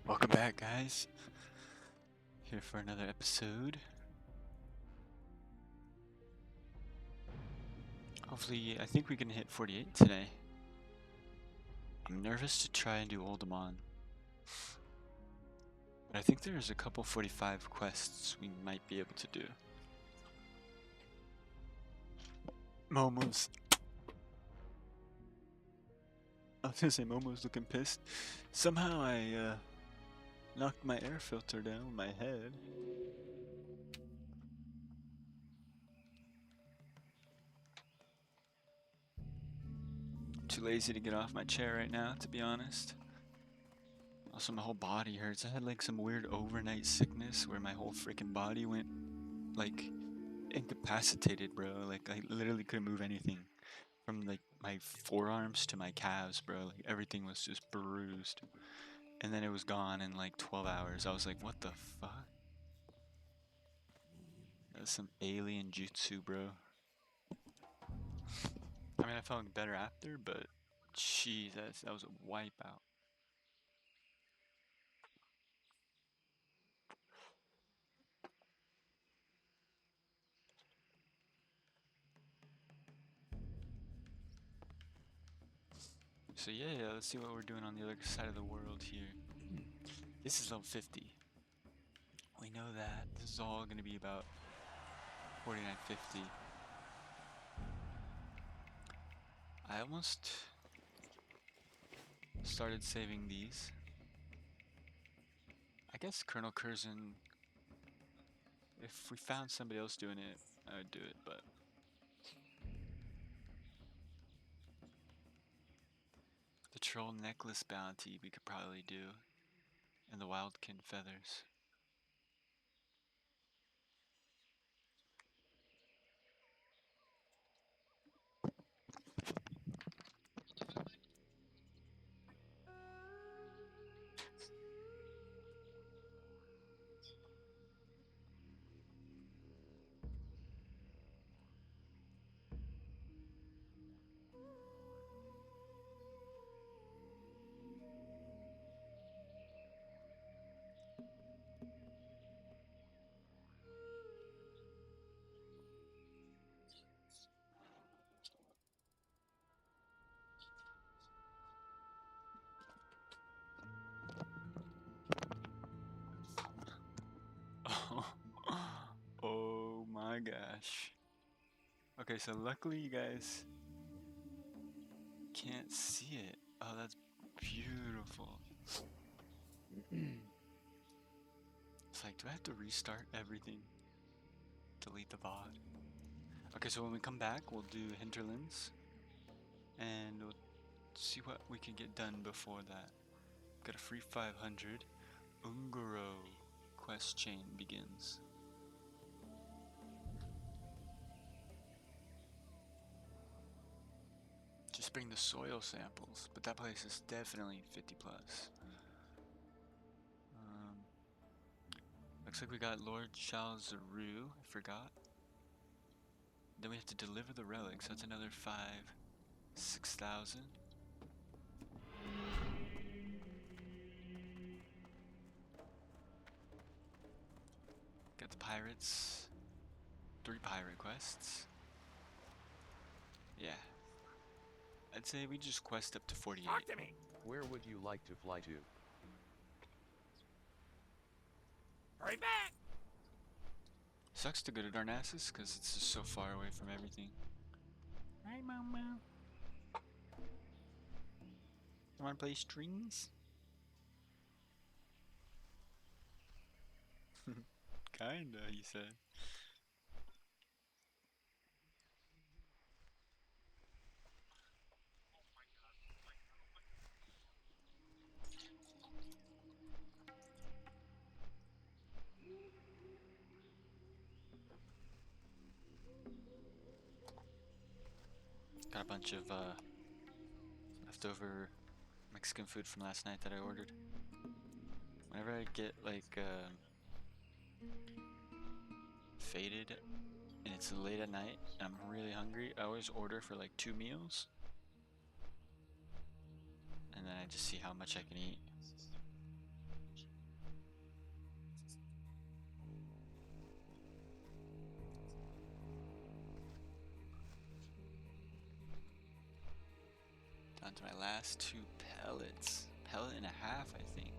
Welcome back, guys. Here for another episode. Hopefully, I think we can hit 48 today. I'm nervous to try and do Oldemon. But I think there's a couple 45 quests we might be able to do. Momo's. I was gonna say Momo's looking pissed. Somehow I knocked my air filter down with my head. Too lazy to get off my chair right now, to be honest. Also, my whole body hurts. I had like some weird overnight sickness where my whole freaking body went like incapacitated, bro. Like I literally couldn't move anything from like my forearms to my calves, bro. Like everything was just bruised. And then it was gone in like 12 hours. I was like, what the fuck? That's some alien jutsu, bro. I mean, I felt better after, but jeez, that was a wipeout. So yeah, let's see what we're doing on the other side of the world here. This is level 50. We know that. This is all going to be about 4950. I almost started saving these. I guess Colonel Curzon, if we found somebody else doing it, I would do it, but the troll necklace bounty we could probably do, and the wildkin feathers. Oh, oh my gosh. Okay, so luckily you guys can't see it. Oh, that's beautiful. It's like, do I have to restart everything? Delete the VOD. Okay, so when we come back, we'll do hinterlands, and we'll see what we can get done before that. Got a free 500. Ungaro quest chain begins. Just bring the soil samples, but that place is definitely 50 plus. Looks like we got Lord Shalzaru, I forgot. Then we have to deliver the relics, that's another 6,000. Got the pirates, 3 pirate quests. Yeah, I'd say we just quest up to 48. Talk to me. Where would you like to fly to? Hurry back. Sucks to go to Darnassus because it's just so far away from everything. Right, Mama? You wanna play strings? Kinda, he said. Got a bunch of leftover Mexican food from last night that I ordered. Whenever I get like faded and it's late at night and I'm really hungry, I always order for like 2 meals. And then I just see how much I can eat. to my last 2 pellets. Pellet and a half, I think.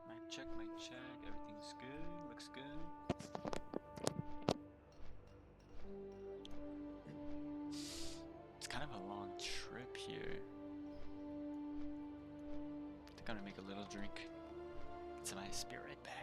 Mic check, everything's good, looks good. It's kind of a long trip here. I think I'm gonna make a little drink. It's my spirit right back.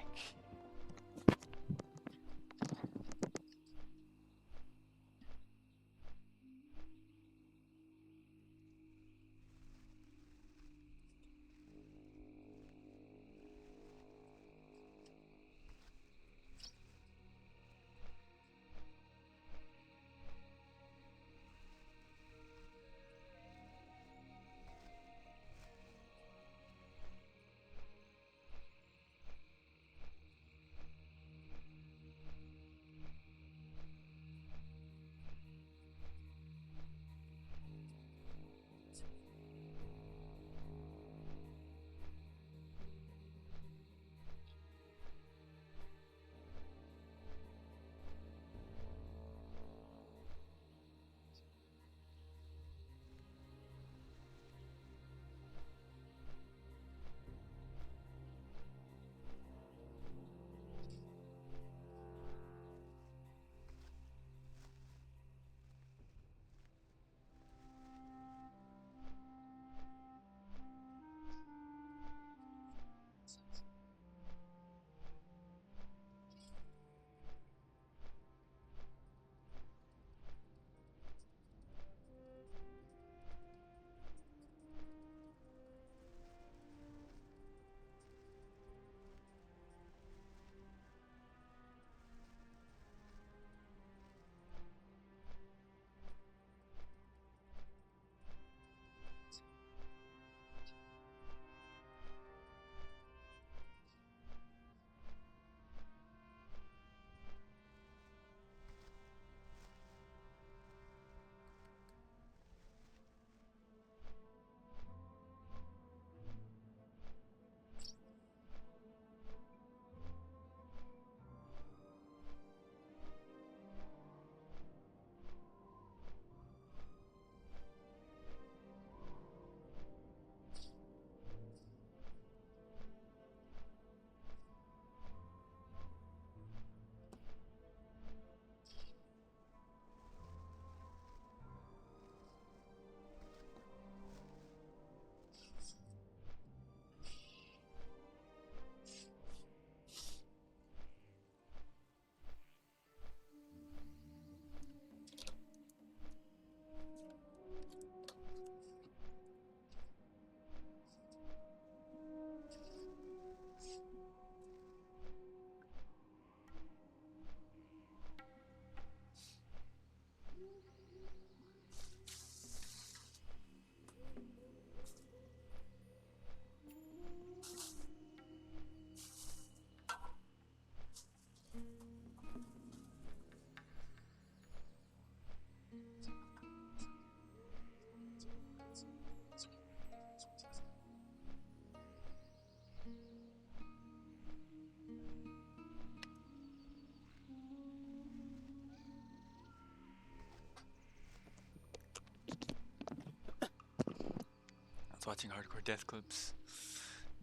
I was watching hardcore death clips.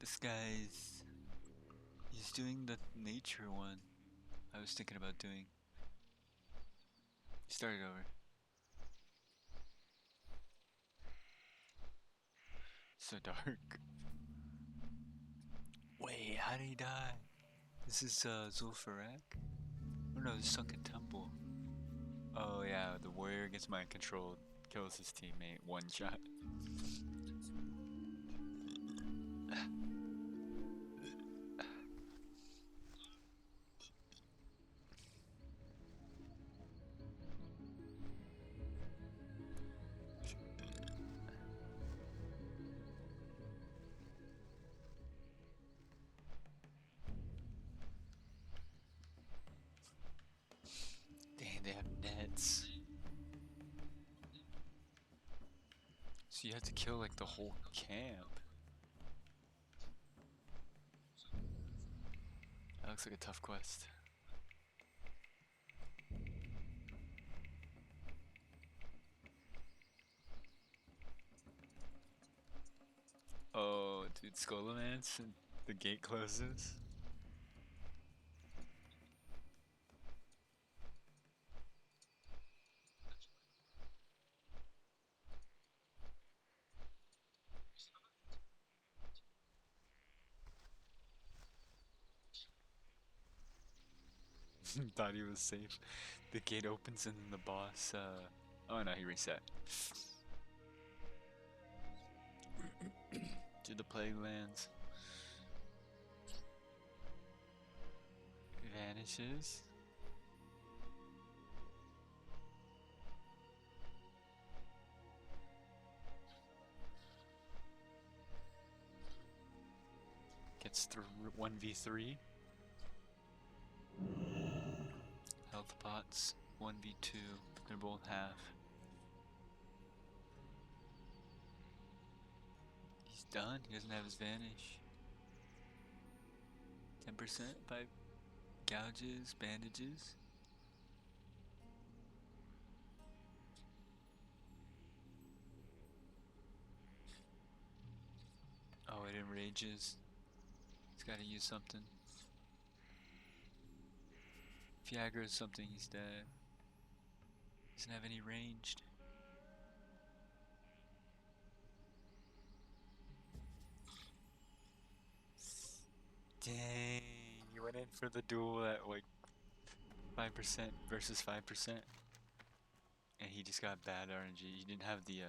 This guy's he's doing the nature one I was thinking about doing. Start it over. So dark. Wait, how did he die? This is Zulfarak? Oh no, the Sunken Temple. Oh yeah, the warrior gets mind controlled, kills his teammate, one shot. So you had to kill like the whole camp. That looks like a tough quest. Oh, dude, Skullomance and the gate closes. Thought he was safe. The gate opens and then the boss, oh no, he reset. Dude, the plague lands. Vanishes. Gets through 1v3. Health pots, 1v2. They're both half. He's done. He doesn't have his vanish. 10% by gouges, bandages. Oh, it enrages. He's gotta use something. If he aggroes something, he's dead. Doesn't have any ranged. Dang, you went in for the duel at like 5% versus 5%. And he just got bad RNG. He didn't have the,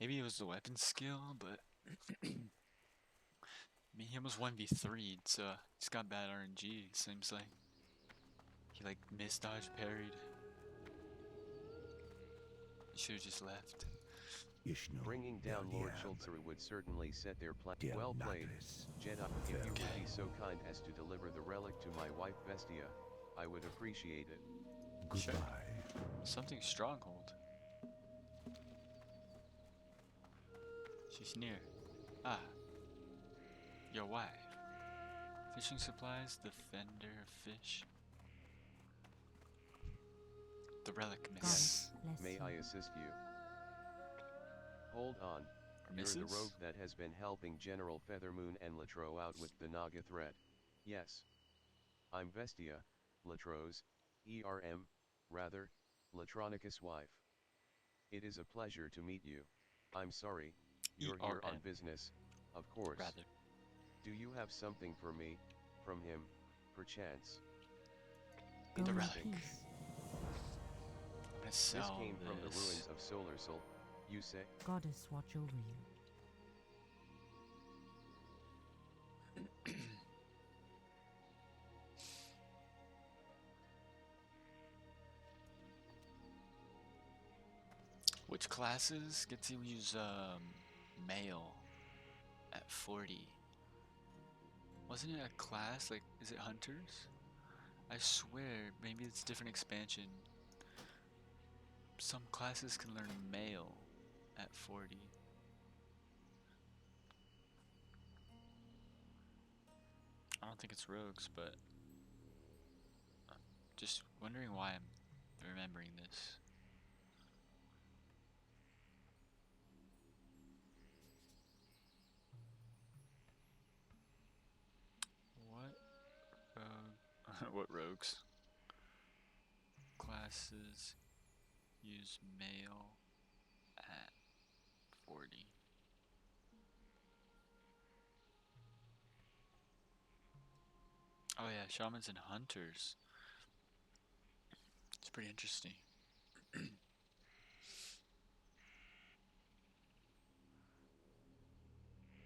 maybe it was the weapon skill, but I mean, he almost 1v3'd, so he's got bad RNG, it seems like. He like missed dodge parried. He should've just left. Bringing down Lord Schultzer would certainly set their plan. Well played, Jedi. If you would be so kind as to deliver the relic to my wife Vestia, I would appreciate it. Sure. Something stronghold. She's near. Ah. Your wife. Fishing supplies, defender of fish. The relic miss. May I assist you? Hold on. You're the rogue that has been helping General Feathermoon and Latro out with the Naga threat. Yes. I'm Vestia, Latro's, Latronicus' wife. It is a pleasure to meet you. I'm sorry, you're here on business, of course. Rather. Do you have something for me, from him, perchance? The relic. This came from the ruins of Solarsol, you say? Goddess watch over you. Which classes get to use mail at 40? Wasn't it a class, like, is it hunters? I swear, maybe it's a different expansion. Some classes can learn mail at 40. I don't think it's rogues, but I'm just wondering why I'm remembering this. What rogue? What rogues? Classes use mail at 40. Oh yeah, shamans and hunters. It's pretty interesting.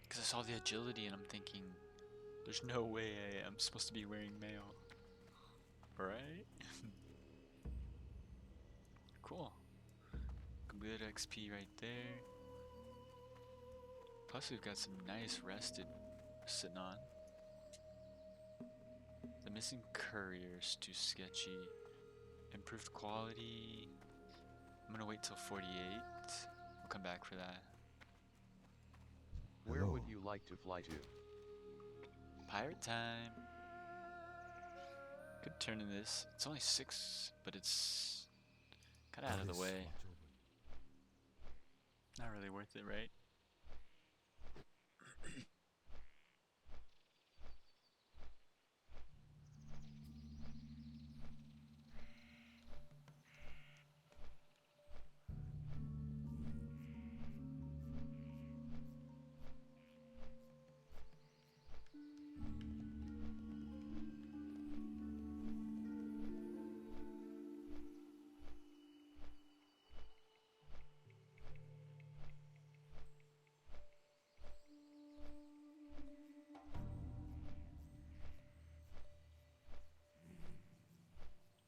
Because I saw the agility and I'm thinking, there's no way I'm supposed to be wearing mail. Right? Cool. Good XP right there. Plus we've got some nice rested sitting on. The missing courier's too sketchy. Improved quality. I'm gonna wait till 48. We'll come back for that. Where would you like to fly to? Pirate time. Could turn in this. It's only 6, but it's kind of out of the way. Not really worth it, right?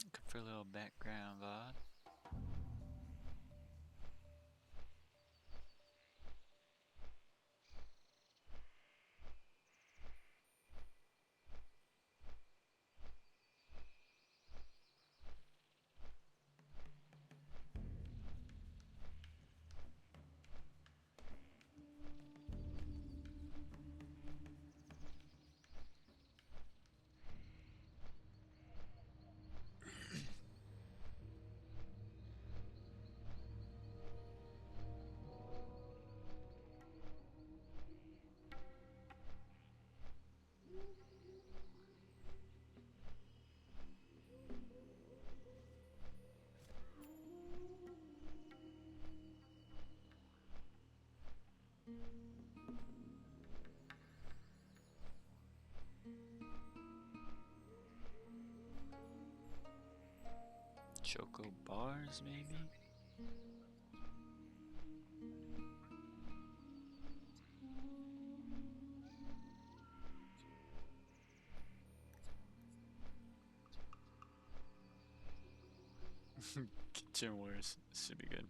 Looking for a little background VOD. Choco bars, maybe? Kitchen Wars should be good.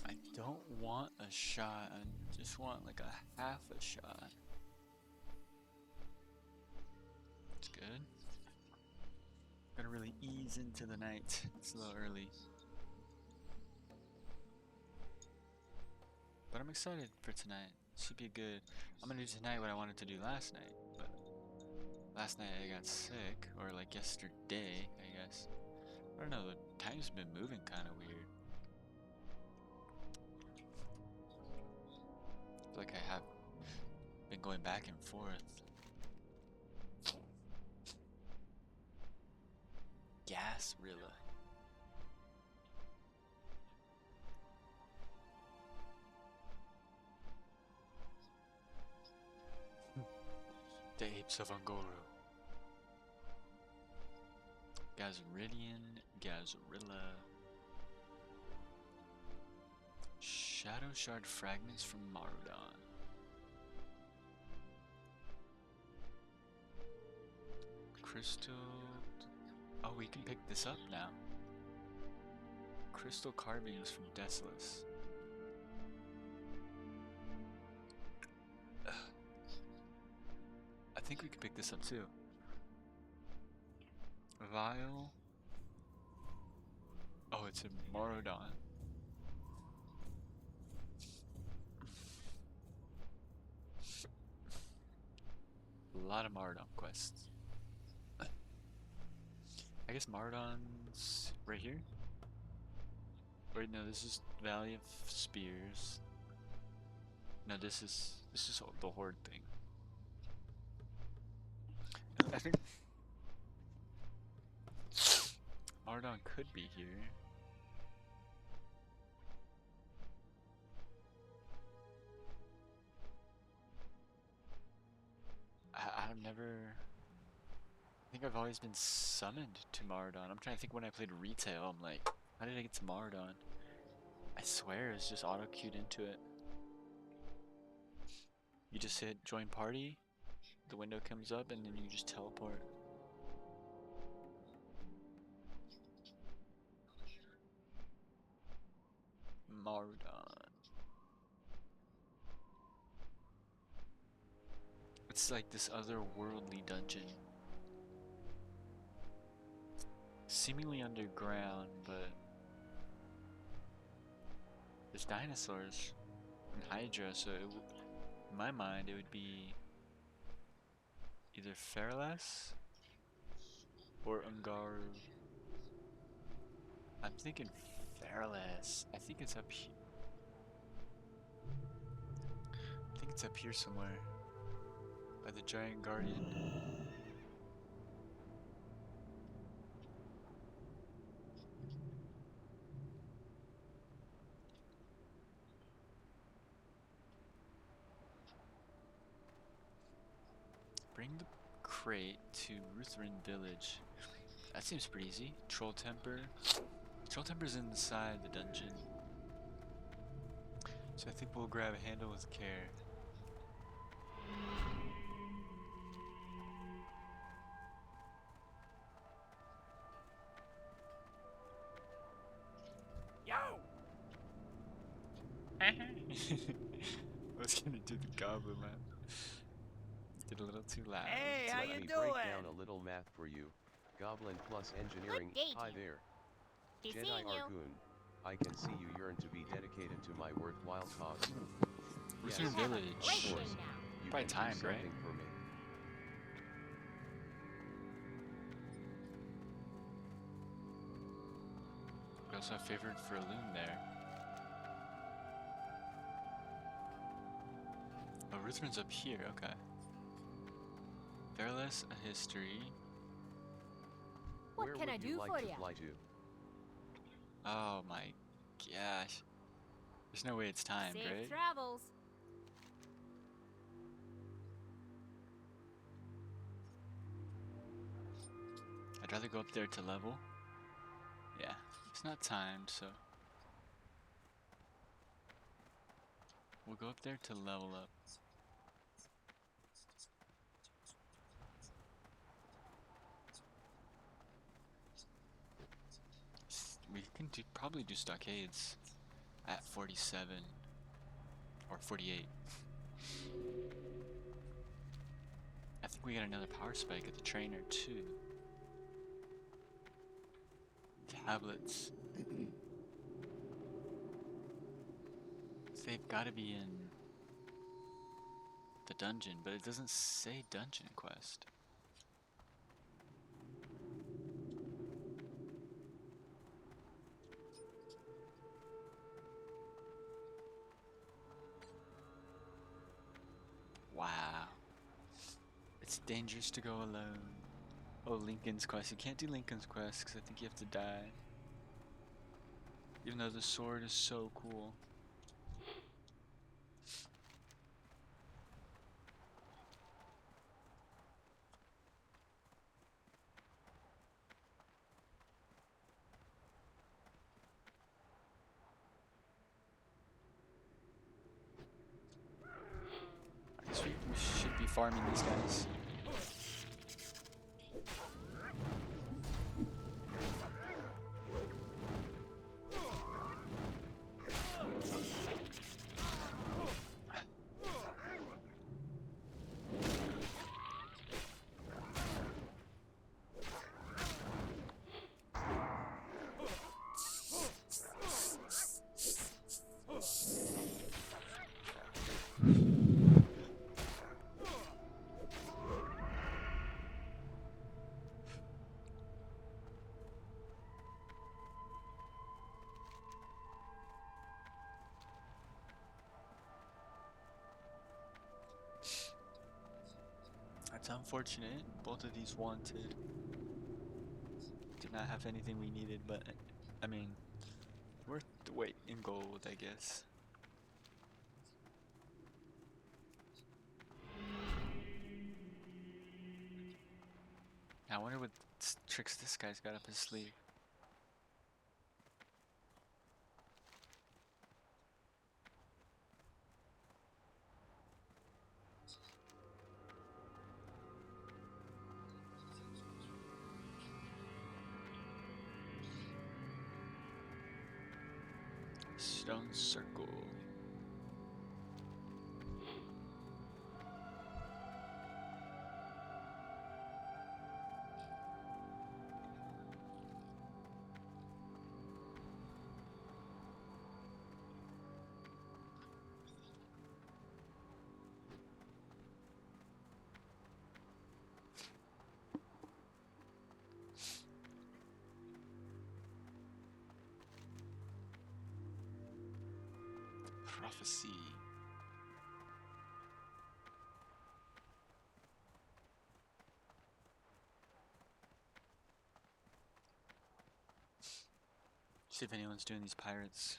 I don't want a shot, I just want like a half a shot. It's good. Gotta really ease into the night. It's a little early. But I'm excited for tonight. Should be good. I'm gonna do tonight what I wanted to do last night, but last night I got sick, or like yesterday, I guess. I don't know, the time's been moving kind of weird. I feel like I have been going back and forth. Gasrilla. The Apes of Angoro. Gazridian, Gazrilla. Shadow Shard fragments from Marudon. Crystal. Oh, we can pick this up now. Crystal carbines from Desolus. I think we can pick this up too. Vial. Oh, it's a Morodon. A lot of Morodon quests. I guess Morodon's right here? Wait, no, this is Valley of Spears. No, this is the Horde thing. I think Morodon could be here. I've never. I think I've always been summoned to Maradon. I'm trying to think when I played retail. I'm like, how did I get to Maradon? I swear it's just auto queued into it. You just hit join party, the window comes up, and then you just teleport. Mardon. It's like this otherworldly dungeon. Seemingly underground, but there's dinosaurs and Hydra, so in my mind it would be either Fairless or Ungaru. I'm thinking Fairless. I think it's up here. I think it's up here somewhere. By the Giant Guardian. Bring the crate to Ruthven Village. That seems pretty easy. Troll Temper. Troll Temper's inside the dungeon. So I think we'll grab a handle with care. Yo! I was gonna do the goblin laugh. Did a little too loud. Hey, how Let you me doing? break down a little math for you. Goblin plus engineering. Good day, Hi dear. there. Be Jedi seeing you. Argoon. I can see you yearn to be dedicated to my worthwhile cause. Ruthven Yes, Village. of Great course. day now. You Probably can timed, do right? something for me. We also have favored for a loon there. Oh, Ruthven's up here, okay. Fairless, a history. What Where can would I you do like for to ya? fly to? Oh my gosh. There's no way it's timed, Safe right? travels. I'd rather go up there to level. Yeah, it's not timed, so we'll go up there to level up. We can probably do stockades at 47 or 48. I think we got another power spike at the trainer too. Tablets. They've got to be in the dungeon, but it doesn't say dungeon quest. Wow. It's dangerous to go alone. Oh, Lincoln's quest. You can't do Lincoln's quest because I think you have to die. Even though the sword is so cool. I guess we should be farming these guys. That's unfortunate. Both of these wanted. Did not have anything we needed, but I mean, worth the weight in gold, I guess. I wonder what tricks this guy's got up his sleeve. Stone circle. Prophecy. See if anyone's doing these pirates.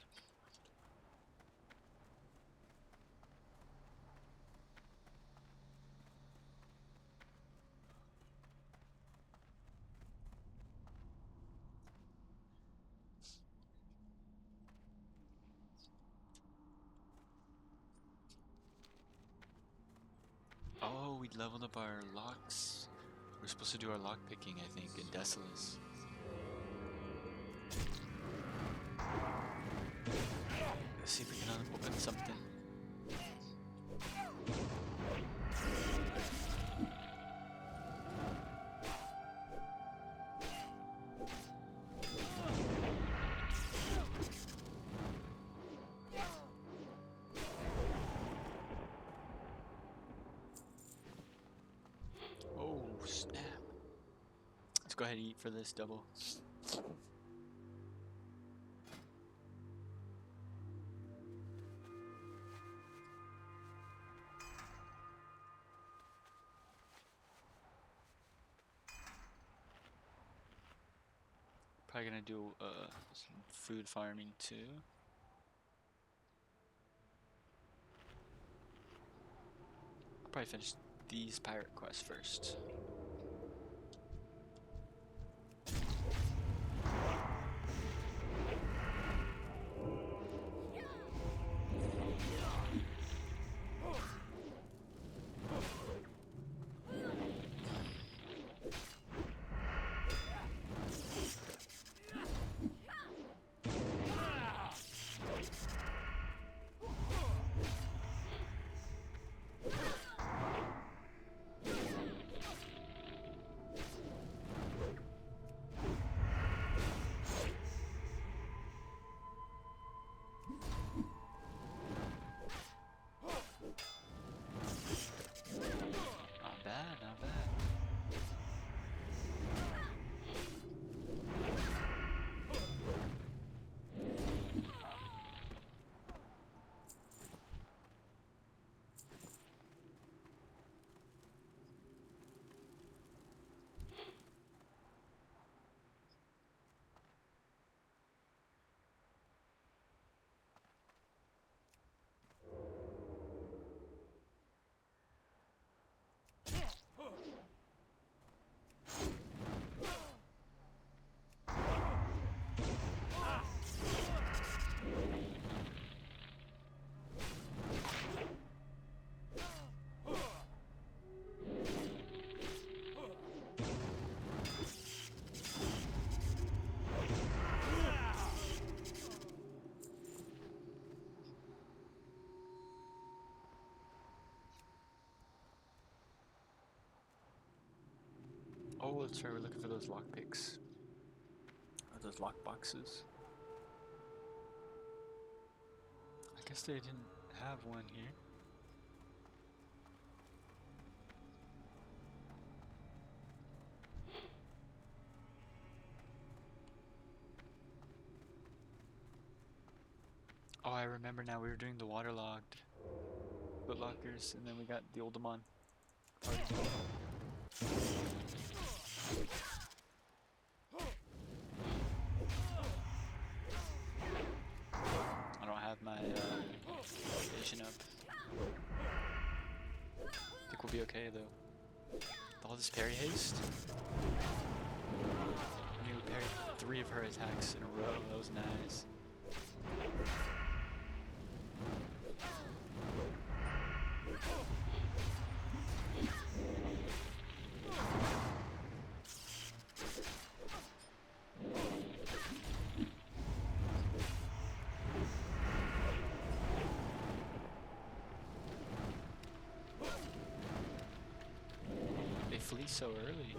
Oh, we leveled up our locks. We're supposed to do our lock picking, I think, in Desolus. Let's see if we can open something. Oh, snap. Let's go ahead and eat for this double. Probably gonna do some food farming too. Probably finish these pirate quests first. Not bad, not bad. Oh, that's right, we're looking for those lockpicks. Or those lock boxes. I guess they didn't have one here. Oh, I remember now, we were doing the waterlogged footlockers, and then we got the Oldemon party. I don't have my vision up. I think we'll be okay though. With all this parry haste. I mean, we parried 3 of her attacks in a row. That was nice. flee so early?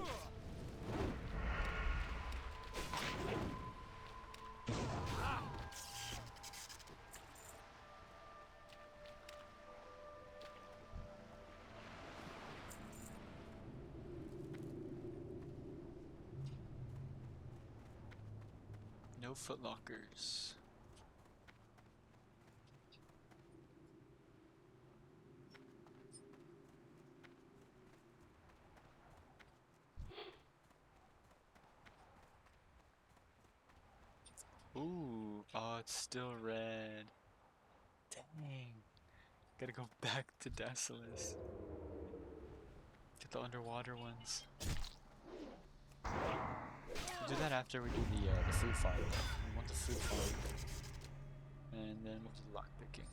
No footlockers. Ooh, oh, it's still red. Dang. Gotta go back to Decimus. Get the underwater ones. We'll do that after we do the food farm. We want the food farm. And then we'll do lockpicking.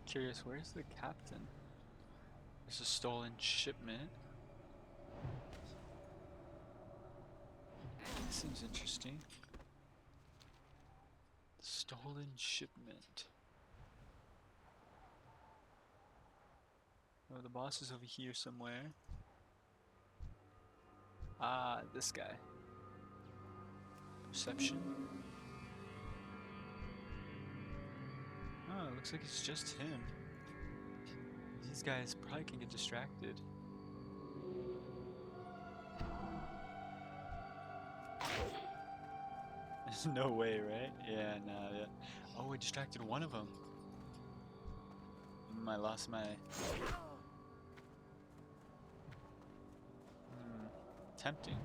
Curious, where's the captain? There's a stolen shipment. This seems interesting. Stolen shipment. Oh, the boss is over here somewhere. Ah, this guy. Perception. Oh, it looks like it's just him. These guys probably can get distracted. There's no way, right? Yeah, no, yeah. Oh, we distracted one of them. I lost my... tempting.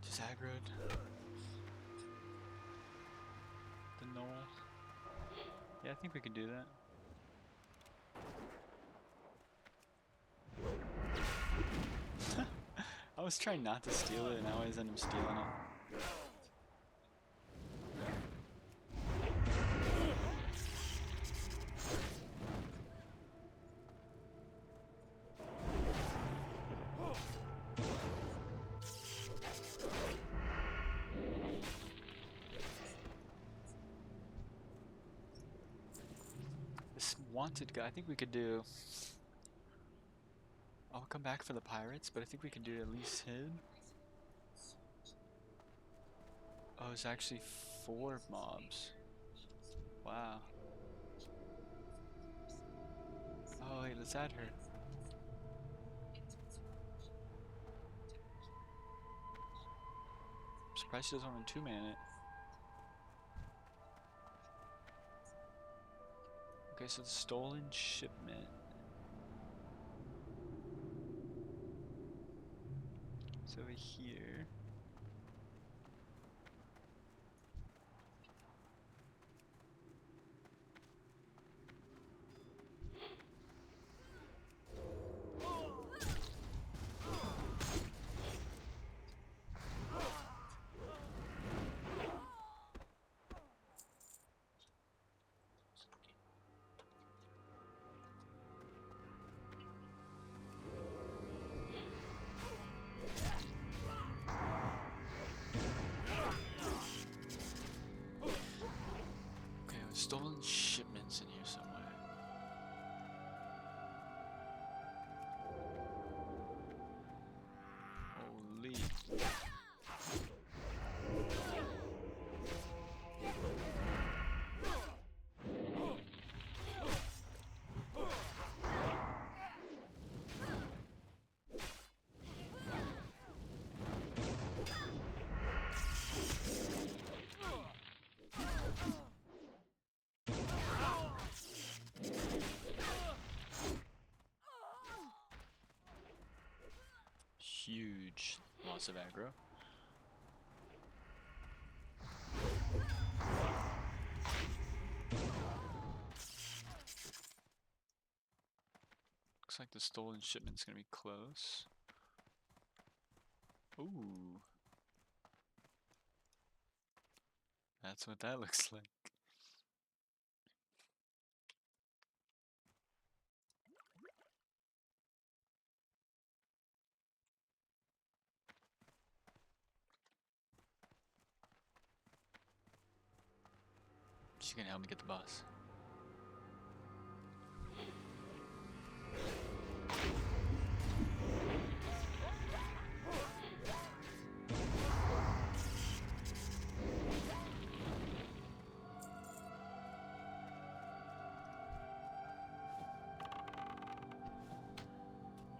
Just aggroed. The knoll. Yeah, I think we could do that. I was trying not to steal it and I always end up stealing it. This wanted guy, I think we could do... I'll come back for the pirates, but I think we can do at least him. Oh, it's actually 4 mobs. Wow. Oh wait, let's add her. I'm surprised she doesn't want to 2-man it. Okay, so the stolen shipment. It's over here. Stolen shipments in here somewhere. Holy. Huge loss of aggro. Looks like the stolen shipment's gonna be close. Ooh. That's what that looks like. She's gonna help me get the boss.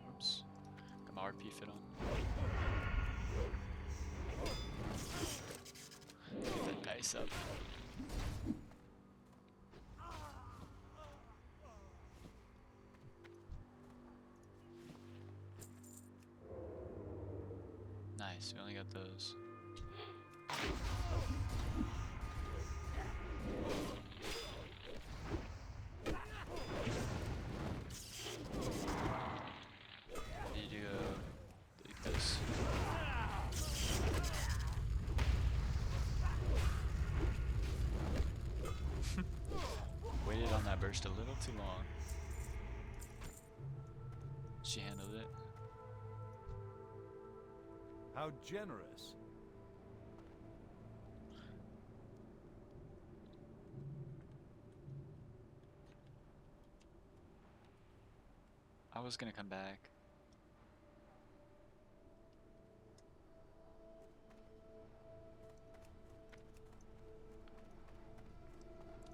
Oops. Got my RP fit on. Get that dice up. Nice, we only got those. Need to go like this. Waited on that burst a little too long. She handled it. How generous. I was gonna come back.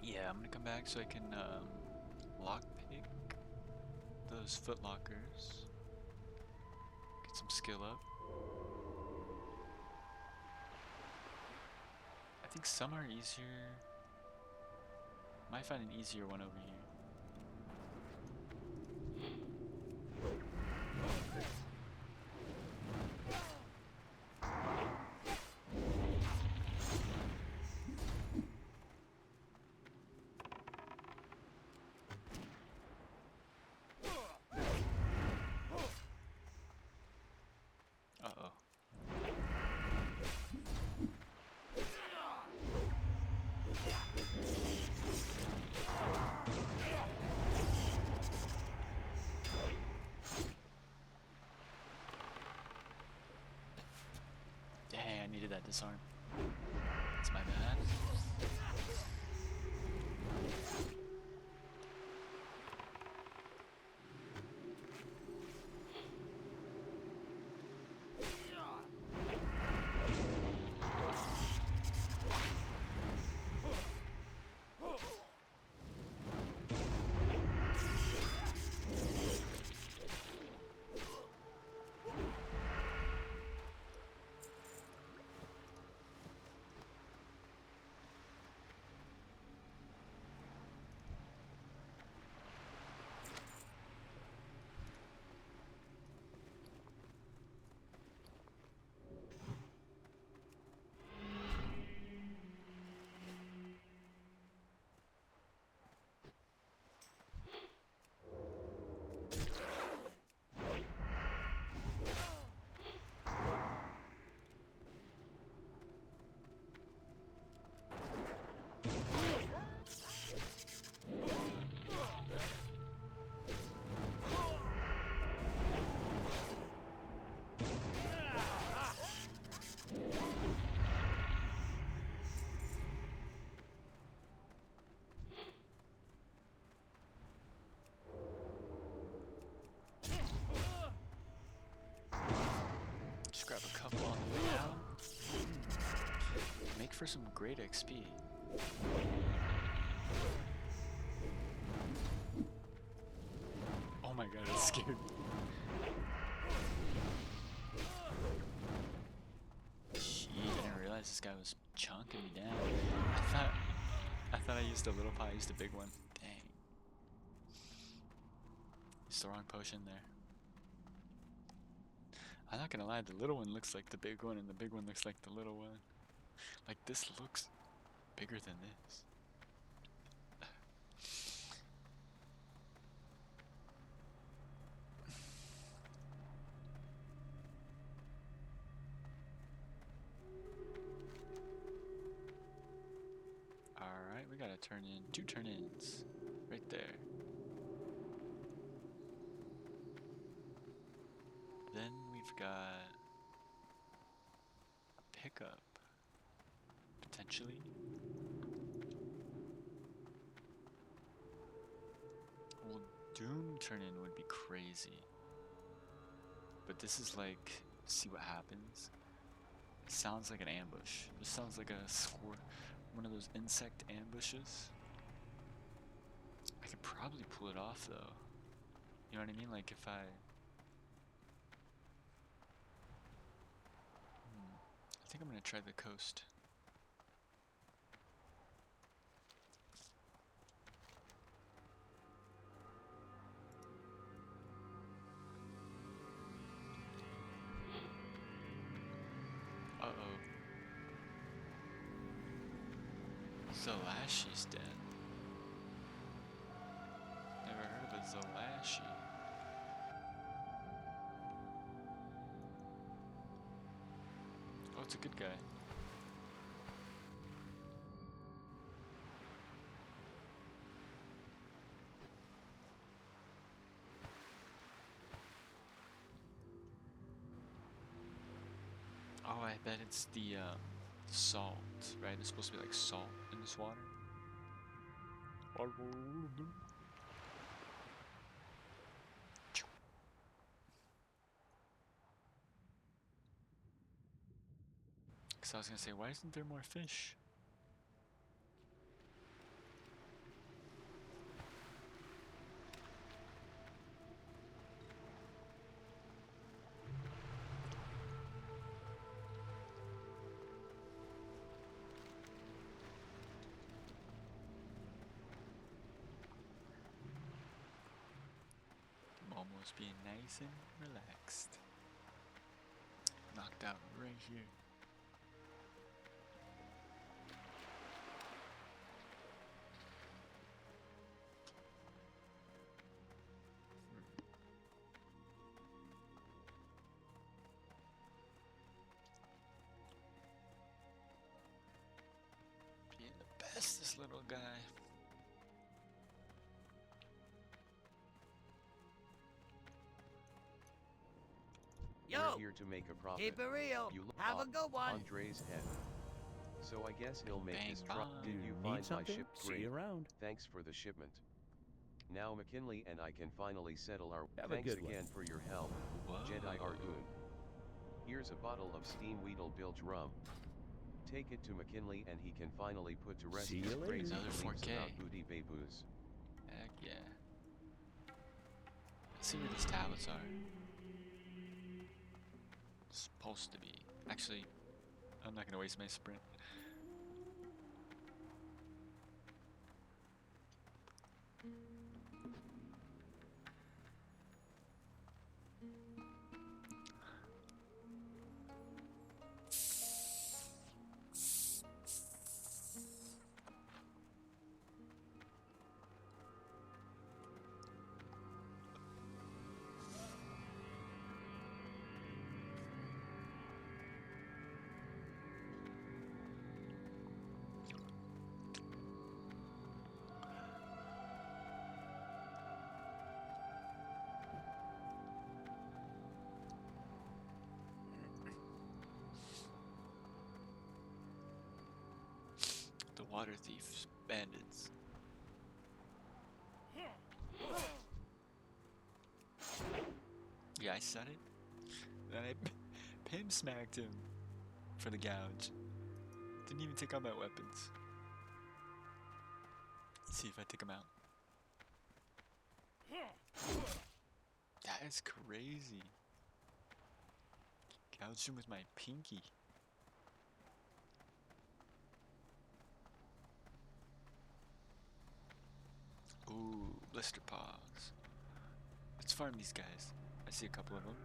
Yeah, I'm gonna come back so I can lockpick those foot lockers. Get some skill up. I think some are easier. Might find an easier one over here. Uh-oh. Dang, I needed that disarm. That's my bad. Just grab a couple on the way out. Make for some great XP. Oh my god, that scared me. Gee, I didn't realize this guy was chunking me down. I thought I used a little pot, I used a big one. Dang. Used the wrong potion there. I'm not gonna lie, the little one looks like the big one and the big one looks like the little one. Like, this looks bigger than this. gotta turn in 2 turn-ins. Right there. Then we've got a pickup. Potentially. Well, Doom turn-in would be crazy. But this is like, see what happens. It sounds like an ambush. This sounds like a one of those insect ambushes. I could probably pull it off though. You know what I mean? Like if I think I'm gonna try the coast. Uh-oh. Zalashi's dead. Never heard of a Zalashi. Oh, it's a good guy. Oh, I bet it's the salt, right? It's supposed to be like salt in this water. Because I was gonna say, why isn't there more fish? I'm almost being nice and relaxed. Knocked out right here. Being the bestest little guy. We're here to make a profit. Keep it real. You look Have a good one. Andre's head. So I guess he'll make Bang his truck. bang. Did you Need find my something? ship? See Great. you around. Thanks for the shipment. Now McKinley and I can finally settle our. Have a Thanks good one. again for your help, Whoa. Jedi Argoon. Here's a bottle of steam Weedle Bilge rum. Take it to McKinley and he can finally put to rest See his you later. crazy Another beliefs 4K. about booty baboos. Heck yeah. Let's see where these tablets are. Supposed to be. Actually, I'm not gonna waste my sprint. The water thieves, bandits. Yeah, I said it. Then I pin smacked him for the gouge. Didn't even take out my weapons. Let's see if I take him out. That is crazy. Gouged him with my pinky. Ooh, blister paws. Let's farm these guys. I see a couple of them.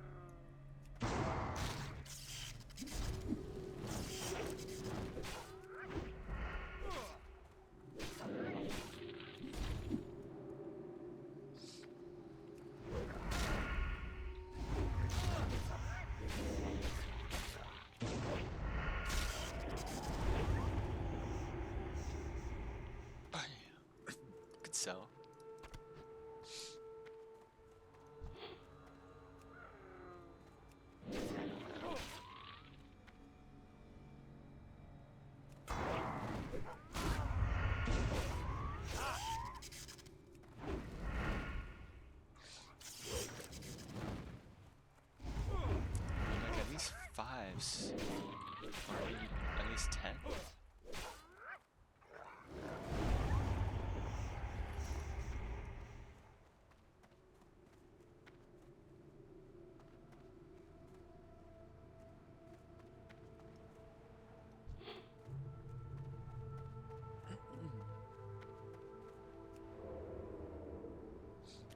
itself. Like at least 5s, or maybe at least 10.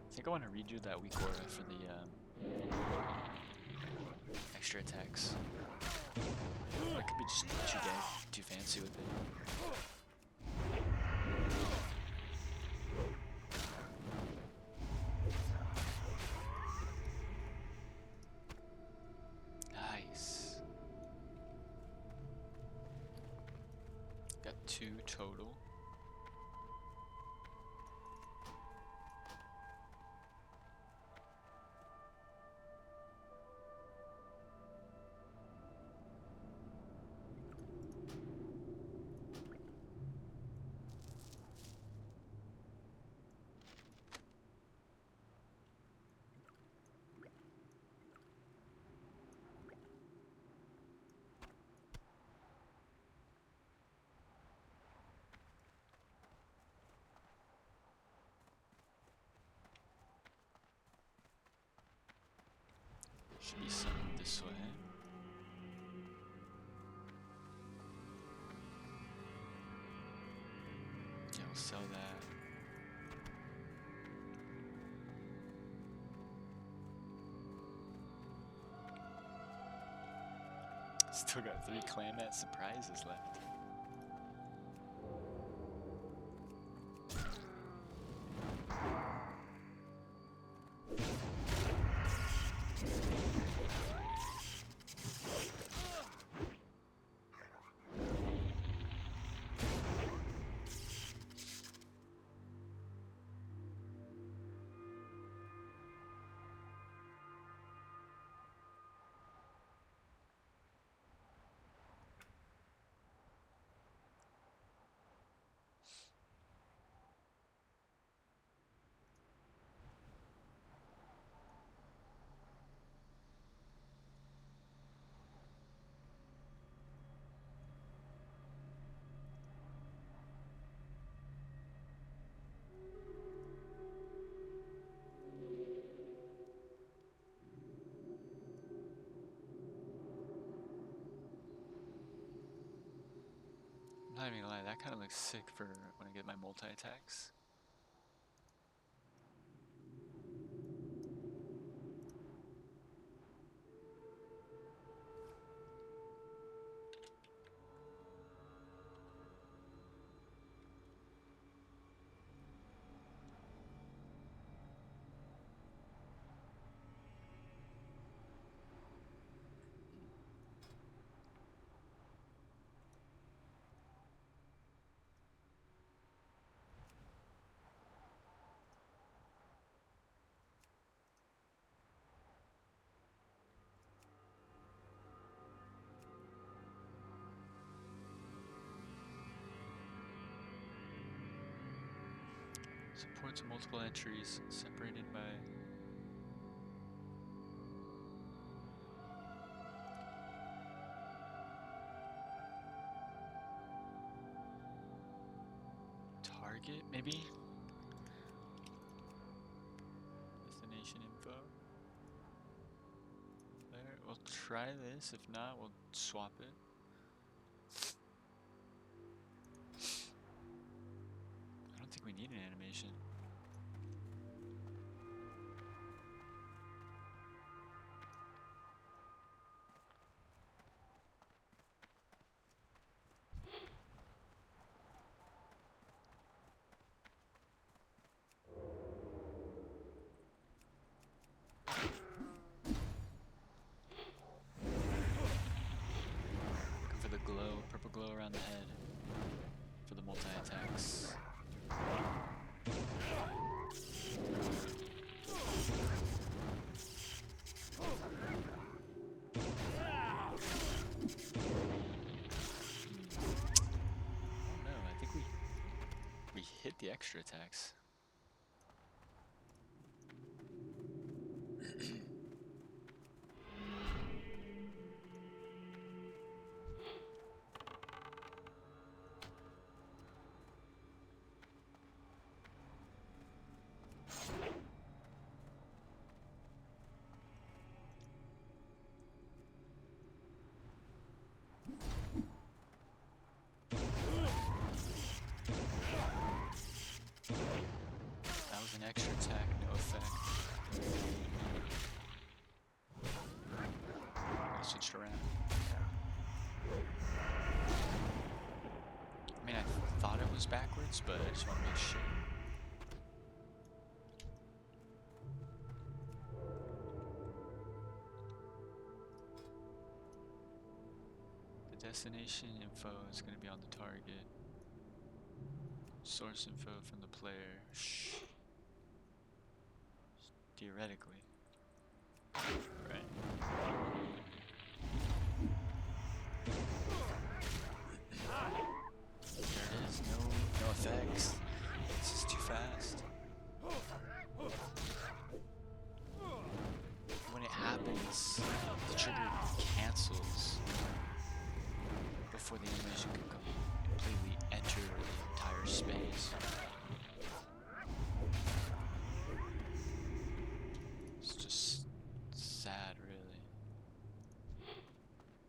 I think I want to redo that weak aura for the extra attacks. I could be just too fancy with it. Nice. Got 2 total. Should be some this way. Yeah, we'll sell that. Still got 3 Claymat surprises left. I'm not even gonna lie, that kind of looks sick for when I get my multi-attacks. Supports multiple entries separated by target, maybe? Destination info. There, we'll try this. If not, we'll swap it. I don't think we need an animation. Looking for the glow, purple glow around the head for the multi-attacks. the extra attacks. That was an extra attack, no effect. I switched around. I mean, I thought it was backwards, but I just want to make sure. The destination info is going to be on the target. Source info from the player. Shh. Theoretically. Right. There it is. No effects. This is too fast. When it happens, the trigger cancels before the animation can completely enter the entire space. It's just sad, really.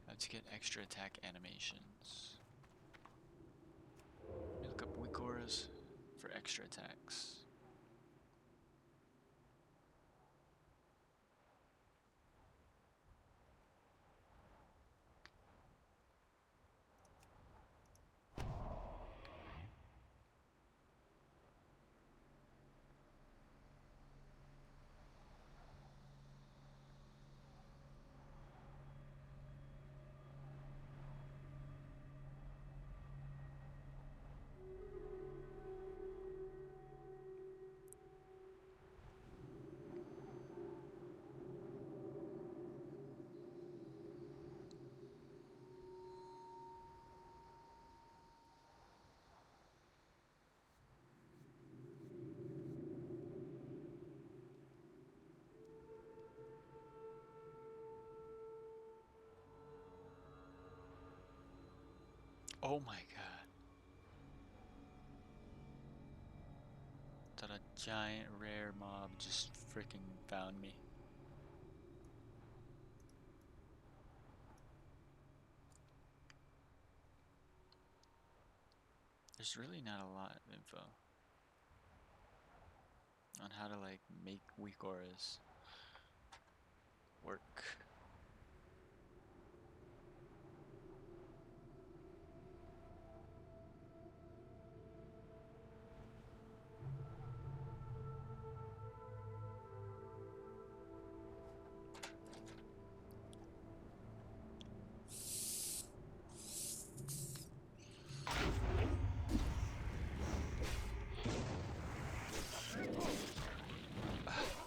I have to get extra attack animations. Let me look up weak auras for extra attacks. Oh my god. Thought a giant rare mob just freaking found me. There's really not a lot of info on how to like make weak auras work.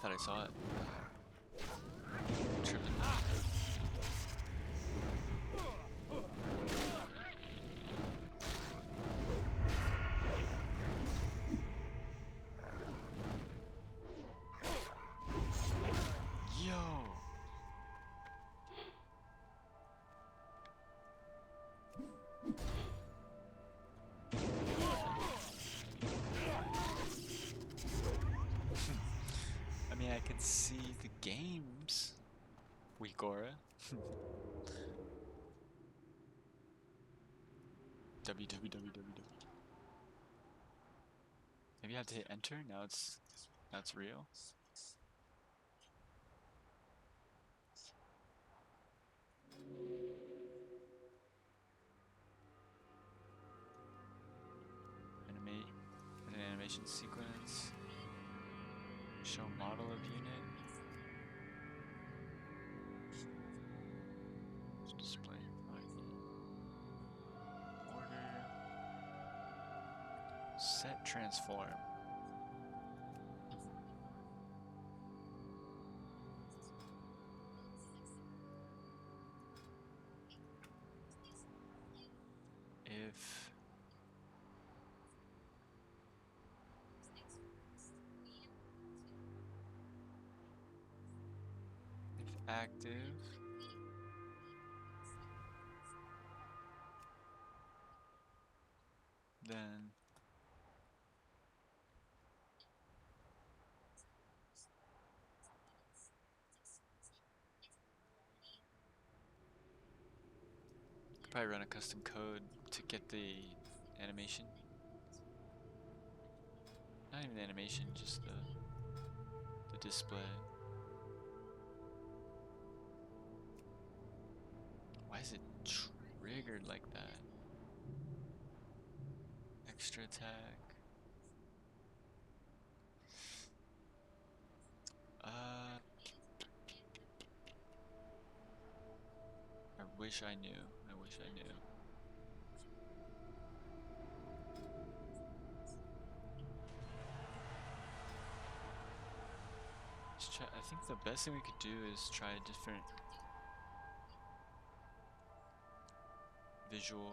Thought I saw it. Tripping. Yo. I mean, I can see the games. Weak aura. www. Maybe I have to hit enter. Now it's real. Animate an animation sequence. Show model of unit. Display order. Set transform. If active. Then could probably run a custom code to get the animation. Not even the animation, just the display. Why is it triggered like that? Extra attack. I wish I knew. I wish I knew. Let's try, I think the best thing we could do is try a different visual,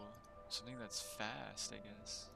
something that's fast, I guess.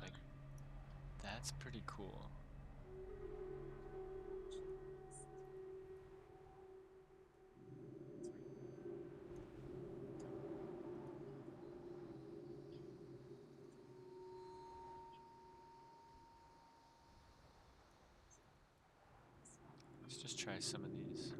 Like, that's pretty cool. Let's just try some of these.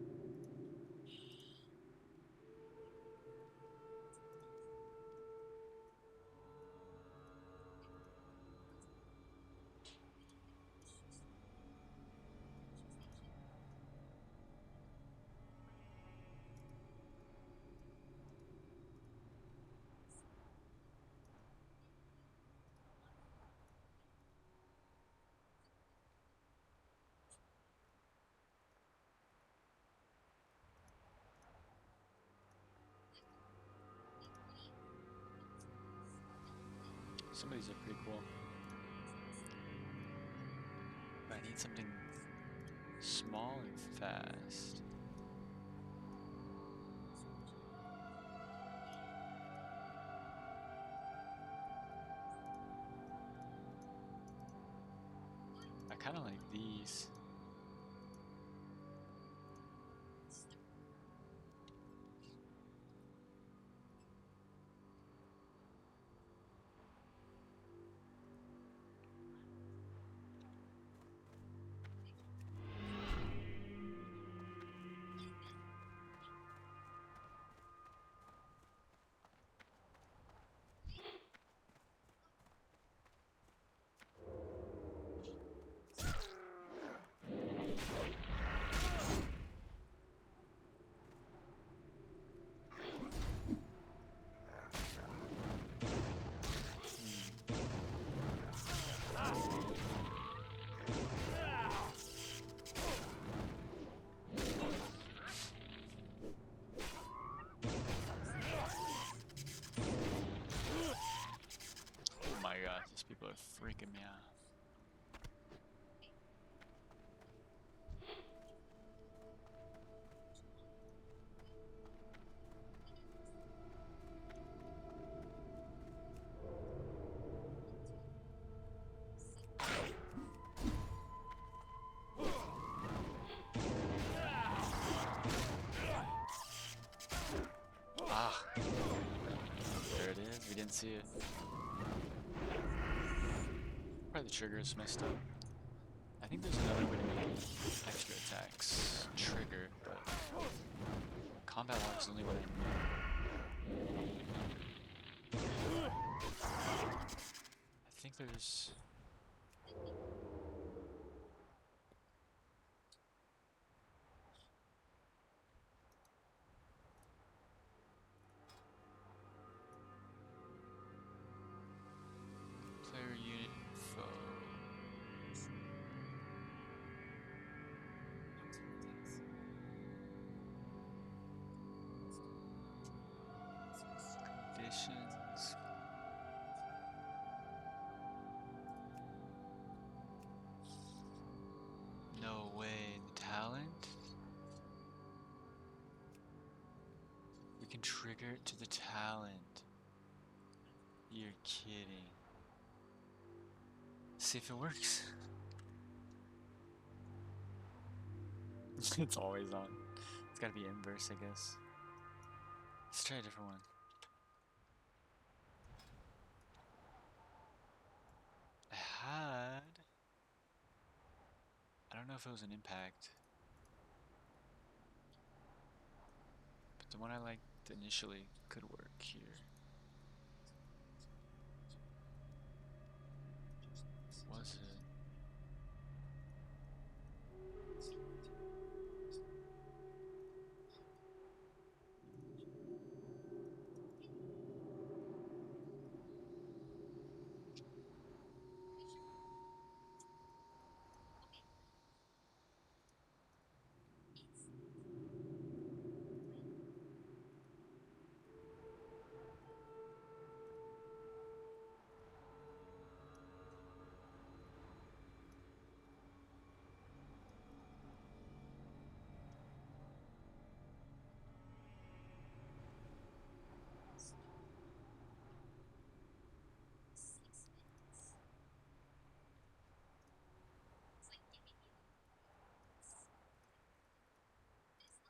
Some of these are pretty cool. But I need something small and fast. I kind of like these. Oh my gosh, these people are freaking me out. Ah, there it is. We didn't see it. Probably the trigger is messed up. I think there's another way to make extra attacks trigger, but combat lock is the only one I know. I think there's... Congratulations. No way, the talent? We can trigger it to the talent. You're kidding. See if it works. It's always on. It's gotta be inverse, I guess. Let's try a different one. I don't know if it was an impact, but the one I liked initially could work here. Was it?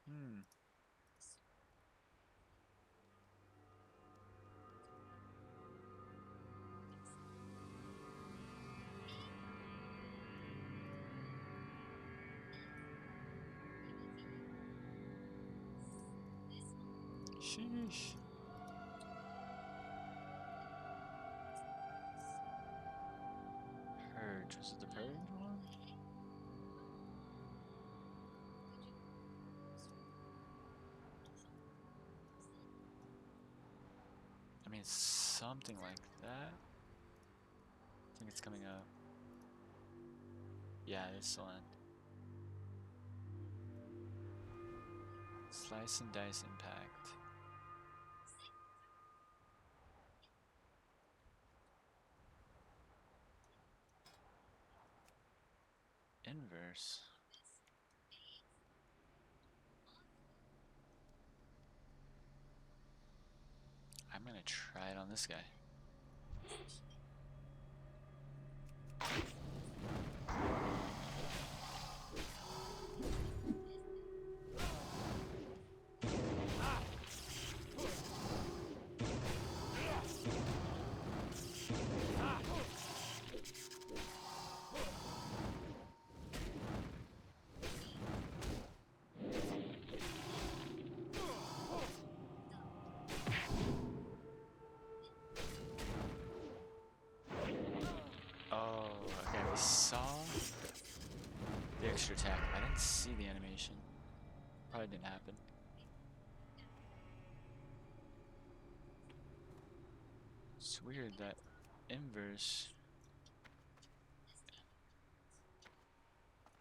Hmm. Sheesh. Purge. Was it the purge one? I mean, something like that. I think it's coming up. Yeah, this one. Slice and dice impact. Inverse. I'm gonna try it on this guy. Oh, okay, we saw the extra attack. I didn't see the animation. Probably didn't happen. It's weird that inverse.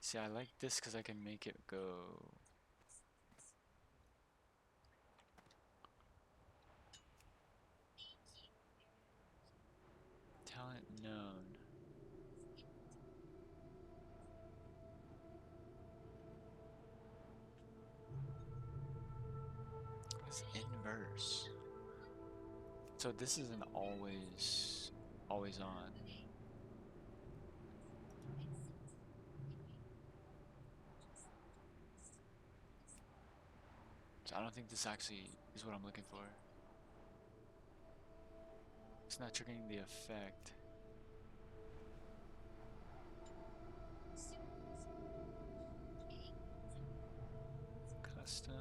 See, I like this because I can make it go. Talent known. It's inverse. So this isn't always on. So I don't think this actually is what I'm looking for. It's not triggering the effect. Custom.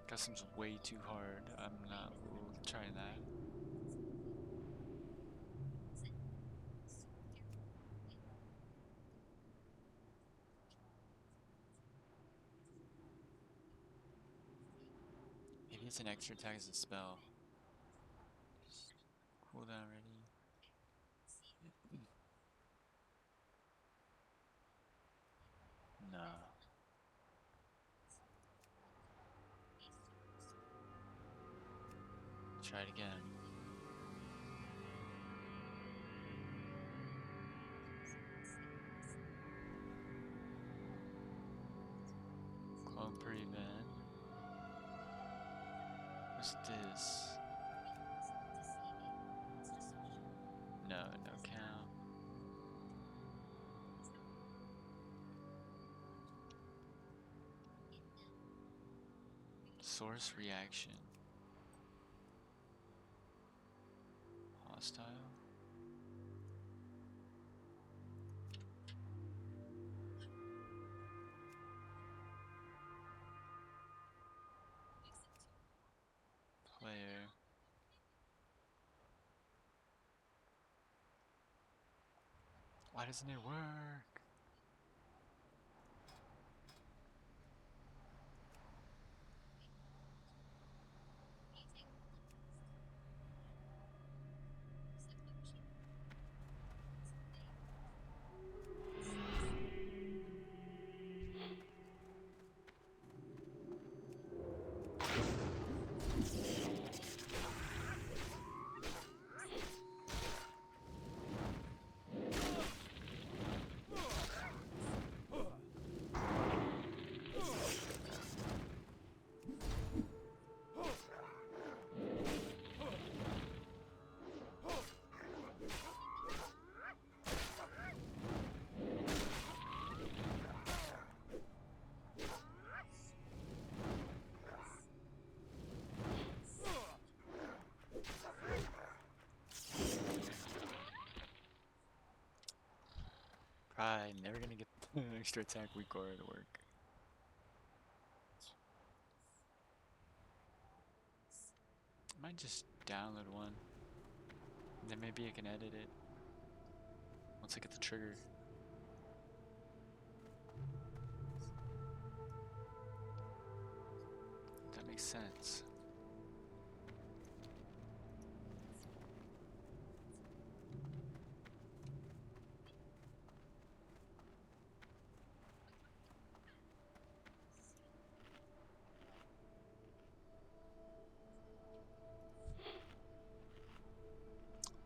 Custom's way too hard. I'm not trying that. Maybe it's an extra attack as a spell. Cooldown ready. Try it again. Clone prevent. What's this? No, no count. Source reaction. Hostile. Player. Why doesn't it work? Probably never gonna get the extra attack weak aura to work. I might just download one. Then maybe I can edit it once I get the trigger. That makes sense.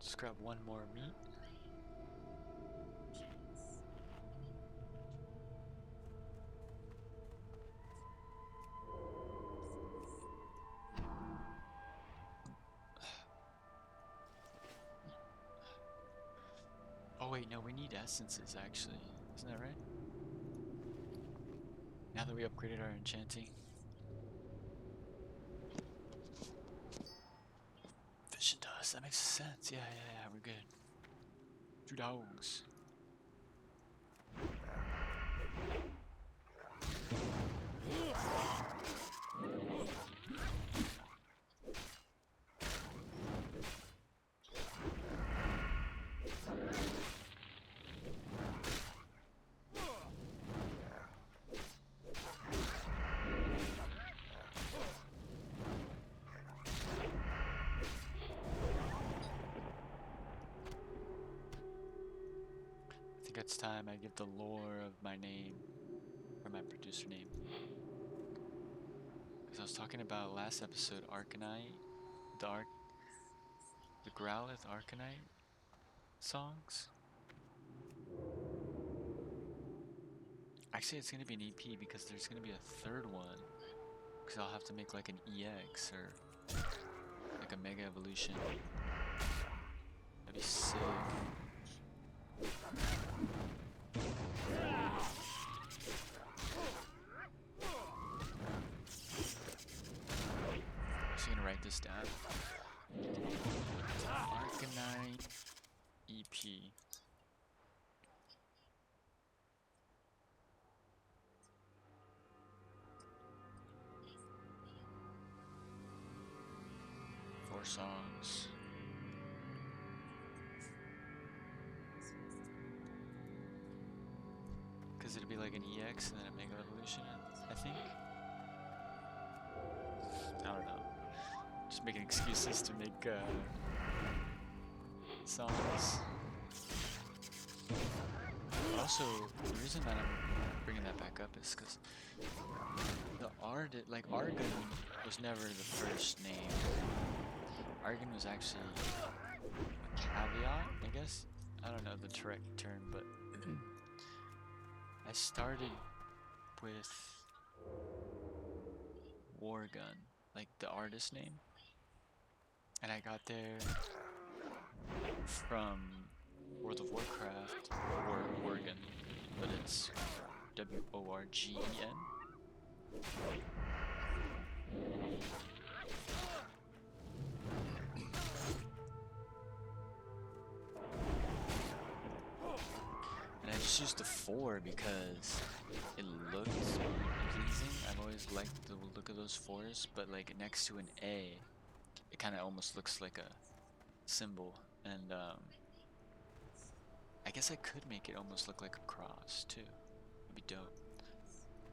Just grab one more meat. Oh wait, no, we need essences actually. Isn't that right? Now that we upgraded our enchanting. Vision dust, that makes sense. Yeah, we're good. 2 dogs. I think it's time I give the lore of my name, or my producer name. Because I was talking about last episode, Arcanite, the Growlithe Arcanite songs. Actually, it's going to be an EP because there's going to be a third one. Because I'll have to make like an EX or like a Mega Evolution. That'd be sick. I'm gonna write this down. Arcanite EP. Four songs. Because it'll be like an EX and then a Mega Evolution, I think. I don't know. Just making excuses to make songs. Also, the reason that I'm bringing that back up is because the Argon was never the first name. Argon was actually a caveat, I guess. I don't know the correct term, but I started with Wargun, like the artist name, and I got there from World of Warcraft, or Worgen, but it's Worgen. And I just used the 4 because it looked pleasing. I've always liked the look of those 4s, but like next to an A, it kind of almost looks like a symbol. And I guess I could make it almost look like a cross too. That'd be dope.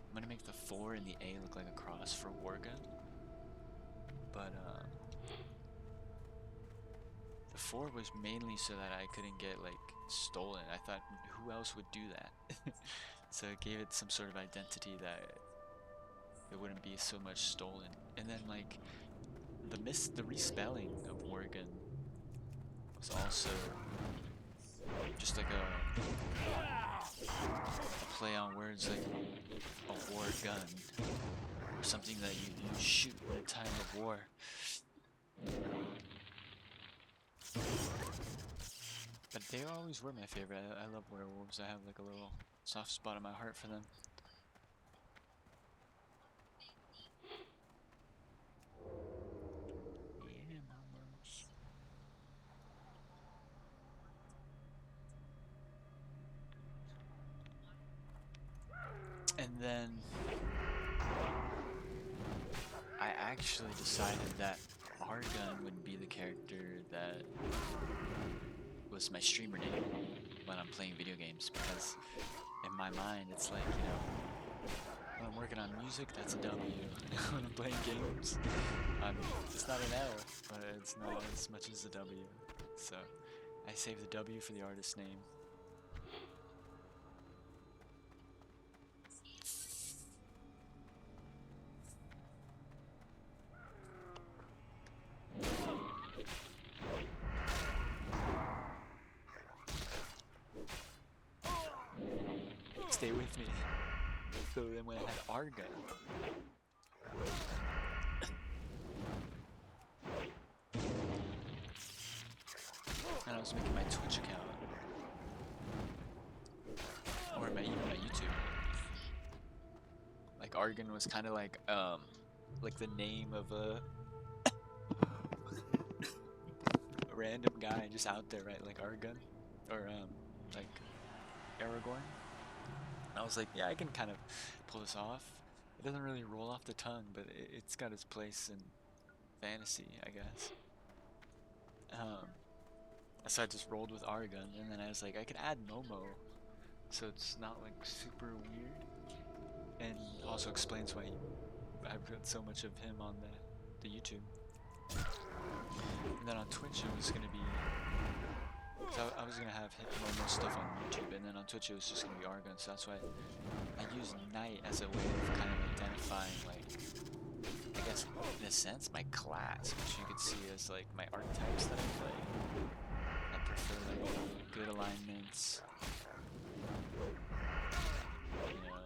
I'm gonna make the 4 and the A look like a cross for Wargun. But the 4 was mainly so that I couldn't get like stolen. I thought, who else would do that? So it gave it some sort of identity that it wouldn't be so much stolen. And then like the respelling of Worgen was also just like a play on words, like a war gun, or something that you shoot in a time of war. But they always were my favorite. I love werewolves. I have like a little soft spot in my heart for them. Yeah, mamas. And then I actually decided that Argun would be the character that was my streamer name when I'm playing video games, because in my mind it's like, you know, when I'm working on music, that's a W. When I'm playing games, it's not an L, but it's not as much as a W. So I save the W for the artist name. Stay with me. So then when I had Argun, and I was making my Twitch account, or even my YouTube, like Argun was kind of like the name of a random guy just out there, right? Like Argun, or like Aragorn. And I was like, yeah, I can kind of pull this off. It doesn't really roll off the tongue, but it's got its place in fantasy, I guess. So I just rolled with Argun, and then I was like, I could add Momo, so it's not like super weird, and also explains why I've got so much of him on the YouTube. And then on Twitch it was gonna be, so I was gonna have Momo stuff on YouTube, and then on Twitch it was just gonna be Argun. So that's why I use Knight as a way of kind of identifying, like, I guess in a sense, my class, which you could see as like my archetypes that I play. I prefer like good alignments, you know,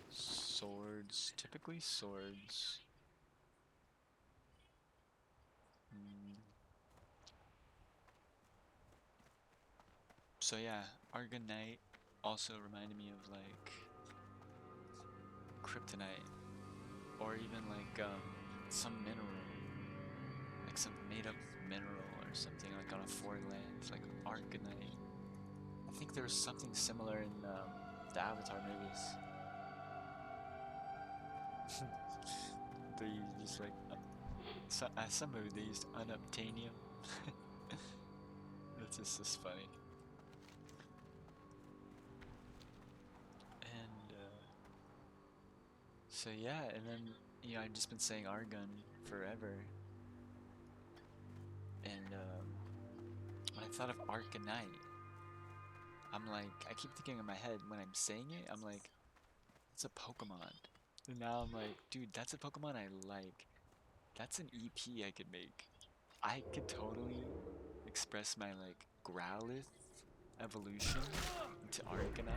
swords, typically swords. So yeah, Argun Knight also reminded me of like kryptonite, or even like some mineral, like some made up mineral or something, like on a foreign land, like Argonite. I think there was something similar in the Avatar movies. They just like some movie they used unobtainium. That's just funny. And so yeah, and then, you know, I've just been saying Argun forever. And when I thought of Arcanite, I'm like, I keep thinking in my head when I'm saying it, I'm like, it's a Pokemon. And now I'm like, dude, that's a Pokemon I like. That's an EP I could make. I could totally express my like Growlithe evolution into Arcanine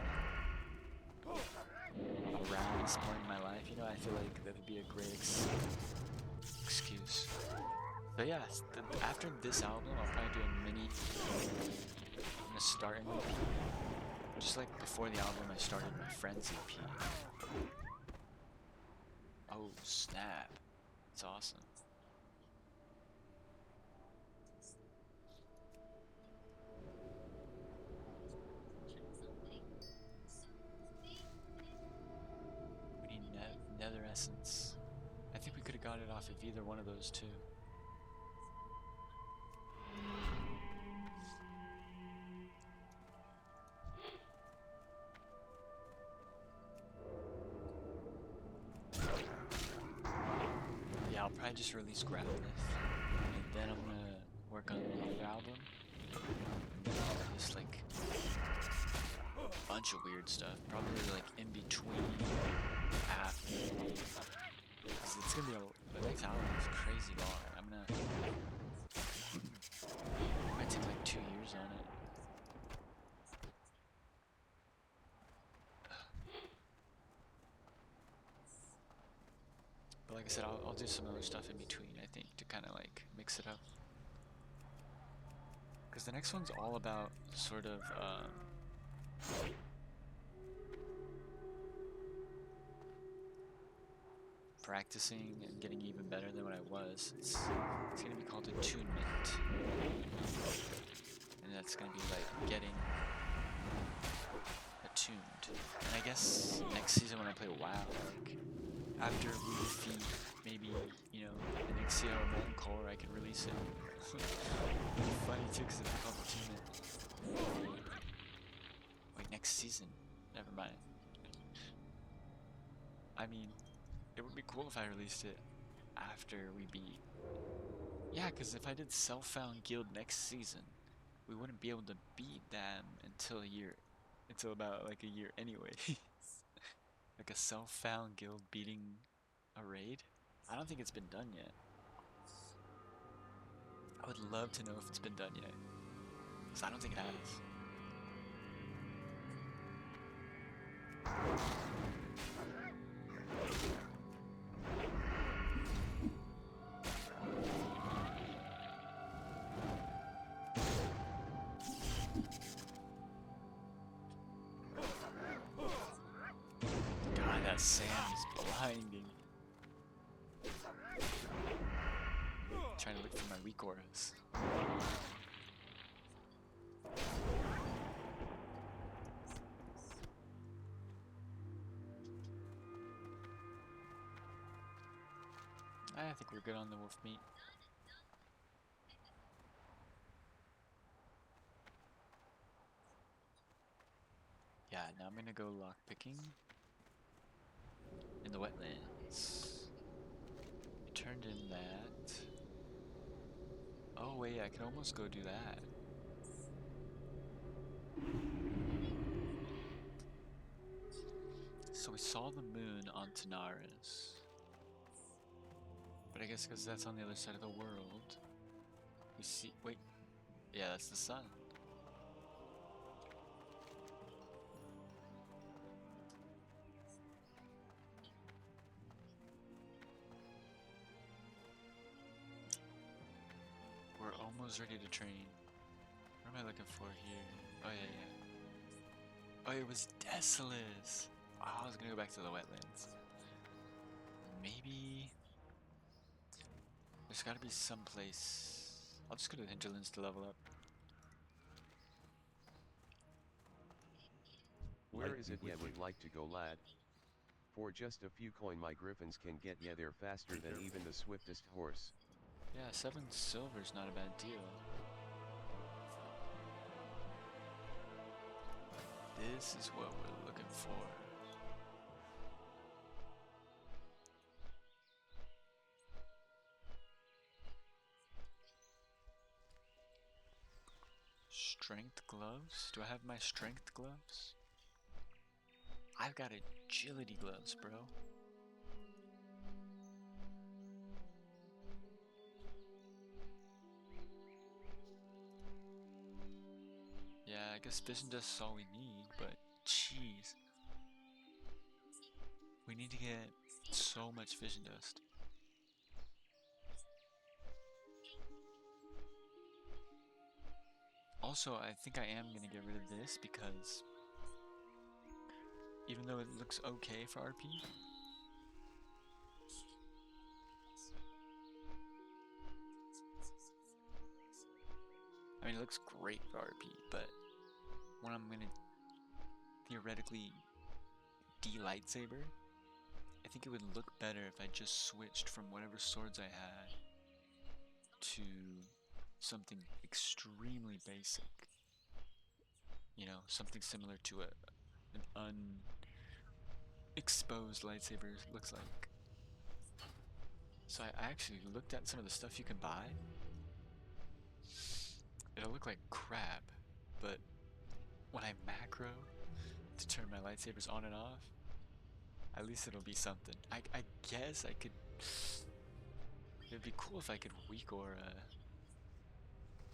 around this point in my life. You know, I feel like that would be a great excuse. But yeah, after this album, I'll probably do a mini. I'm gonna start an EP. Just like before the album, I started my Friends EP. Oh snap! It's awesome. We need Nether Essence. I think we could have got it off of either one of those two. Yeah, I'll probably just release Growlithe, and then I'm gonna work on the other album. And then I'll release like a bunch of weird stuff, probably like in between, after. Cause it's gonna be the next album is crazy long. It might take like 2 years on it. But like I said, I'll do some other stuff in between, I think, to kind of like mix it up. Because the next one's all about sort of practicing and getting even better than what I was. It's gonna be called attunement, and that's gonna be like getting attuned. And I guess next season when I play WoW, like after we defeat maybe, you know, the next CR Molten Core, I can release it. It'd be funny too, because it'd be called attunement. Wait, next season? Never mind. I mean, it would be cool if I released it after we beat. Yeah, because if I did Self-Found Guild next season, we wouldn't be able to beat them until about like a year anyway. Like a Self-Found Guild beating a raid? I don't think it's been done yet. I would love to know if it's been done yet, because I don't think it has. God, that sand is blinding. Trying to look for my weak auras. I think we're good on the wolf meat. Yeah, now I'm gonna go lock picking in the wetlands. I turned in that. Oh wait, I can almost go do that. So we saw the moon on Tanaris. But I guess because that's on the other side of the world, we see. Wait, yeah, that's the sun. We're almost ready to train. What am I looking for here? Oh yeah, yeah. Oh, it was Decilis. Oh, I was gonna go back to the wetlands. Maybe there's gotta be some place. I'll just go to the hinterlands to level up. Where is it ye would like to go, lad? For just a few coin my griffins can get ye there faster than even the swiftest horse. Yeah, 7 silver's not a bad deal. This is what we're looking for. Strength gloves? Do I have my strength gloves? I've got agility gloves, bro. I guess vision dust is all we need, but jeez. We need to get so much vision dust. Also, I think I am gonna get rid of this because even though it looks okay for RP, I mean it looks great for RP, but when I'm gonna theoretically de-lightsaber, I think it would look better if I just switched from whatever swords I had to something extremely basic. You know, something similar to an unexposed lightsaber looks like. So I actually looked at some of the stuff you can buy. It'll look like crap, but when I macro to turn my lightsabers on and off, at least it'll be something. I guess I could. It'd be cool if I could weak or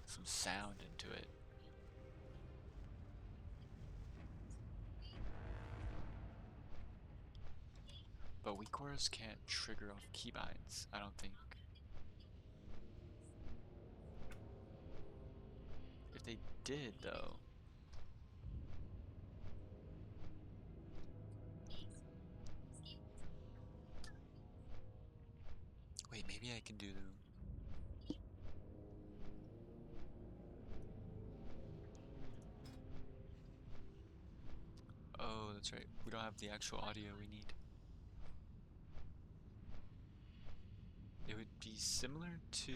some sound into it. But weak auras can't trigger off keybinds, I don't think. If they did, though. Wait, maybe I can do. Oh, that's right. We don't have the actual audio we need. It would be similar to.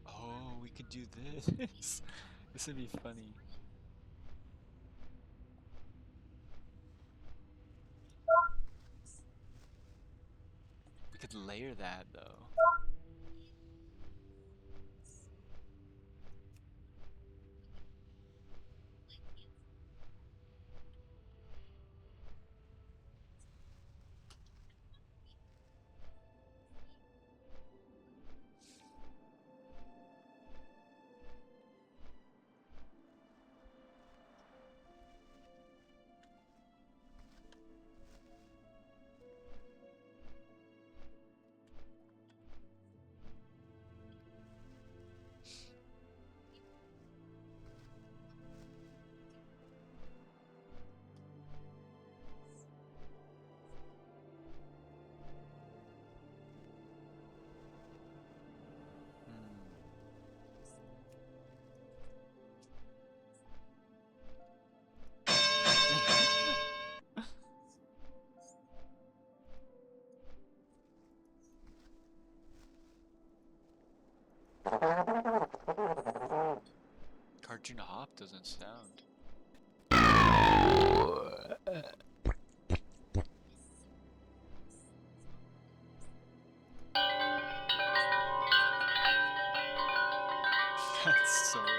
Oh, we could do this. This would be funny. We could layer that though. Cartoon Hop doesn't sound. That's so wrong.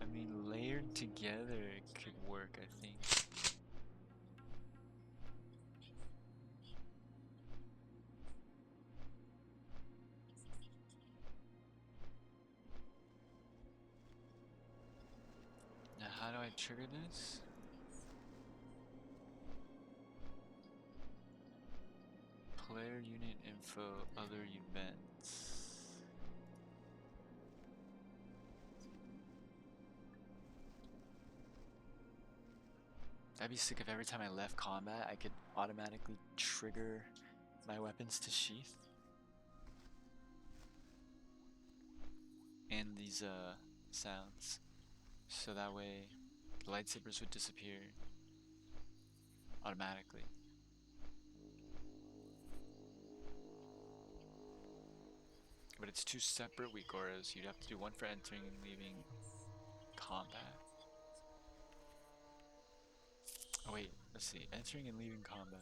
I mean, layered together it could work, I think. Now, how do I trigger this? Player unit info, other events. That'd be sick if every time I left combat, I could automatically trigger my weapons to sheath. And these sounds. So that way the lightsabers would disappear automatically. But it's two separate weak auras. You'd have to do one for entering and leaving combat. Oh wait, let's see. Entering and leaving combat.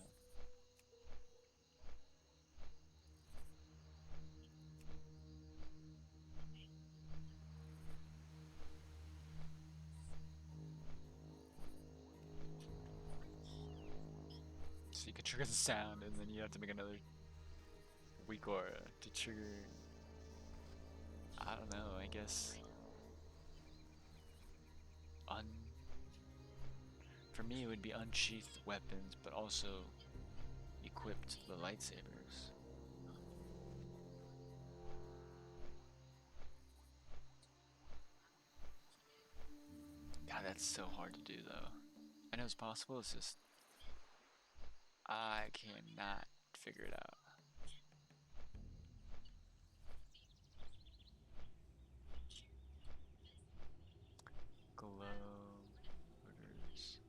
So you can trigger the sound, and then you have to make another weak aura to trigger. I don't know. I guess for me it would be unsheathed weapons, but also equipped the lightsabers. God, that's so hard to do though. I know it's possible. It's just I cannot figure it out. Glow orders.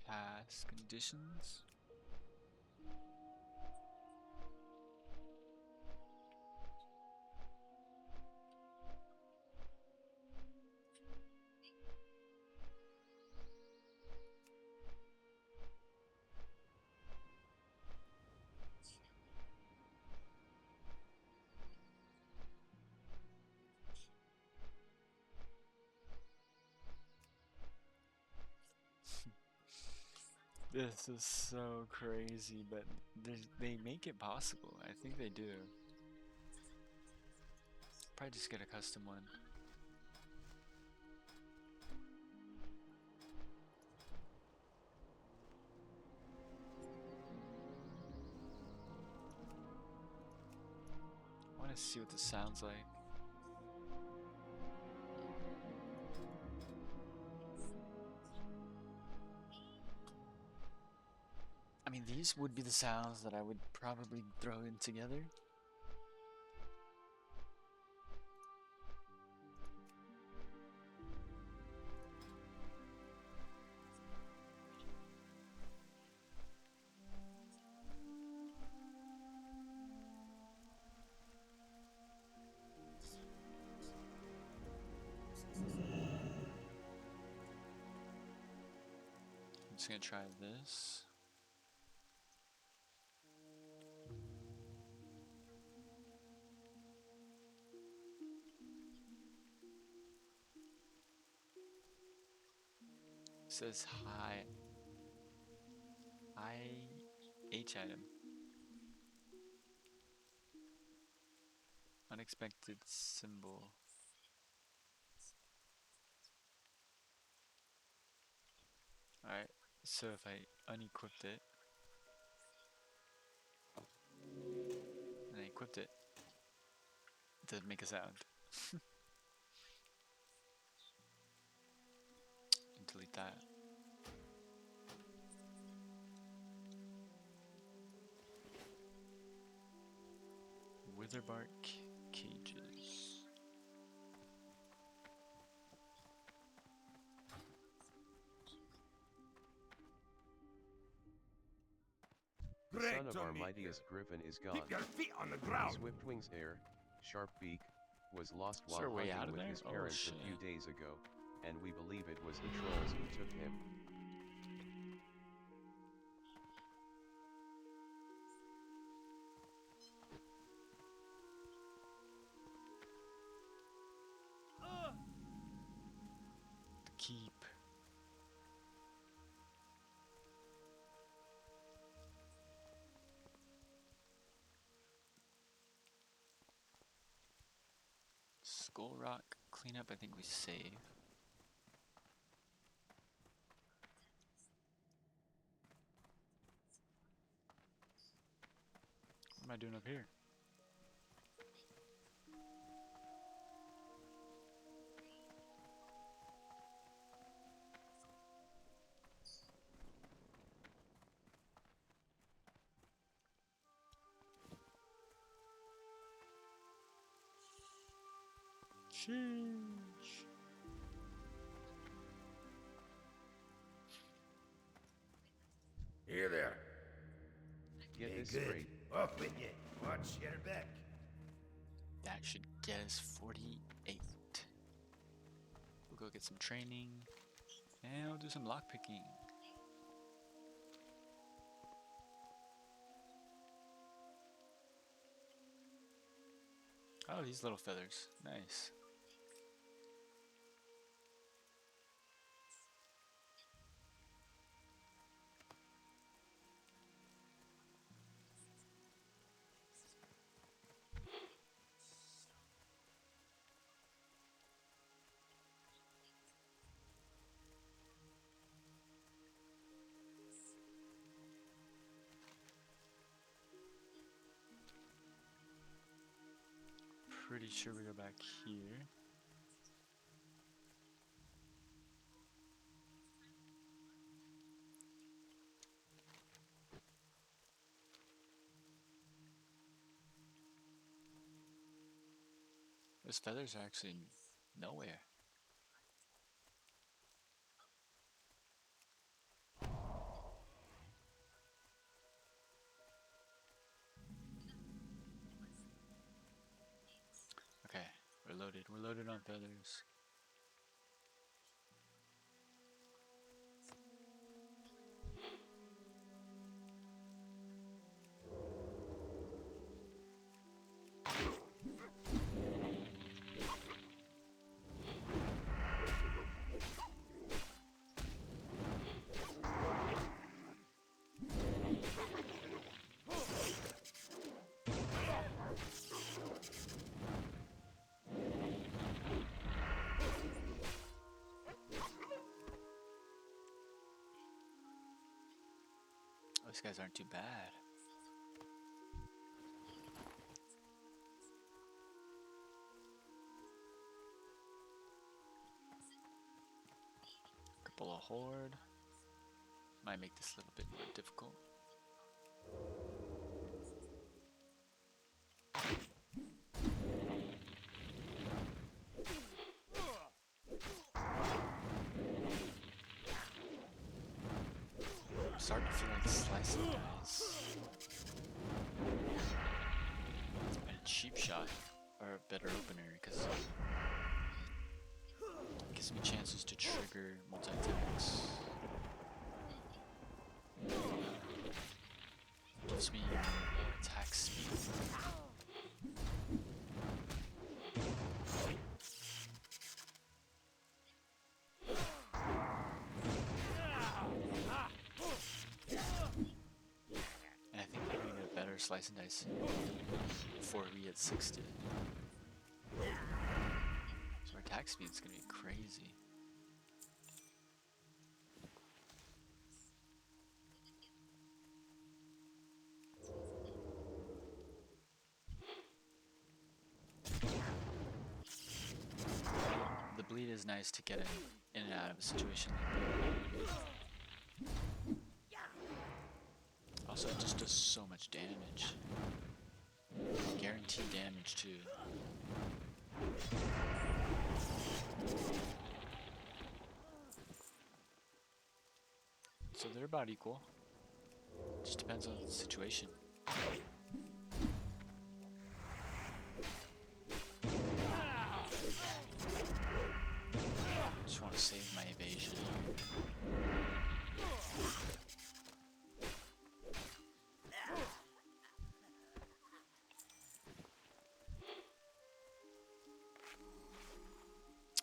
Cast conditions. This is so crazy, but they make it possible. I think they do. Probably just get a custom one. I want to see what this sounds like. I mean, these would be the sounds that I would probably throw in together. I'm just gonna try this. It says hi. H item. Unexpected symbol. Alright, so if I unequipped it, and I equipped it, it doesn't make a sound. Delete that. Witherbark cages. The son of our mightiest griffin is gone. Keep your feet on the ground. Swift wings heir, Sharp Beak, was lost Is there while a way hunting out of with there? his Oh, parents shit. a few days ago, and we believe it was the trolls who took him. The keep. Skull Rock cleanup, I think we save. What am I doing up here? Sheesh. Here there. Get Hey, this good. straight. Off with you. Watch your back. That should get us 48. We'll go get some training. And I'll do some lockpicking. Oh, these little feathers. Nice. Pretty sure we go back here. Those feathers are actually nowhere. Okay, we're loaded. We're loaded on feathers. Those guys aren't too bad. Couple of horde. Might make this a little bit more difficult. I'm starting to feel like slicing guys. And a cheap shot, or a better opener, because it gives me chances to trigger multi-attacks. Gives me more attack speed. And I think we're gonna get a better slice and dice before we get 60. So our attack speed is gonna be crazy. The bleed is nice to get in and out of a situation like that. Also, it just does so much damage. Guaranteed damage too. So they're about equal. Just depends on the situation. Just want to save my evasion here.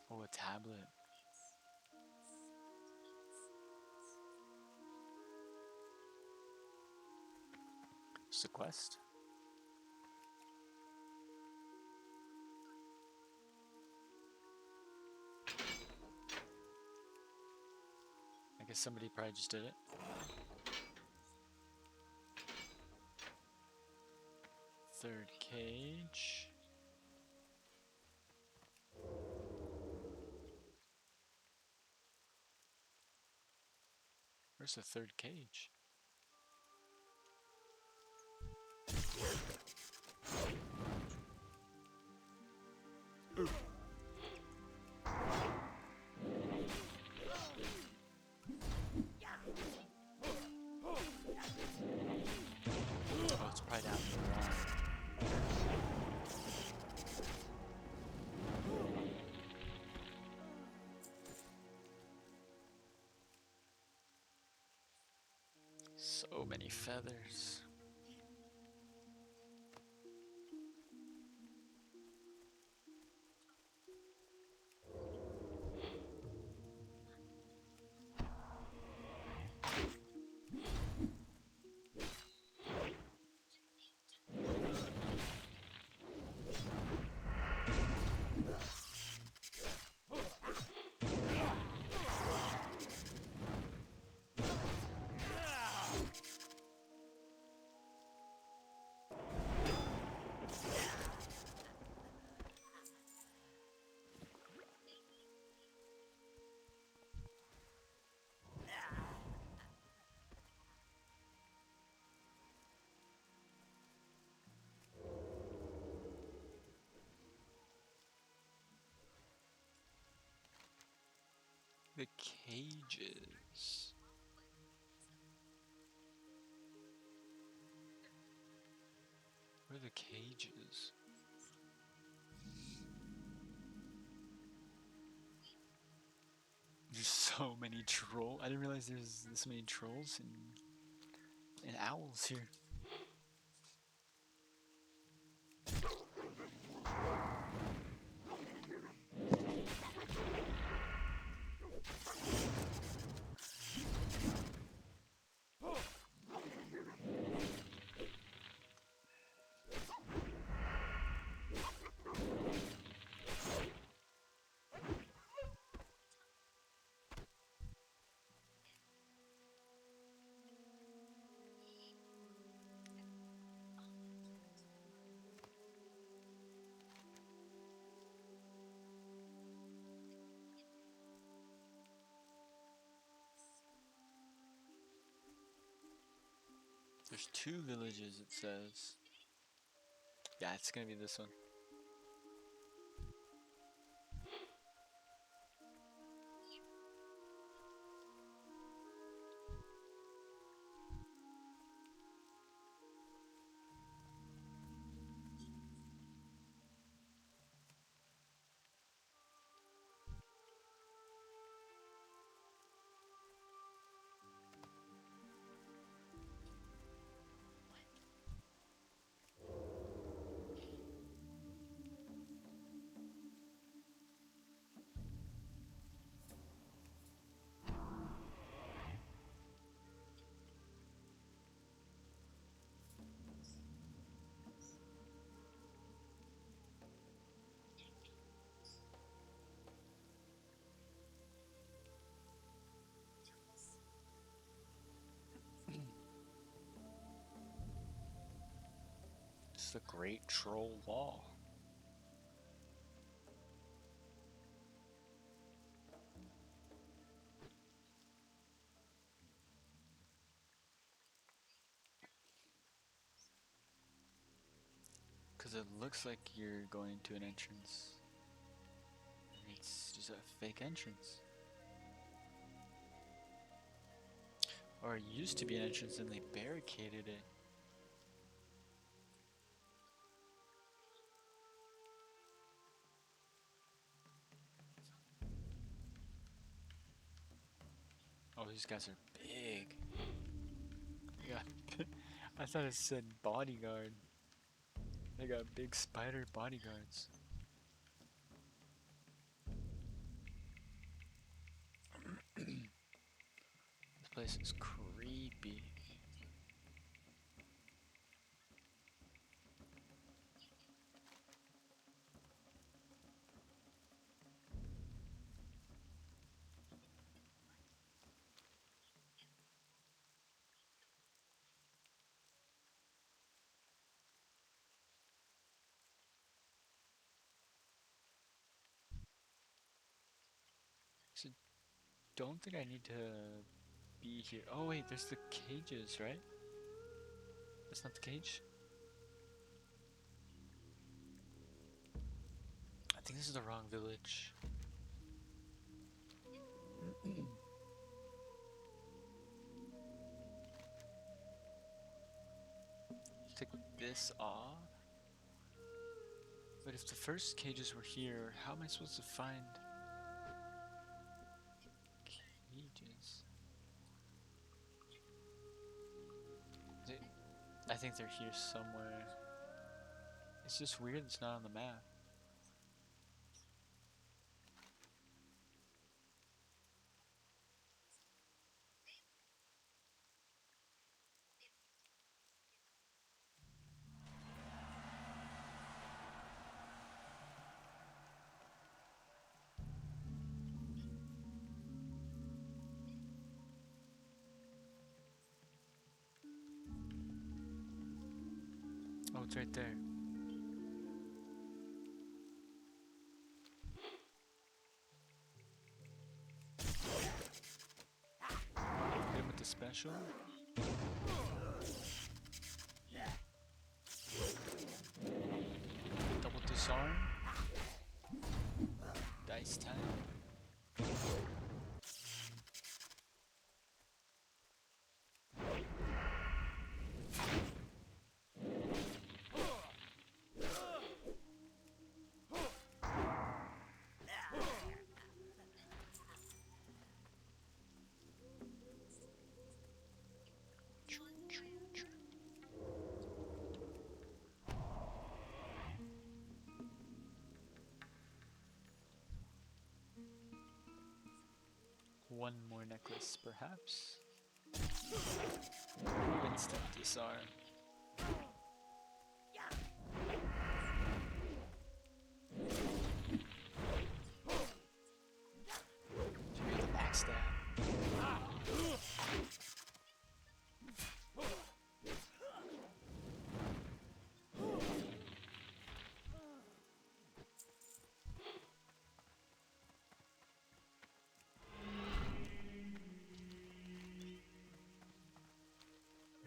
Oh, a tablet. It's a quest. I guess somebody probably just did it. Third cage. Where's the third cage? many feathers. The cages. Where are the cages? There's so many trolls. I didn't realize there's this many trolls and owls here. There's 2 villages, it says. Yeah, it's gonna be this one. It's the Great Troll Wall. Because it looks like you're going to an entrance. It's just a fake entrance. Or it used to be an entrance and they barricaded it. Oh, these guys are big. Yeah, I thought it said bodyguard. They got big spider bodyguards. This place is creepy. So, don't think I need to be here. Oh wait, there's the cages, right? That's not the cage? I think this is the wrong village. Take this off. But if the first cages were here, how am I supposed to find cages? think they're here somewhere. It's just weird it's not on the map. Oh, it's right there. Hit him with the special. Double disarm. Dice time. One more necklace, perhaps? Instant disarm. Give me the backstab.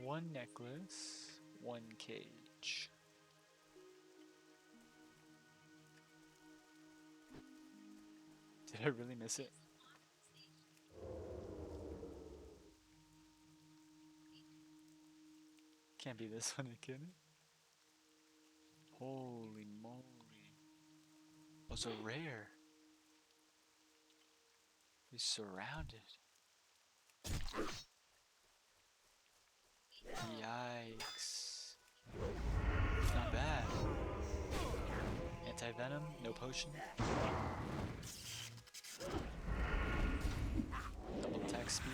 One necklace, one cage. Did I really miss it? Can't be this one again. Holy moly. Oh, so rare. He's surrounded. Yikes. Not bad. Anti-venom, no potion. Double attack speed.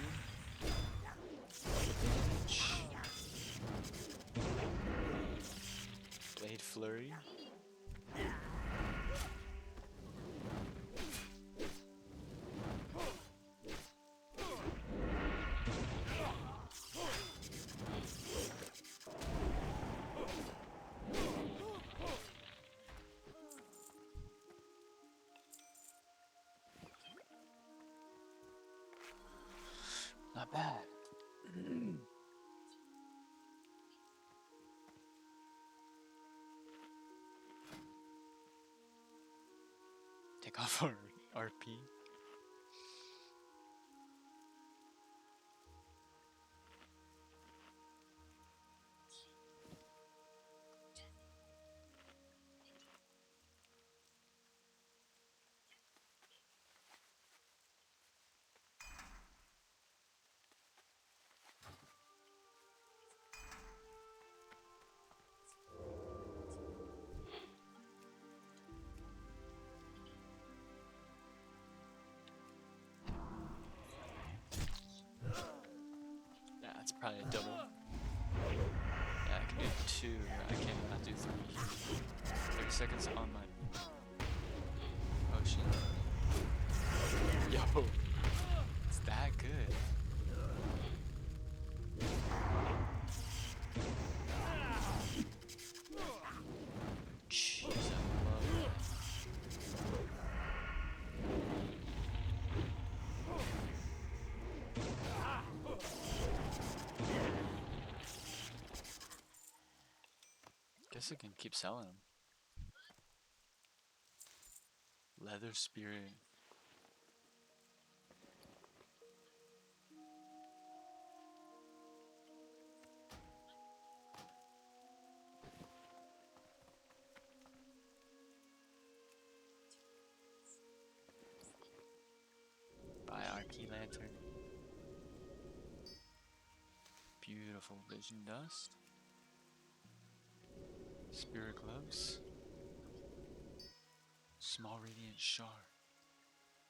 Damage. Blade flurry. Not bad. Take off our RP. That's probably a double. Yeah, I can do 2. I cannot do 3. 30 seconds on my potion. Yo, it's that good. Jeez, I love it. Guess I can keep selling them. Leather spirit. Buy our key lantern. Beautiful vision dust. Spirit gloves. Small radiant shard.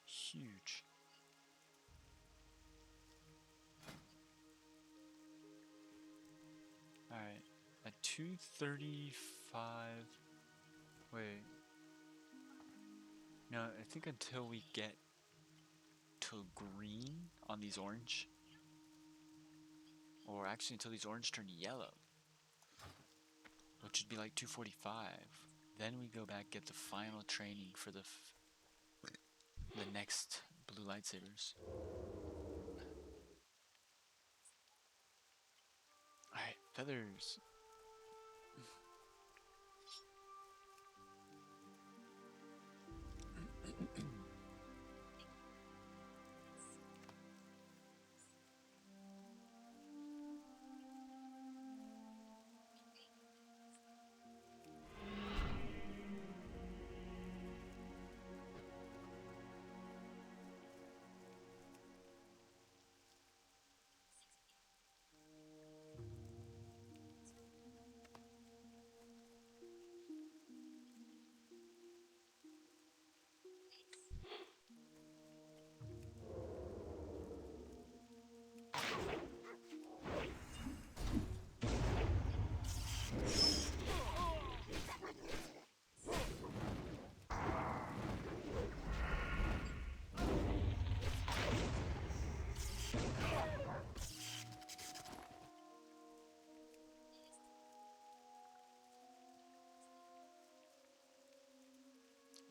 Huge. Alright. At 235. Wait. No, I think until we get to green on these orange. Or actually until these orange turn yellow. Which would be like 245. Then we go back, get the final training for the next blue lightsabers. Alright, feathers.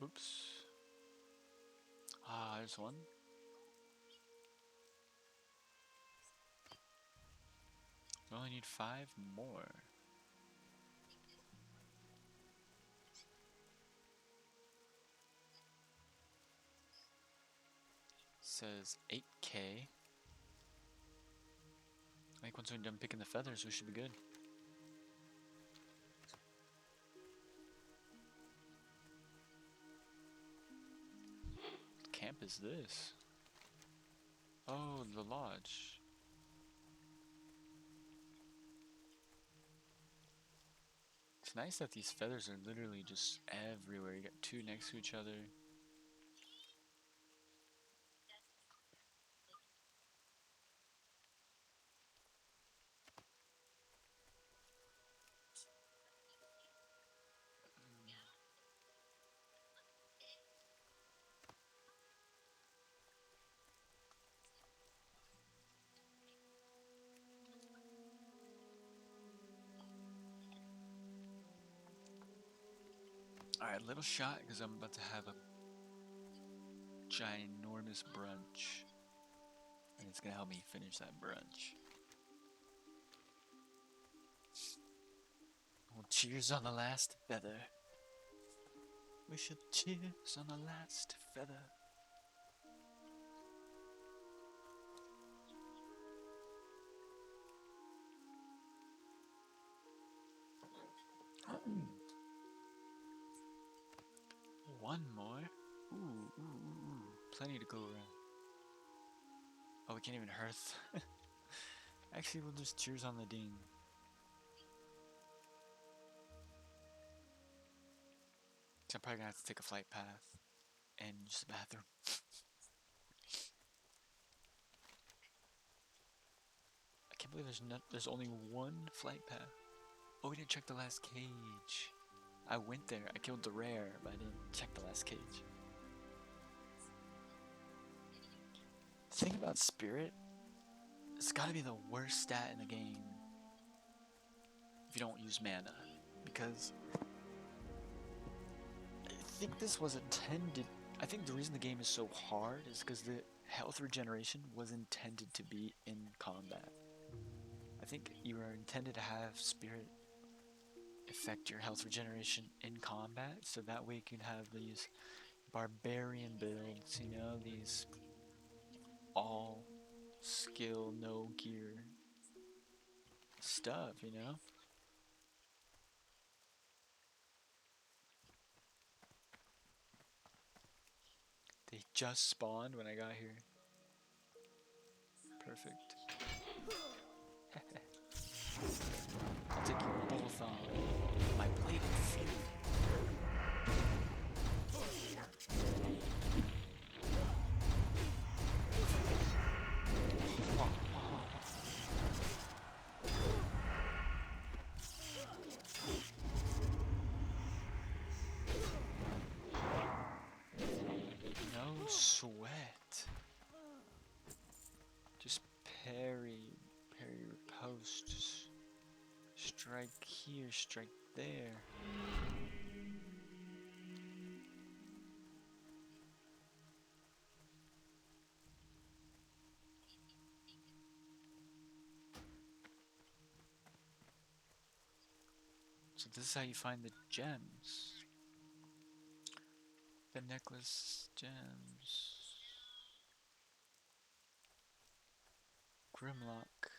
Oops. Ah, there's one. We only need 5 more. Says 8k. I think once we're done picking the feathers, we should be good. What camp is this? Oh, the lodge. It's nice that these feathers are literally just everywhere. You got 2 next to each other. Alright, little shot because I'm about to have a ginormous brunch. And it's gonna help me finish that brunch. Well, cheers on the last feather. We should cheers on the last feather. One more. Ooh. Plenty to go around. Oh, we can't even hearth. Actually, we'll just cheers on the ding. So I'm probably gonna have to take a flight path and use the bathroom. I can't believe there's only one flight path. Oh, we didn't check the last cage. I went there, I killed the rare, but I didn't check the last cage. The thing about Spirit, it's gotta be the worst stat in the game if you don't use mana. Because I think this was intended, I think the reason the game is so hard is because the health regeneration was intended to be in combat. I think you were intended to have Spirit affect your health regeneration in combat, so that way you can have these barbarian builds, you know, these all skill, no gear stuff, you know? They just spawned when I got here. Perfect. I'll take you both on my plate. parry, parry riposte, strike here, strike there. So this is how you find the gems. The necklace gems. Grimlock.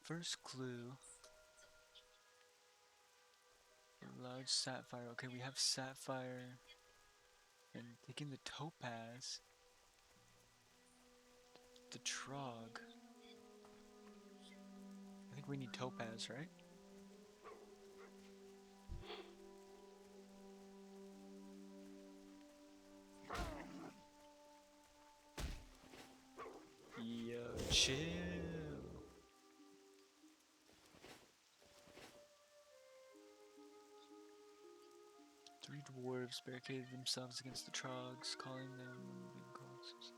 First clue. A large sapphire. Okay, we have sapphire. And taking the topaz. The trog. I think we need topaz, right? Yo, chill. 3 dwarves barricaded themselves against the trogs, calling them moving corpses.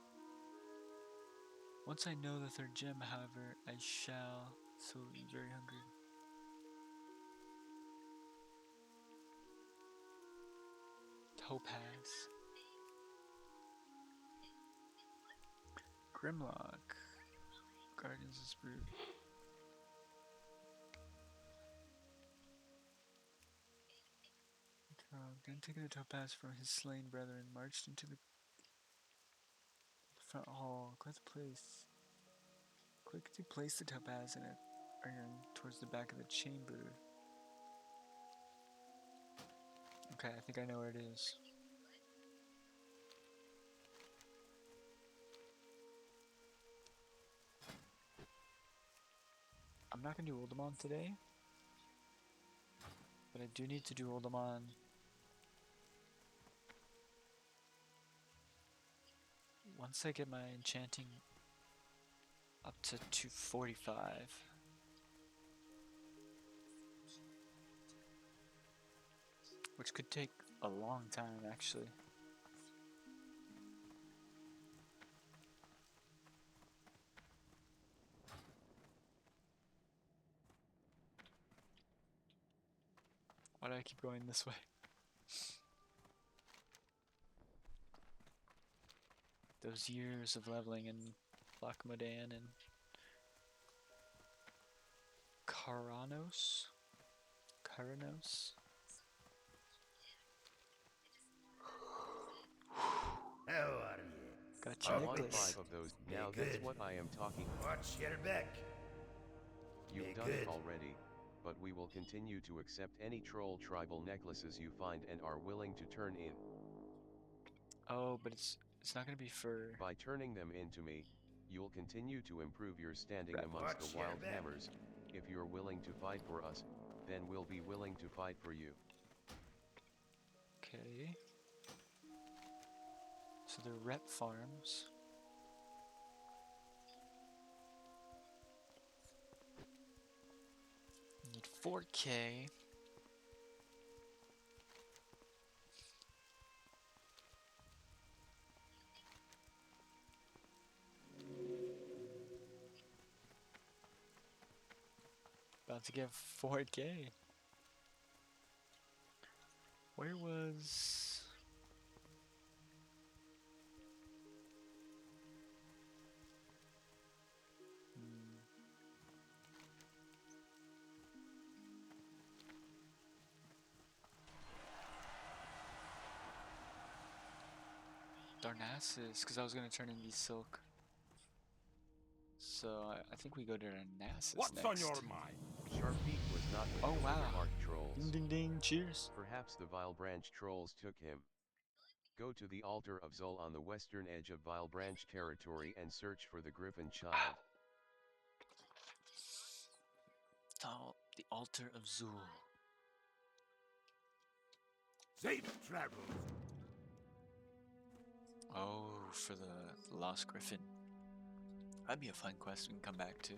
Once I know the 3rd gem, however, I shall. So very hungry. Topaz. Grimlock. Guardians of Spirit. Then taking the topaz from his slain brethren, marched into the front hall. Quick to place the topaz in an urn towards the back of the chamber. Okay, I think I know where it is. I'm not gonna do Oldemon today, but I do need to do Oldemon. Once I get my enchanting up to 245. Which could take a long time, actually. Why do I keep going this way? Those years of leveling in Lochmodan and Karanos? How are you? Got your I want necklace. 5 of those. Be Now that's good. what I am talking about. Watch your back. You've Be done it good. already, but we will continue to accept any troll tribal necklaces you find and are willing to turn in. Oh, but it's not gonna be for By turning them into me, you'll continue to improve your standing Right. amongst Watch the your wild back. hammers. If you're willing to fight for us, then we'll be willing to fight for you. Okay. So they're rep farms. Need 4K. About to get 4K. Where was... Darnassus, because I was going to turn in these silk. So I think we go to Darnassus What's next. on your mind? Sharpeak was not with Oh, the wow. Withermark trolls. Ding ding ding, cheers. Perhaps the Vile Branch trolls took him. Go to the altar of Zul on the western edge of Vile Branch territory and search for the Griffin Child. The altar of Zul. Safe travels. Oh, for the Lost Griffin. That'd be a fun quest we can come back to.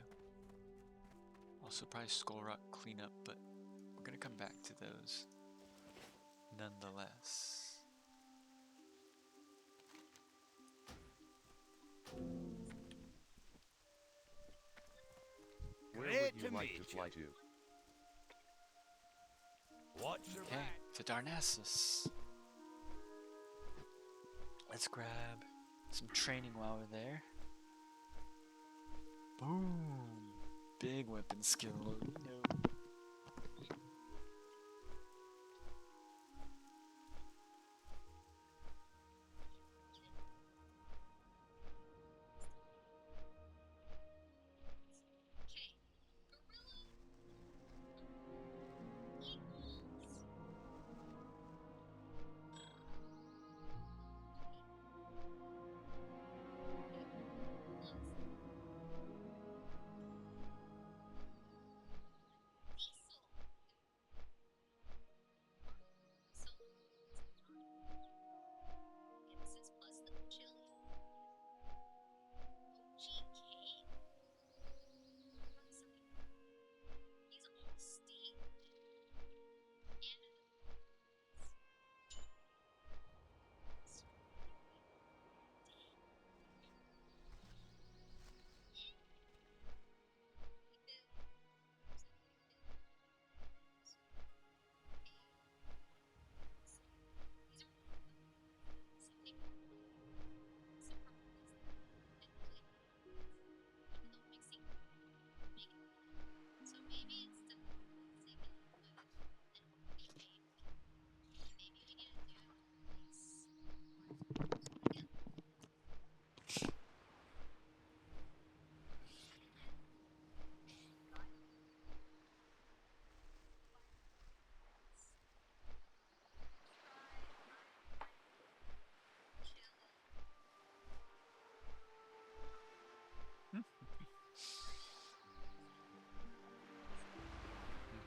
Also probably Skull Rock cleanup, but we're gonna come back to those nonetheless. Where Great would you to like meet to fly you. to? What's your Okay, to Darnassus. Let's grab some training while we're there. Boom! Big weapon skill, you know.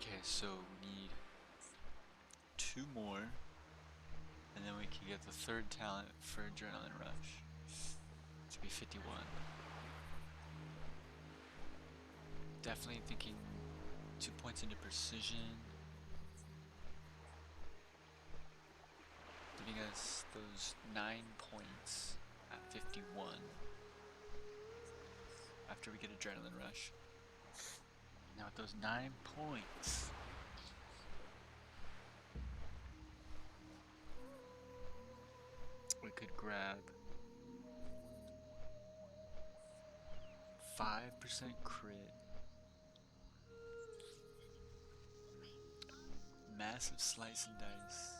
Okay, so we need 2 more, and then we can get the 3rd talent for Adrenaline Rush. To be 51. Definitely thinking 2 points into precision, giving us those 9 points at 51 after we get Adrenaline Rush. Now with those 9 points, we could grab 5% crit, massive slice and dice.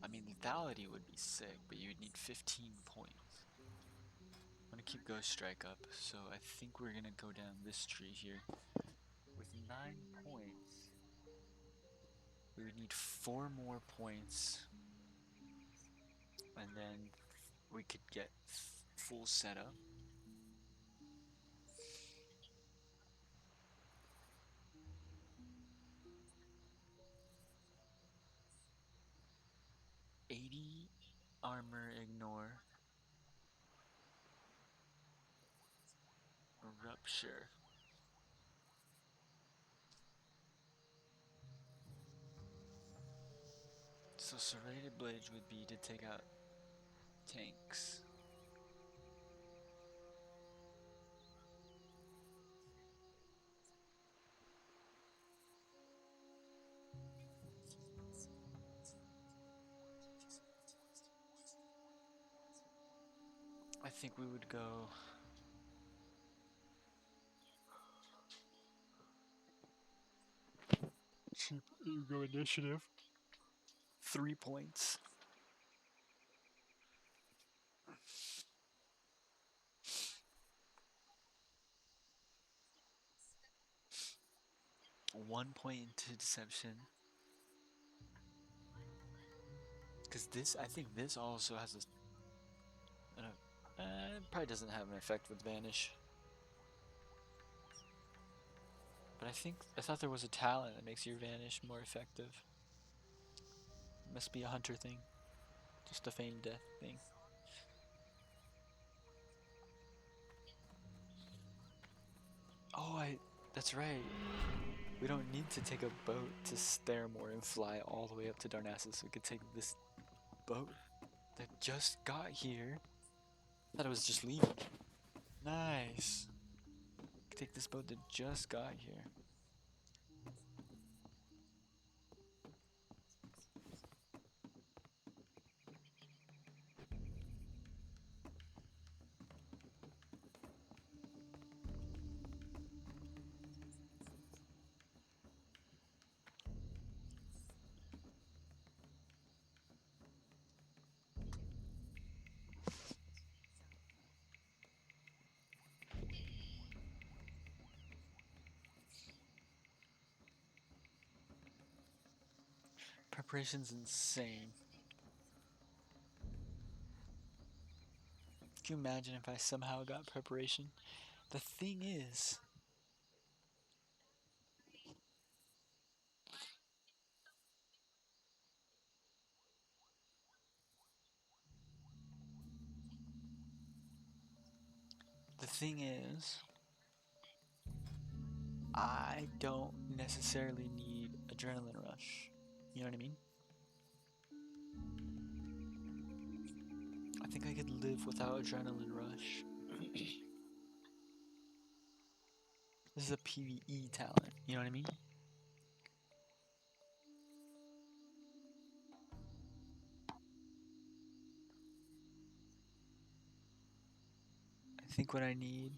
I mean, lethality would be sick, but you would need 15 points. I'm gonna keep Ghost Strike up, so I think we're gonna go down this tree here. With 9 points, we would need 4 more points, and then we could get full setup. $80 armor ignore. Rupture. So Serrated Blade would be to take out tanks. I think we would go cheap ego initiative. 3 points. One point into deception. Because this, I think this also has a. It probably doesn't have an effect with Vanish. But I thought there was a talent that makes your Vanish more effective. Must be a hunter thing. Just a feigned death thing. Oh, that's right. We don't need to take a boat to Staremore and fly all the way up to Darnassus. We could take this boat that just got here. I thought it was just leaving. Nice. Take this boat that just got here. Preparation's insane. Can you imagine if I somehow got preparation? The thing is, I don't necessarily need adrenaline rush. You know what I mean? I think I could live without adrenaline rush. This is a PvE talent, you know what I mean? I think what I need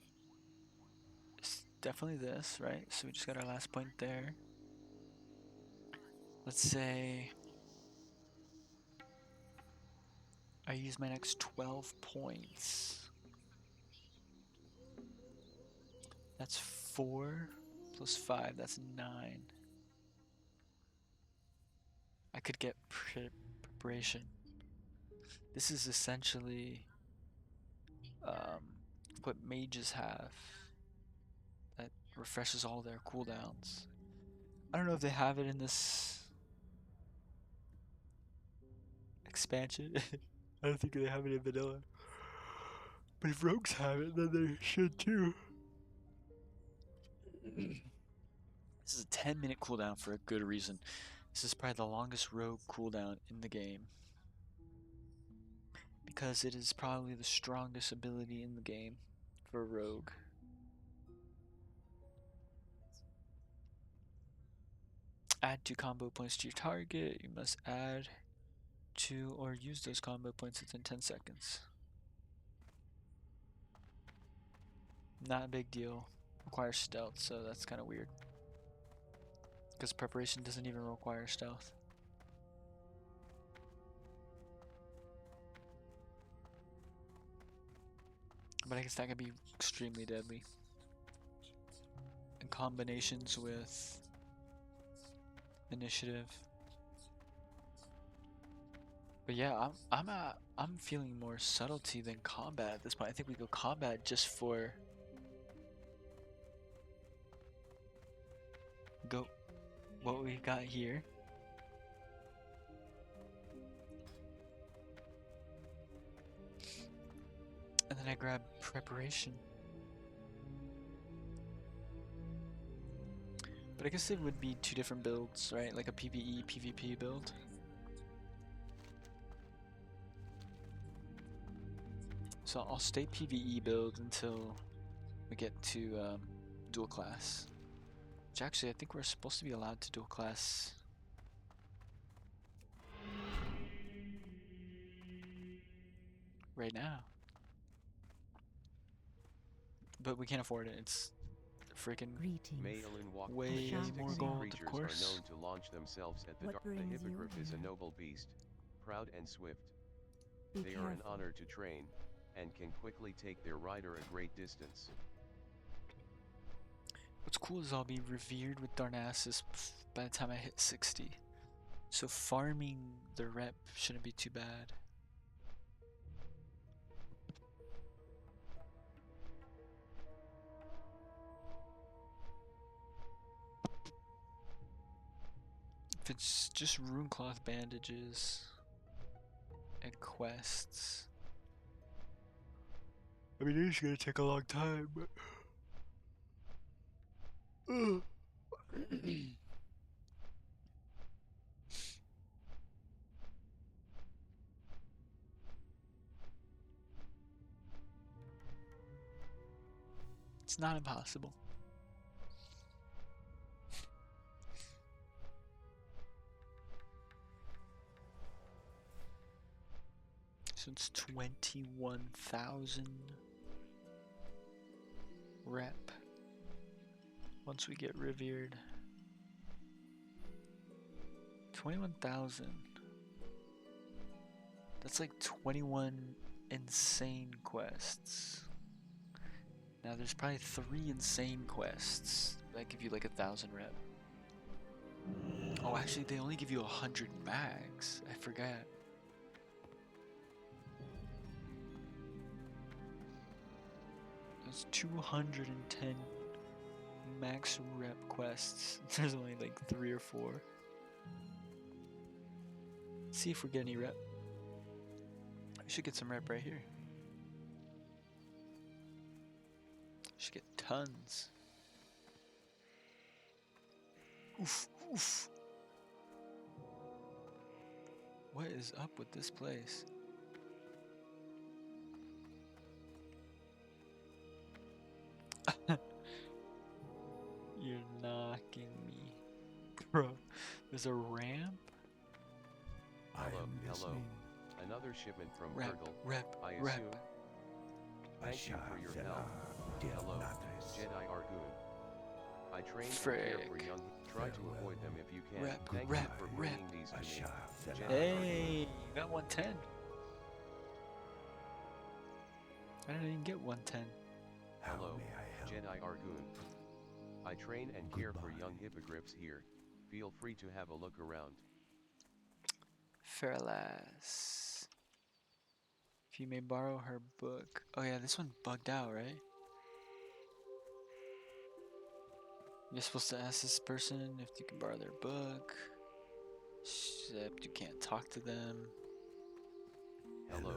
is definitely this, right? So we just got our last point there. Let's say I use my next 12 points. That's 4 plus 5, that's 9. I could get preparation. This is essentially what mages have that refreshes all their cooldowns. I don't know if they have it in this expansion. I don't think they have it in vanilla. But if rogues have it, then they should too. This is a 10-minute cooldown for a good reason. This is probably the longest rogue cooldown in the game. Because it is probably the strongest ability in the game for a rogue. Add 2 combo points to your target. You must add 2 or use those combo points within 10 seconds. Not a big deal. Requires stealth, so that's kind of weird. Because preparation doesn't even require stealth. But I guess that could be extremely deadly. In combinations with initiative. But yeah, I'm feeling more subtlety than combat at this point. I think we go combat just for what we got here. And then I grab preparation. But I guess it would be 2 different builds, right? Like a PvE, PvP build. So I'll stay PvE build until we get to dual class. Which actually I think we're supposed to be allowed to dual class right now. But we can't afford it. It's freaking way more gold, of course. Are known to launch themselves at the dark. The hippogriff is a noble beast, proud and swift. They are an honor to train, and can quickly take their rider a great distance. What's cool is I'll be revered with Darnassus by the time I hit 60. So farming the rep shouldn't be too bad. If it's just runecloth bandages and quests, I mean, it is gonna take a long time, but It's not impossible. So it's 21,000 rep once we get revered. 21,000. That's like 21 insane quests. Now there's probably 3 insane quests that give you like 1,000 rep. Oh, actually they only give you 100 max. I forgot. There's 210 max rep quests. There's only like 3 or 4. Let's see if we get any rep. We should get some rep right here. Should get tons. Oof, oof. What is up with this place? You're knocking me. Bro, there's a ramp? Hello. Another shipment from Rep, Turtle, rep, I assume. rep. Thank you for your help. Hello, Jedi Argoon. I train and care for young. Try to avoid them if you can. Rep, Thank rep, you for rep. bringing these to me. Jedi Hey, you got 110. I didn't even get 110. Hello, Jedi Argoon. I train and care for young hippogriffs here. Feel free to have a look around. Fairlass. If you may borrow her book. Oh yeah, this one bugged out, right? You're supposed to ask this person if you can borrow their book. Except you can't talk to them. Hello.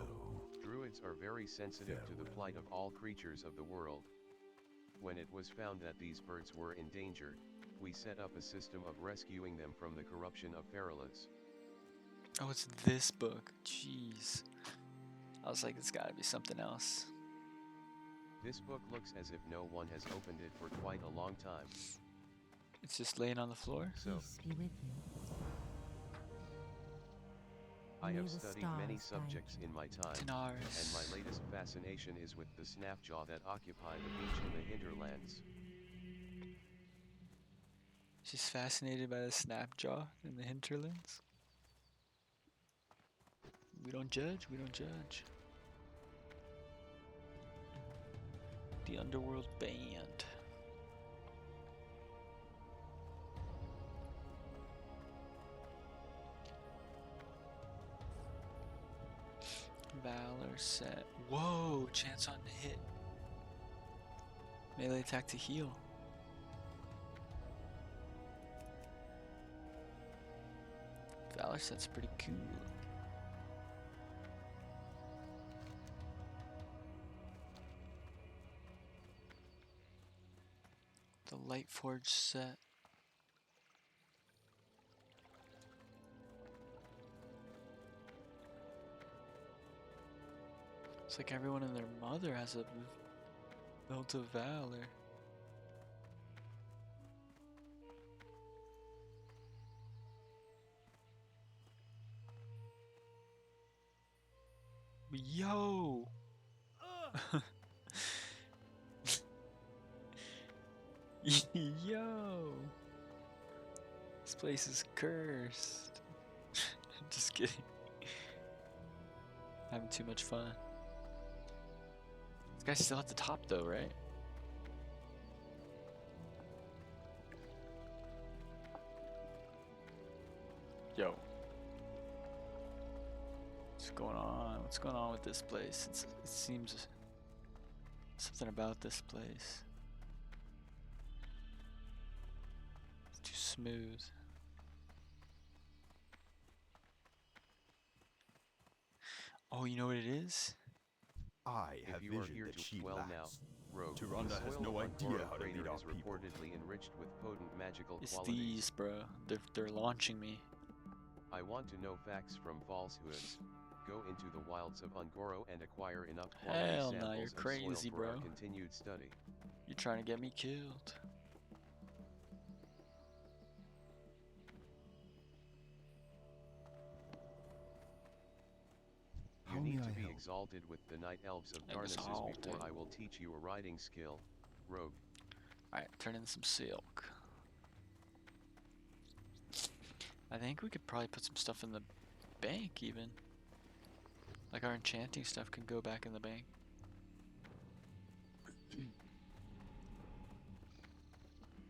Druids are very sensitive to the plight of all creatures of the world. When it was found that these birds were in danger, we set up a system of rescuing them from the corruption of Fairlass. Oh, it's this book. Jeez. I was like, it's gotta be something else. This book looks as if no one has opened it for quite a long time. It's just laying on the floor? So, Peace be with you. I May have the studied many stars guide subjects you. in my time, and Tanaris. my latest fascination is with the snapjaw that occupy the beach in the hinterlands. She's fascinated by the snapjaw in the hinterlands. We don't judge, we don't judge. The Underworld Band. Valor set. Whoa, chance on hit. Melee attack to heal. Valor set's pretty cool. The Lightforge set. It's like everyone and their mother has a belt of valor. Yo! Yo! This place is cursed. Just kidding. Having too much fun. This guy's still at the top though, right? Yo. What's going on? What's going on with this place? It seems something about this place. It's too smooth. Oh, you know what it is? I If have you are vision here that to she well lacks. now, Rogue, the Tyrande has soil no of idea Ungoro how to crater lead our is people. reportedly enriched with potent magical It's qualities. these, bro. They're launching me. I want to know facts from falsehoods. Go into the wilds of Ungoro and acquire enough quality Hell no, samples you're of soil crazy, for our bro. continued study. You're trying to get me killed. You need to be exalted with the night elves of Darnassus before I will teach you a riding skill, Rogue. Alright, turn in some silk. I think we could probably put some stuff in the bank even. Like our enchanting stuff can go back in the bank.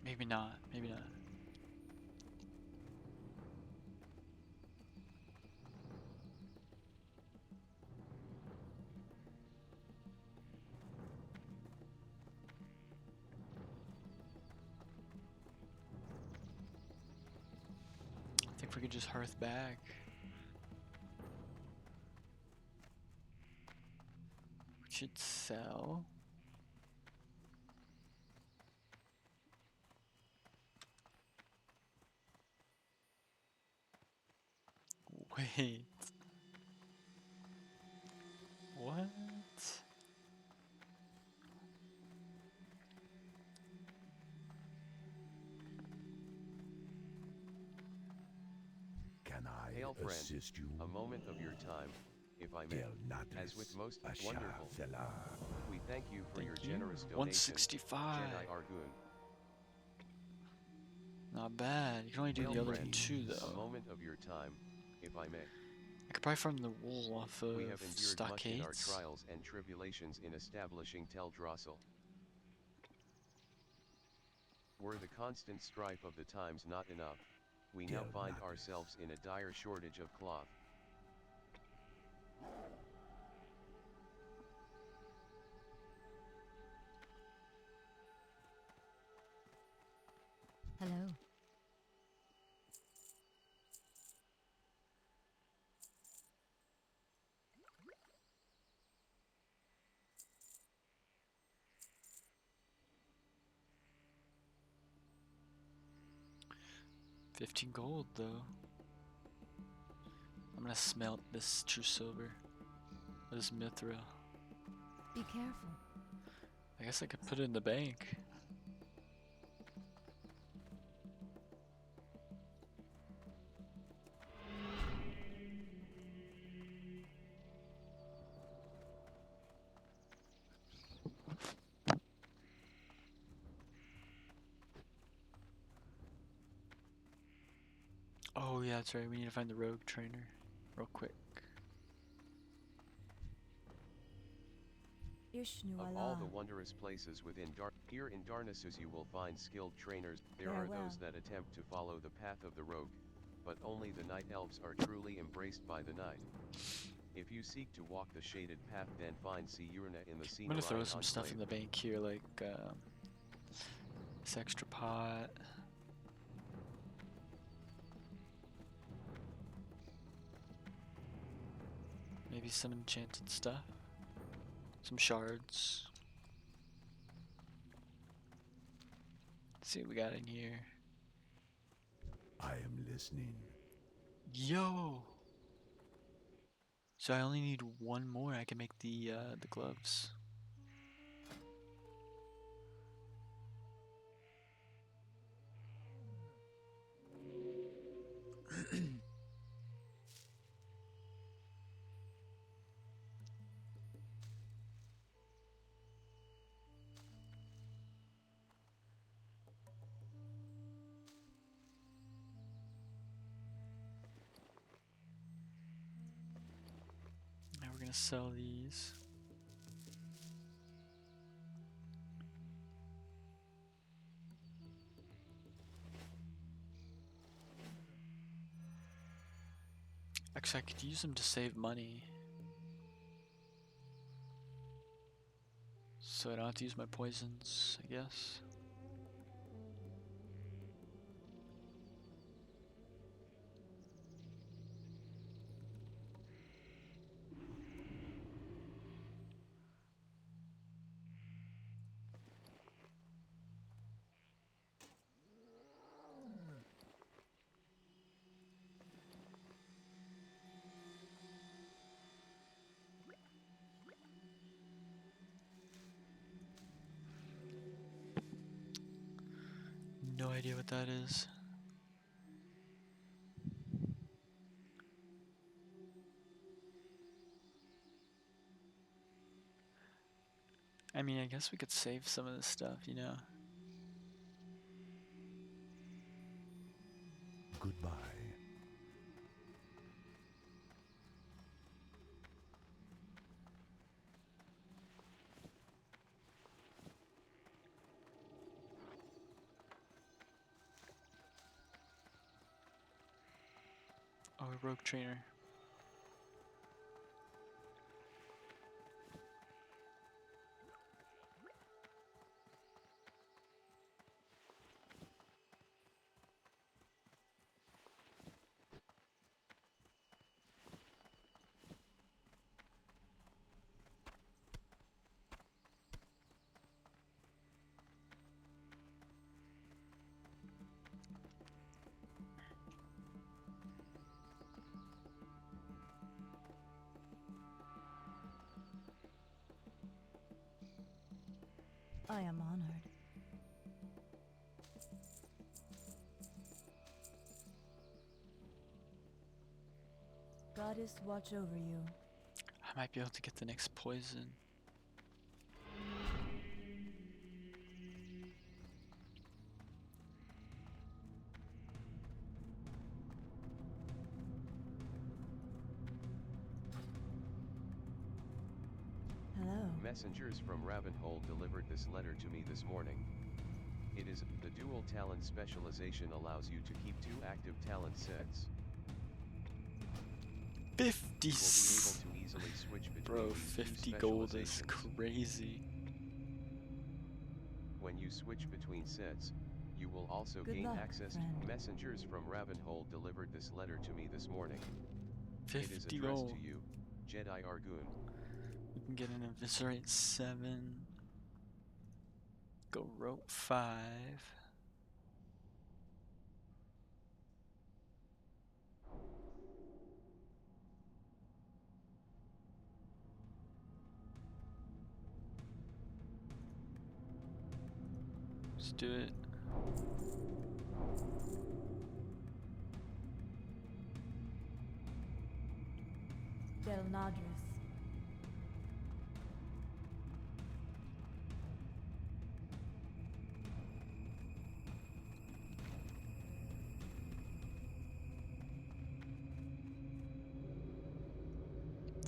Maybe not, maybe not. I think we could just hearth back. We should sell. Wait. What? Can I Hail friend, assist you? a moment of your time, if I may. As with most wonderful, we thank you for your generous donation, 165. Jedi Argun. Not bad. You can only do Hail the other friend, two a though. moment of your time, if I may. I could probably farm the wool off of We have endured much in our stockades. trials and tribulations in establishing Teldrassil. Were the constant strife of the times not enough, we now find ourselves in a dire shortage of cloth. Hello. $15 gold though. I'm gonna smelt this true silver. This mithril. Be careful. I guess I could put it in the bank. Oh yeah, that's right. We need to find the rogue trainer real quick. Of all the wondrous places within here in Darnassus you will find skilled trainers. There are those that attempt to follow the path of the rogue, but only the night elves are truly embraced by the night. If you seek to walk the shaded path, then find Siurna in the I'm gonna throw some Enclave. stuff in the bank here, like this extra pot. Maybe some enchanted stuff. Some shards. Let's see what we got in here. I am listening. Yo! So I only need one more. I can make the gloves. Now we're gonna sell these. Actually, I could use them to save money. So I don't have to use my poisons, I guess. idea what that is. I mean, I guess we could save some of this stuff, you know? Goodbye. Oh, a rogue trainer. I am honored. Goddess, watch over you. I might be able to get the next poison. Hello. Messengers from Ravenhold delivered this letter to me this morning. It is, the dual talent specialization allows you to keep 2 active talent sets. 50. You will be able to easily switch between Bro, these 2 50 gold is specializations. crazy. When you switch between sets, you will also Good gain luck, access friend. to messengers from Ravenhold delivered this letter to me this morning. It is 50 addressed gold. to you, Jedi Argoon. We can get an eviscerate 7. Go rope 5. Let's do it. Del Nadris.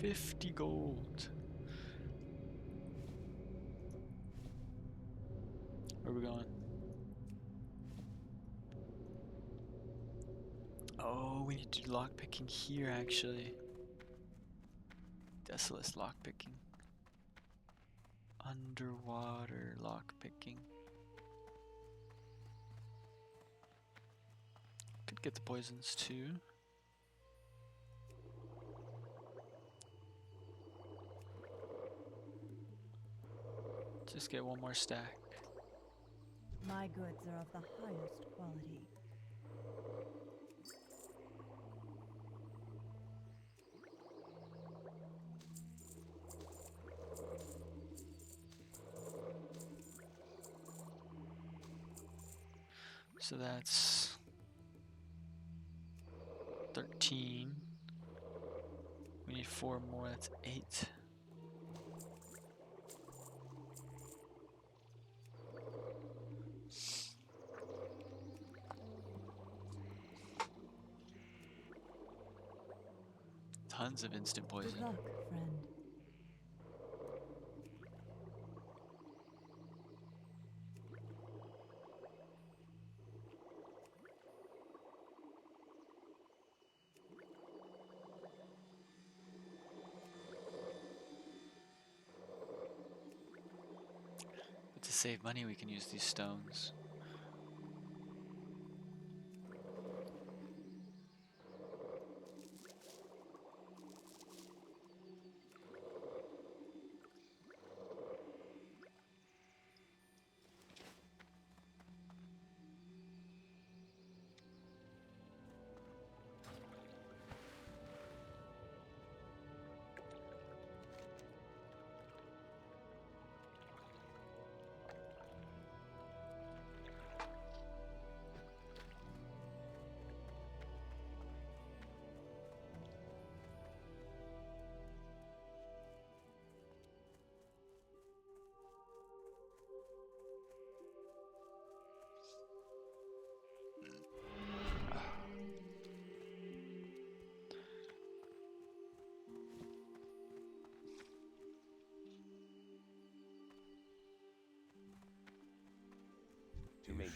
$50 gold. Where are we going? Oh, we need to do lockpicking here actually. Desolate lockpicking. Underwater lockpicking. Could get the poisons too. Just get one more stack. My goods are of the highest quality. So that's 13. We need 4 more, that's 8. Tons of instant Good poison. luck, friend. But to save money, we can use these stones.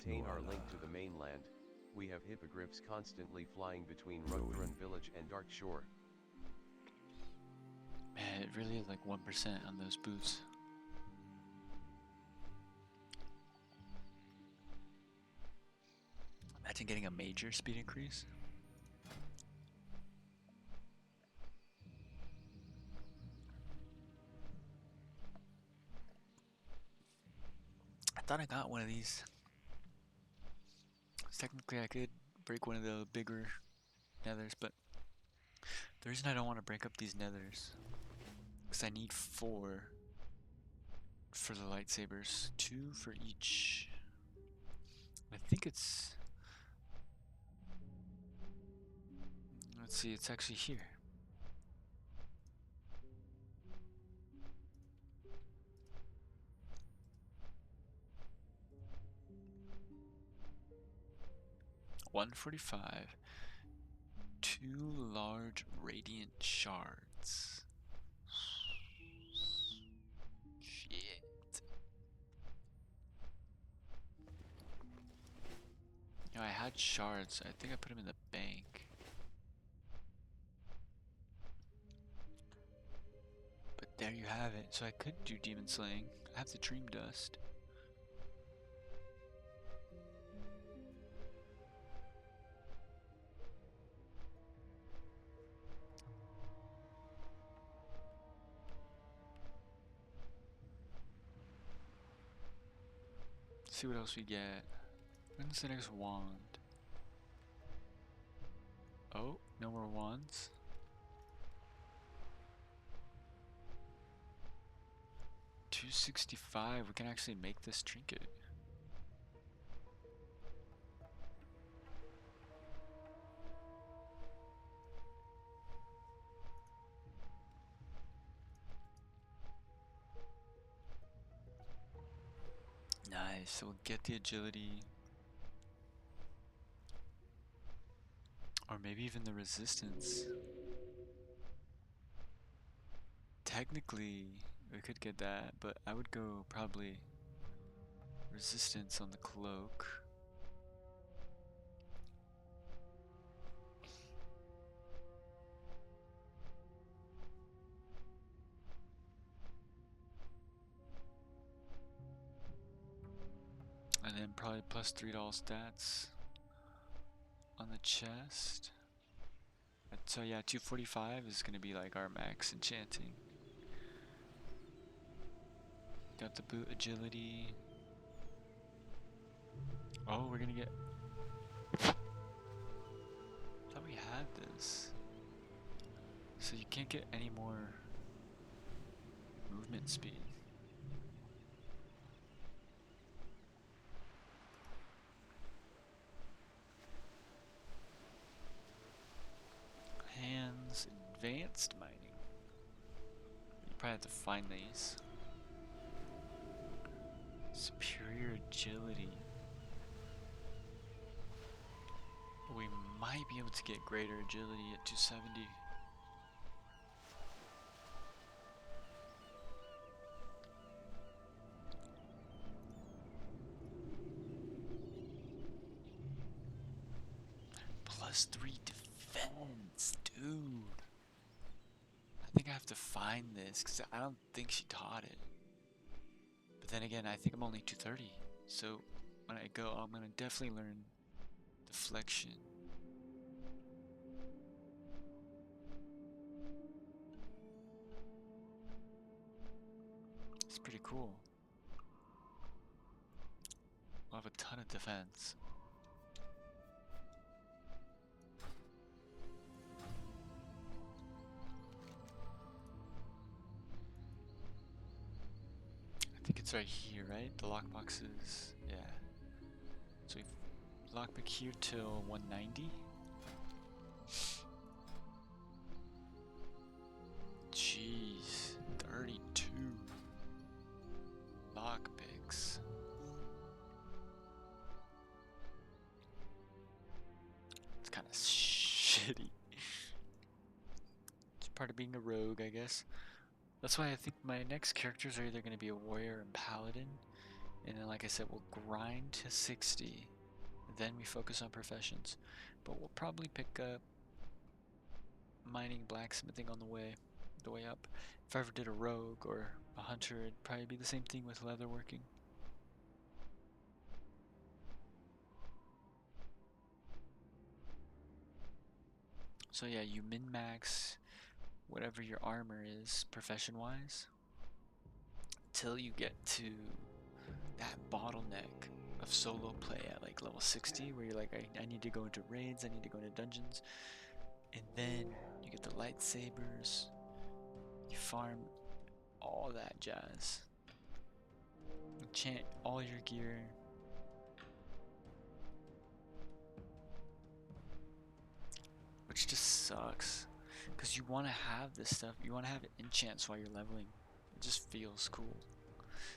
maintain our link Shnuala. to the mainland, we have hippogriffs constantly flying between Rothrun village and Dark Shore. Man, it really is like 1% on those boots. Imagine getting a major speed increase. I thought I got one of these. Technically, I could break one of the bigger nethers, but the reason I don't want to break up these nethers is I need 4 for the lightsabers, 2 for each. I think it's. Let's see, it's actually here. $145. 2 large radiant shards. Shit. You know, I had shards. I think I put them in the bank. But there you have it. So I could do demon slaying. I have the dream dust. See what else we get. When's the next wand? Oh, no more wands. $265. We can actually make this trinket. Nice. So we'll get the agility. Or maybe even the resistance. Technically, we could get that, but I would go probably resistance on the cloak. And then probably plus $3 stats on the chest. So yeah, 245 is gonna be like our max enchanting. Got the boot agility. Oh, we're gonna get. I thought we had this. So you can't get any more movement speed. Hands, advanced mining. You probably have to find these. Superior agility. We might be able to get greater agility at 270. +3 defense, dude. I think I have to find this because I don't think she taught it. But then again, I think I'm only 230. So when I go, I'm gonna definitely learn deflection. It's pretty cool. I'll have a ton of defense. I think it's right here, right? The lockboxes, yeah. So we lockpick here till 190. Jeez, 32 lockpicks. It's kind of shitty. It's part of being a rogue, I guess. That's why I think my next characters are either going to be a warrior and paladin, And then, like I said, we'll grind to 60. Then we focus on professions. But we'll probably pick up mining, blacksmithing on the way up. If I ever did a rogue or a hunter, it'd probably be the same thing with leatherworking. So yeah, you min-max whatever your armor is, profession-wise, till you get to that bottleneck of solo play at like level 60, where you're like, I need to go into raids, I need to go into dungeons, and then you get the lightsabers, you farm all that jazz, enchant all your gear, which just sucks, because you want to have this stuff, you want to have enchants while you're leveling. It just feels cool,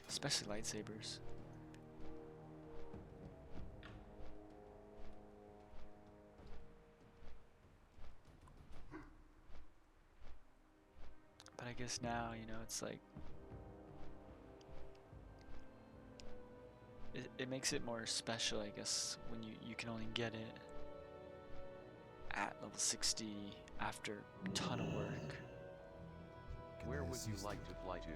especially lightsabers. But I guess now, you know, it's like it makes it more special, I guess, when you can only get it at level 60 after a ton of work. Where would you like to fly to?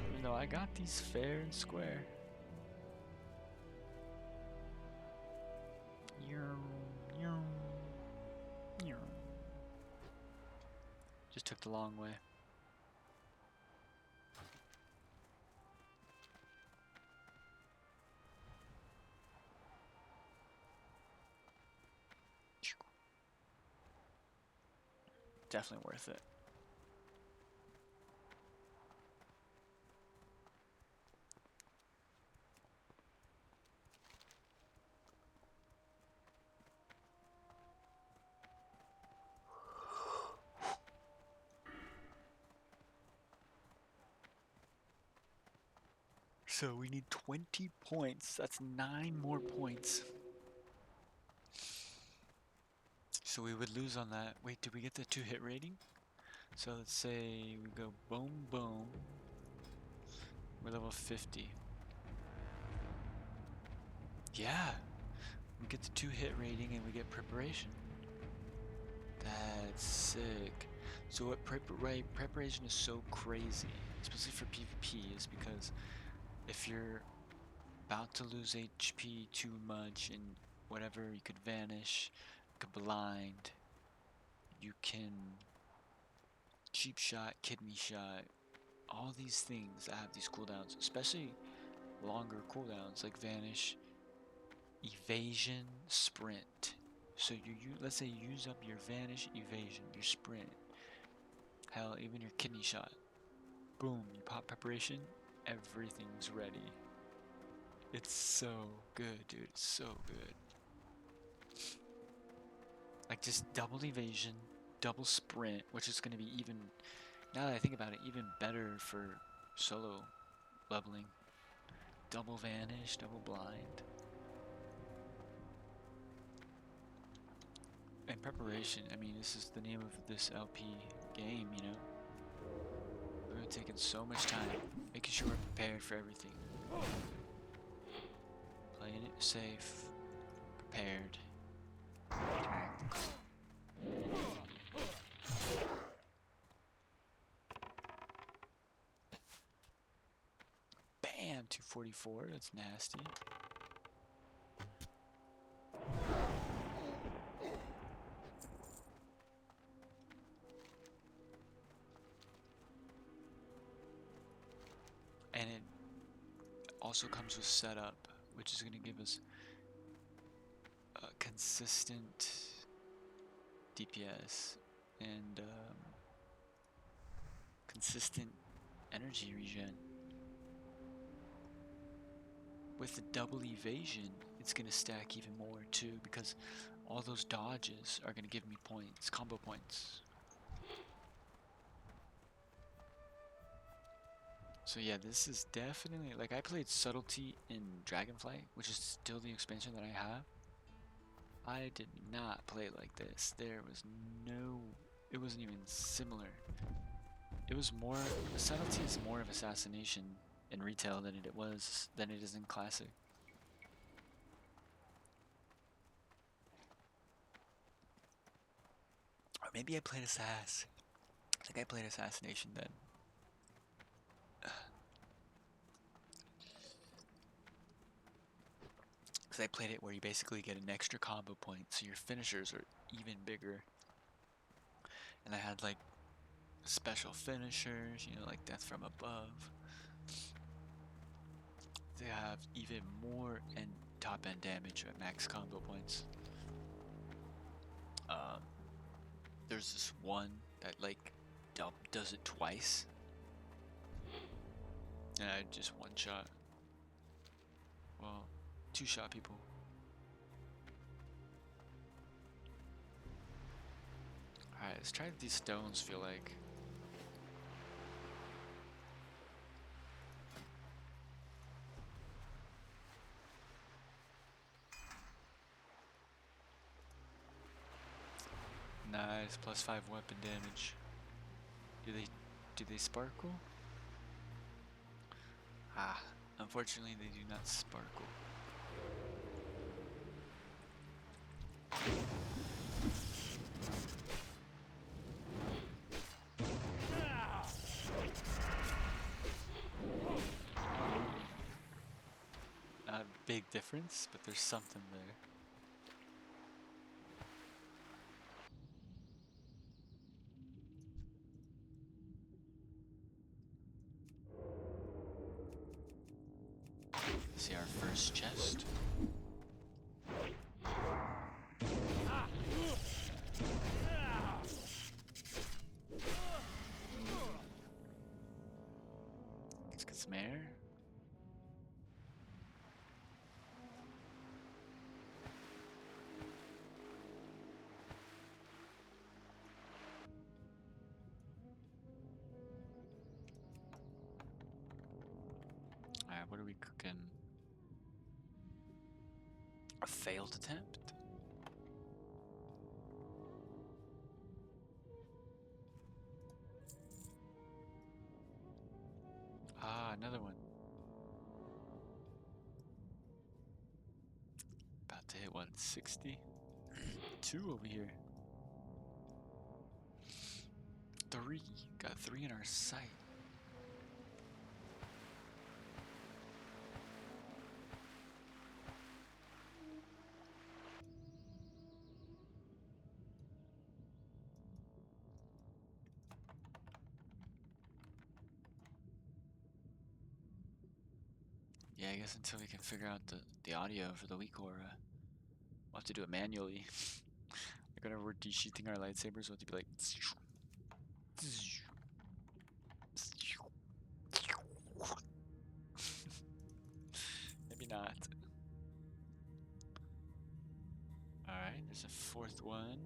Even though I got these fair and square. Just took the long way. Definitely worth it. So we need 20 points. That's 9 more points. So we would lose on that. Wait, did we get the 2-hit rating? So let's say we go boom, boom. We're level 50. Yeah. We get the 2-hit rating and we get preparation. That's sick. So what preparation is so crazy, especially for PvP, is because if you're about to lose HP too much and whatever, you could vanish, you could blind, you can cheap shot, kidney shot, all these things that have these cooldowns, especially longer cooldowns like vanish, evasion, sprint. So let's say you use up your vanish, evasion, your sprint, hell, even your kidney shot. Boom, you pop preparation, everything's ready. It's so good, dude. It's so good. Like just double evasion, double sprint, which is going to be even, now that I think about it, even better for solo leveling. Double vanish, double blind. And preparation, I mean, this is the name of this LP game, you know? We're taking so much time, making sure we're prepared for everything. Playing it safe, prepared. Bam! 244, that's nasty. And it also comes with setup, which is going to give us a consistent DPS and consistent energy regen. With the double evasion, it's going to stack even more too, because all those dodges are going to give me points, combo points. So yeah, this is definitely, like, I played Subtlety in Dragonflight, which is still the expansion that I have. I did not play it like this. There was no, it wasn't even similar. It was more, Subtlety is more of assassination in retail than it is in classic. Or maybe I played Assass. I think I played Assassination then. Because I played it where you basically get an extra combo point, so your finishers are even bigger. And I had like special finishers, you know, like Death from Above. They have even more and top end damage at max combo points. There's this one that like does it twice, and I just one shot. Well, two shot people. Alright, let's try what these stones feel like. Nice, +5 weapon damage. Do they sparkle? Ah, unfortunately they do not sparkle. Not a big difference, but there's something there. See our first chest. Let's get some air. Alright, what are we cooking? A failed attempt? Ah, another one. About to hit 160. 2 over here. 3. Got 3 in our sight. Yeah, I guess until we can figure out the audio for the weak aura, we'll have to do it manually. Like whenever we're de-sheathing our lightsabers, we'll have to be like... Maybe not. Alright, there's a 4th one.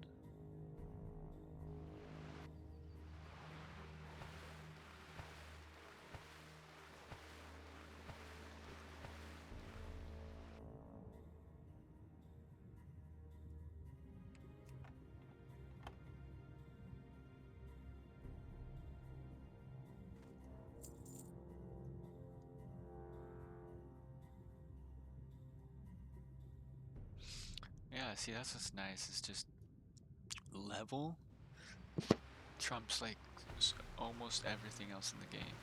Yeah, see, that's what's nice. It's just level trumps like almost everything else in the game.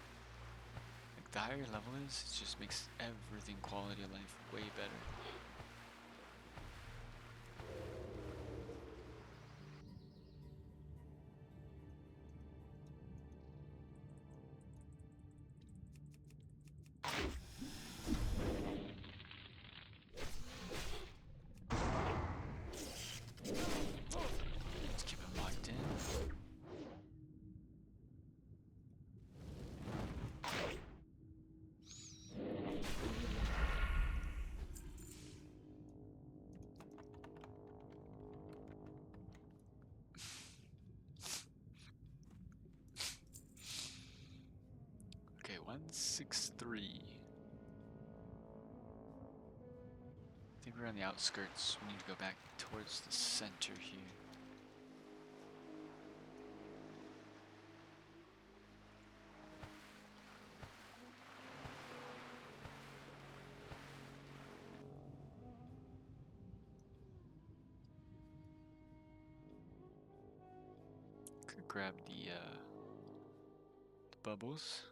Like the higher level is, it just makes everything quality of life way better. Let's keep it locked in. Okay, 163. I think we're on the outskirts. We need to go back towards the center here. grab the bubbles.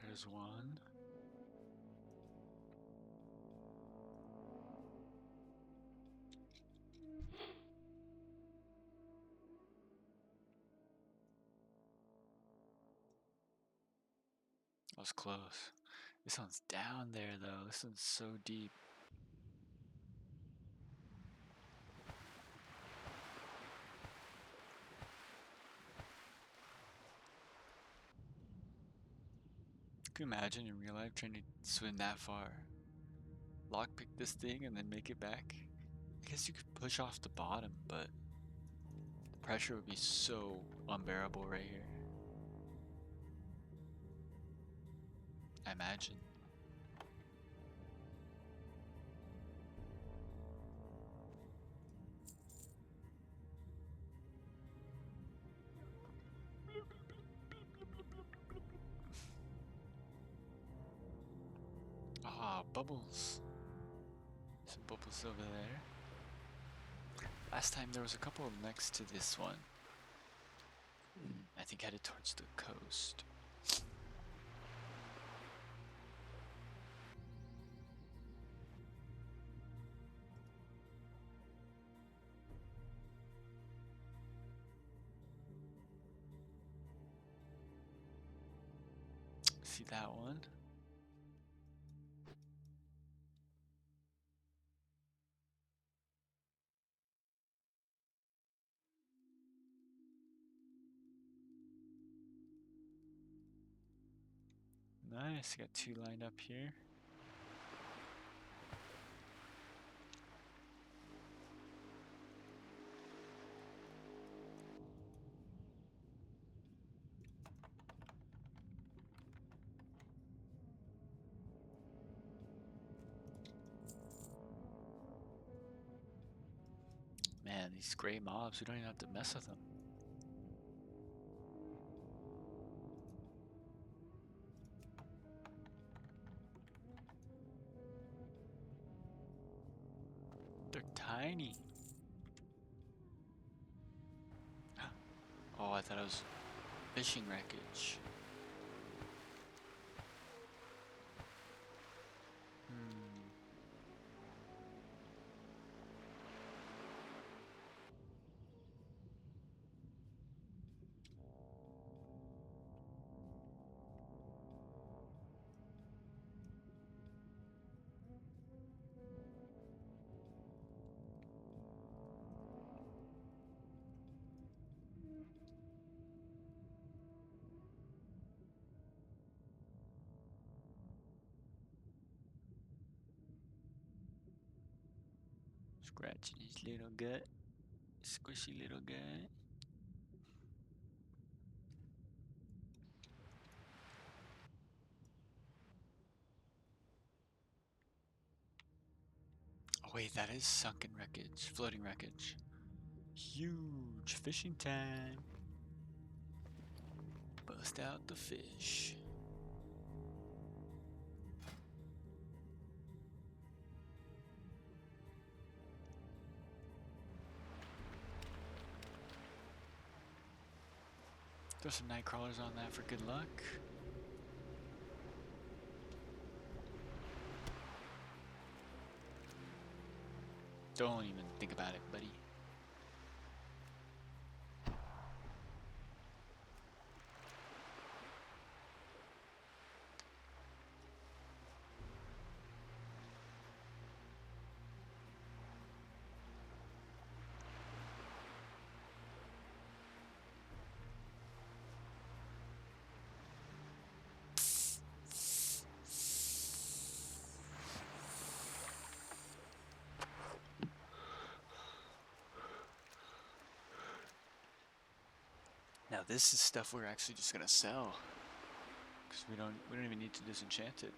There's one. That was close. This one's down there though. This one's so deep. Can you imagine in real life trying to swim that far? Lockpick this thing and then make it back? I guess you could push off the bottom, but the pressure would be so unbearable right here. I imagine. Ah, bubbles. Some bubbles over there. Last time there was a couple next to this one. I think headed towards the coast. See that one? Nice, got two lined up here. Man, these gray mobs, we don't even have to mess with them. They're tiny. Oh, I thought it was fishing wreckage. Scratching his little gut. Squishy little gut. Oh wait, that is sunken wreckage, floating wreckage. Huge fishing time. Bust out the fish. Throw some night crawlers on that for good luck. Don't even think about it, buddy. Now this is stuff we're actually just gonna sell, because we don't even need to disenchant it.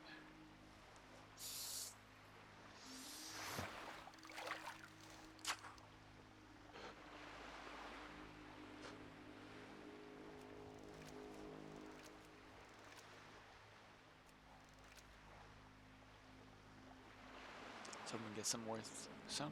Someone get some worth some.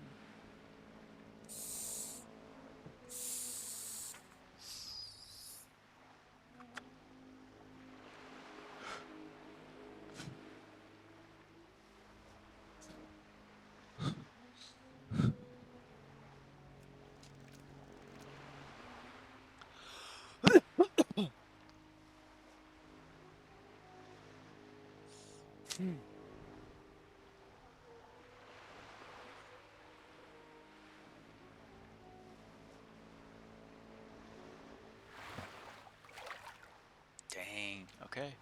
Dang, okay.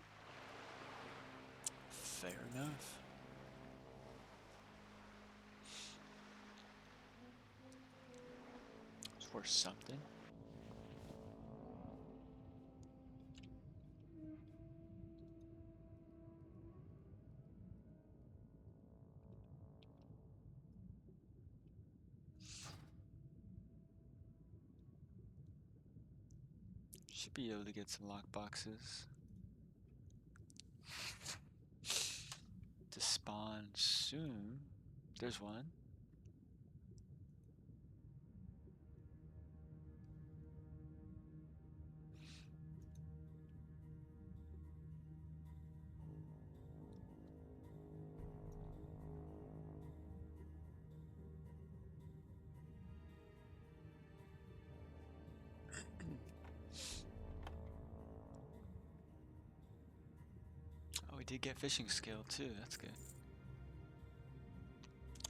Fair enough. It's worth something. Should be able to get some lockboxes. To spawn soon. There's one. Oh, we did get fishing skill too. That's good.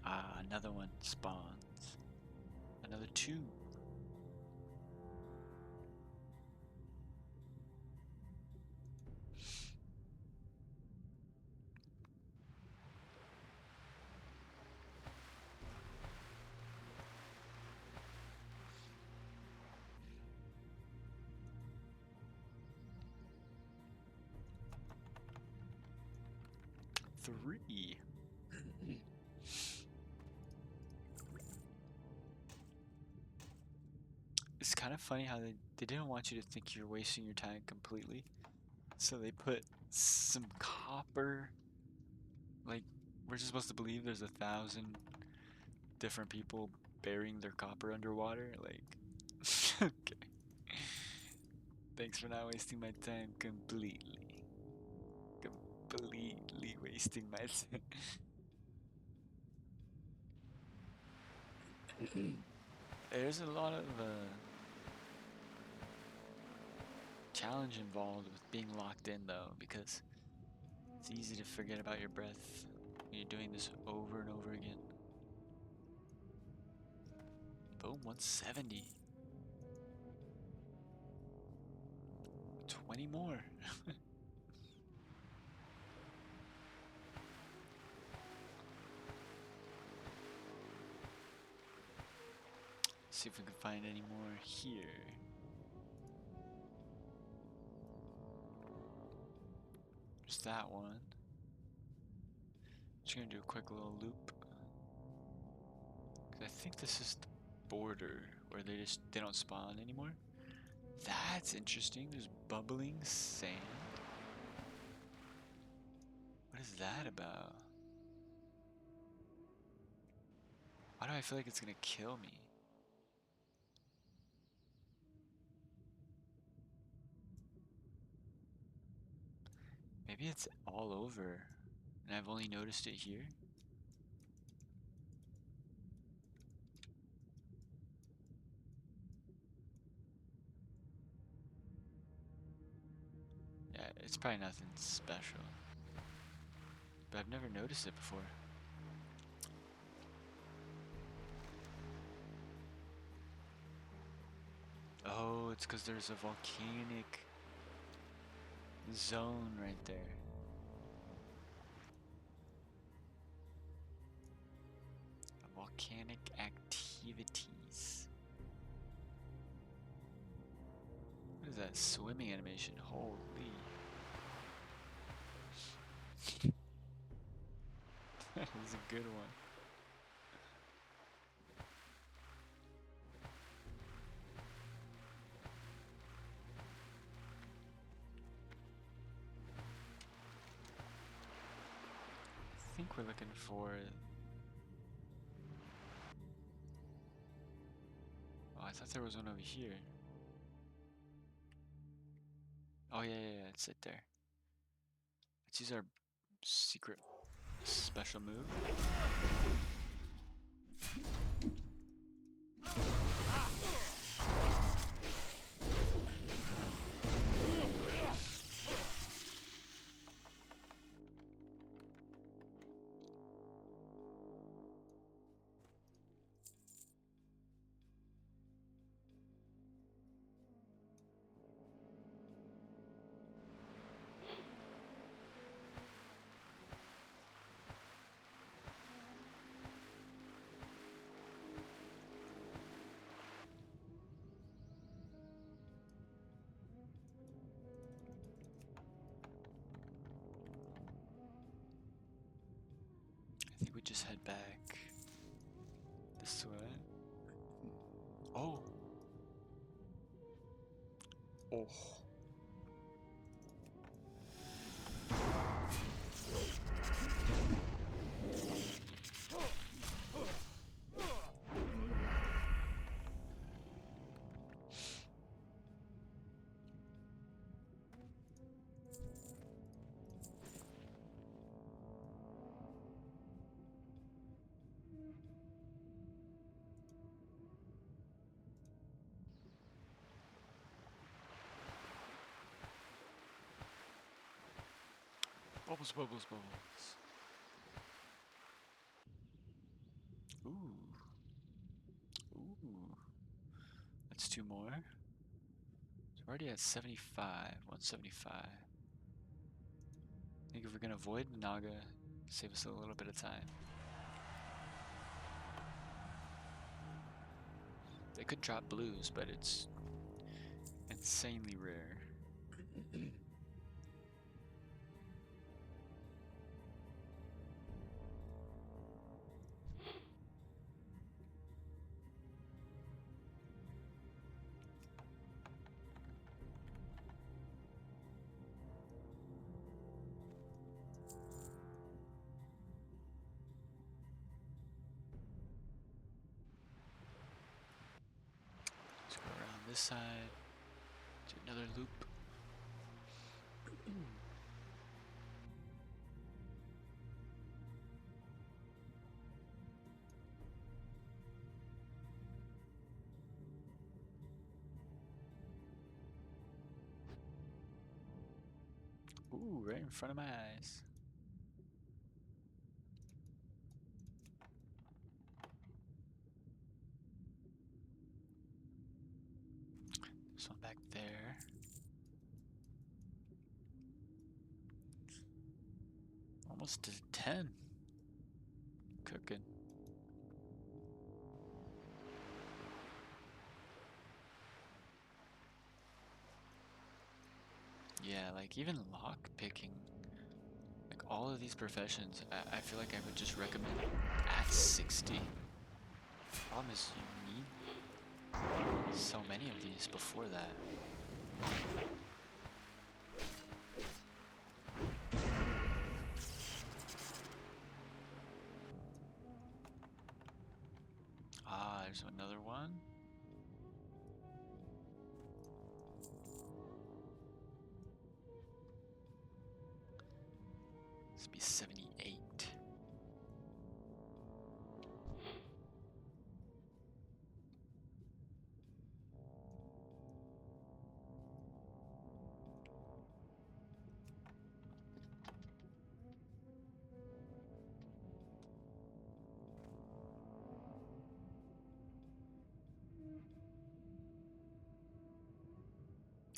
Ah, another one spawns. Another two. Three. It's kind of funny how they didn't want you to think you're wasting your time completely. So they put some copper. Like, we're just supposed to believe there's 1,000 different people burying their copper underwater. Like, okay. Thanks for not wasting my time completely. Completely wasting my time. There's a lot of challenge involved with being locked in though, because it's easy to forget about your breath when you're doing this over and over again. Boom, 170. 20 more. See if we can find any more here. There's that one. Just gonna do a quick little loop. 'Cause I think this is the border where they don't spawn anymore. That's interesting. There's bubbling sand. What is that about? Why do I feel like it's gonna kill me? Maybe it's all over and I've only noticed it here. Yeah, it's probably nothing special. But I've never noticed it before. Oh, it's because there's a volcanic zone right there. Volcanic activities. What is that swimming animation? Holy. That is a good one. I think we're looking for I thought there was one over here. Oh yeah, it's right there. Let's use our secret special move. I think we just head back this way. Oh. Oh. Bubbles, bubbles, bubbles. Ooh. Ooh. That's two more. So we're already at 75. 175. I think if we're gonna avoid the Naga, save us a little bit of time. They could drop blues, but it's insanely rare. Let's go around this side, do another loop. Ooh, right in front of my eyes. This one back there. Almost to 10. Cooking. Yeah, like even lock picking, like all of these professions, I feel like I would just recommend at 60. Problem is you need so many of these before that. Ah, there's another one. This would be 78.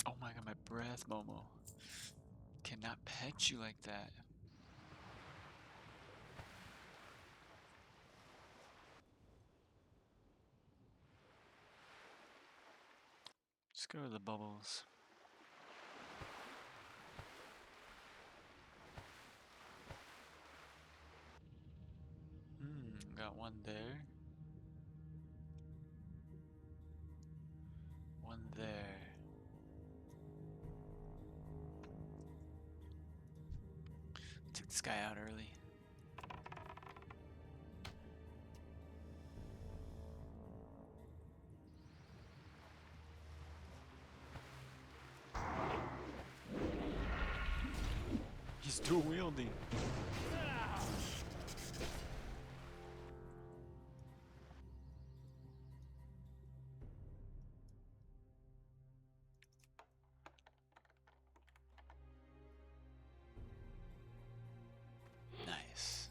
Oh my god, my breath, Momo. Cannot pet you like that. Let's go to the bubbles. Got one there. One there. Took this guy out early. dual wielding. Nice.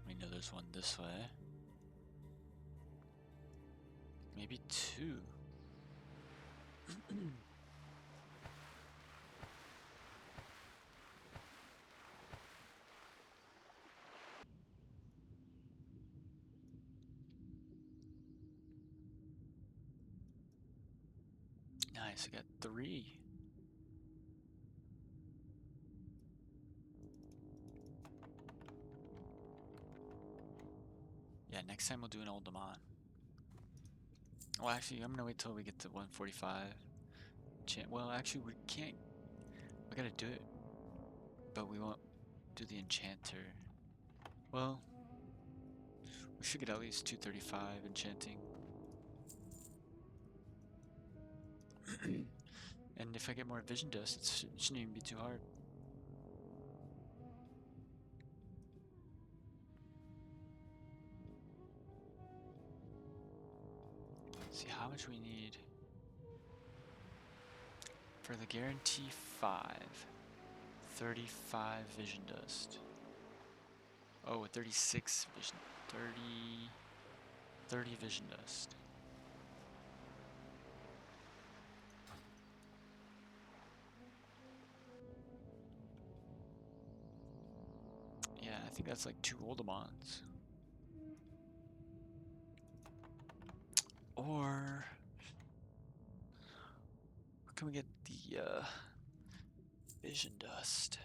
We know there's one this way. Maybe two. Nice, I got 3. Yeah, next time we'll do an old Damon. Well, actually, I'm gonna wait till we get to 145. Well, actually, we can't. We gotta do it, but we won't do the enchanter. Well, we should get at least 235 enchanting. And if I get more vision dust, it shouldn't even be too hard. Let's see how much we need. For the guarantee 5, 35 vision dust. Oh, 36 vision, 30 vision dust. Yeah, I think that's like 2 Oldemons. Or where can we get the vision dust?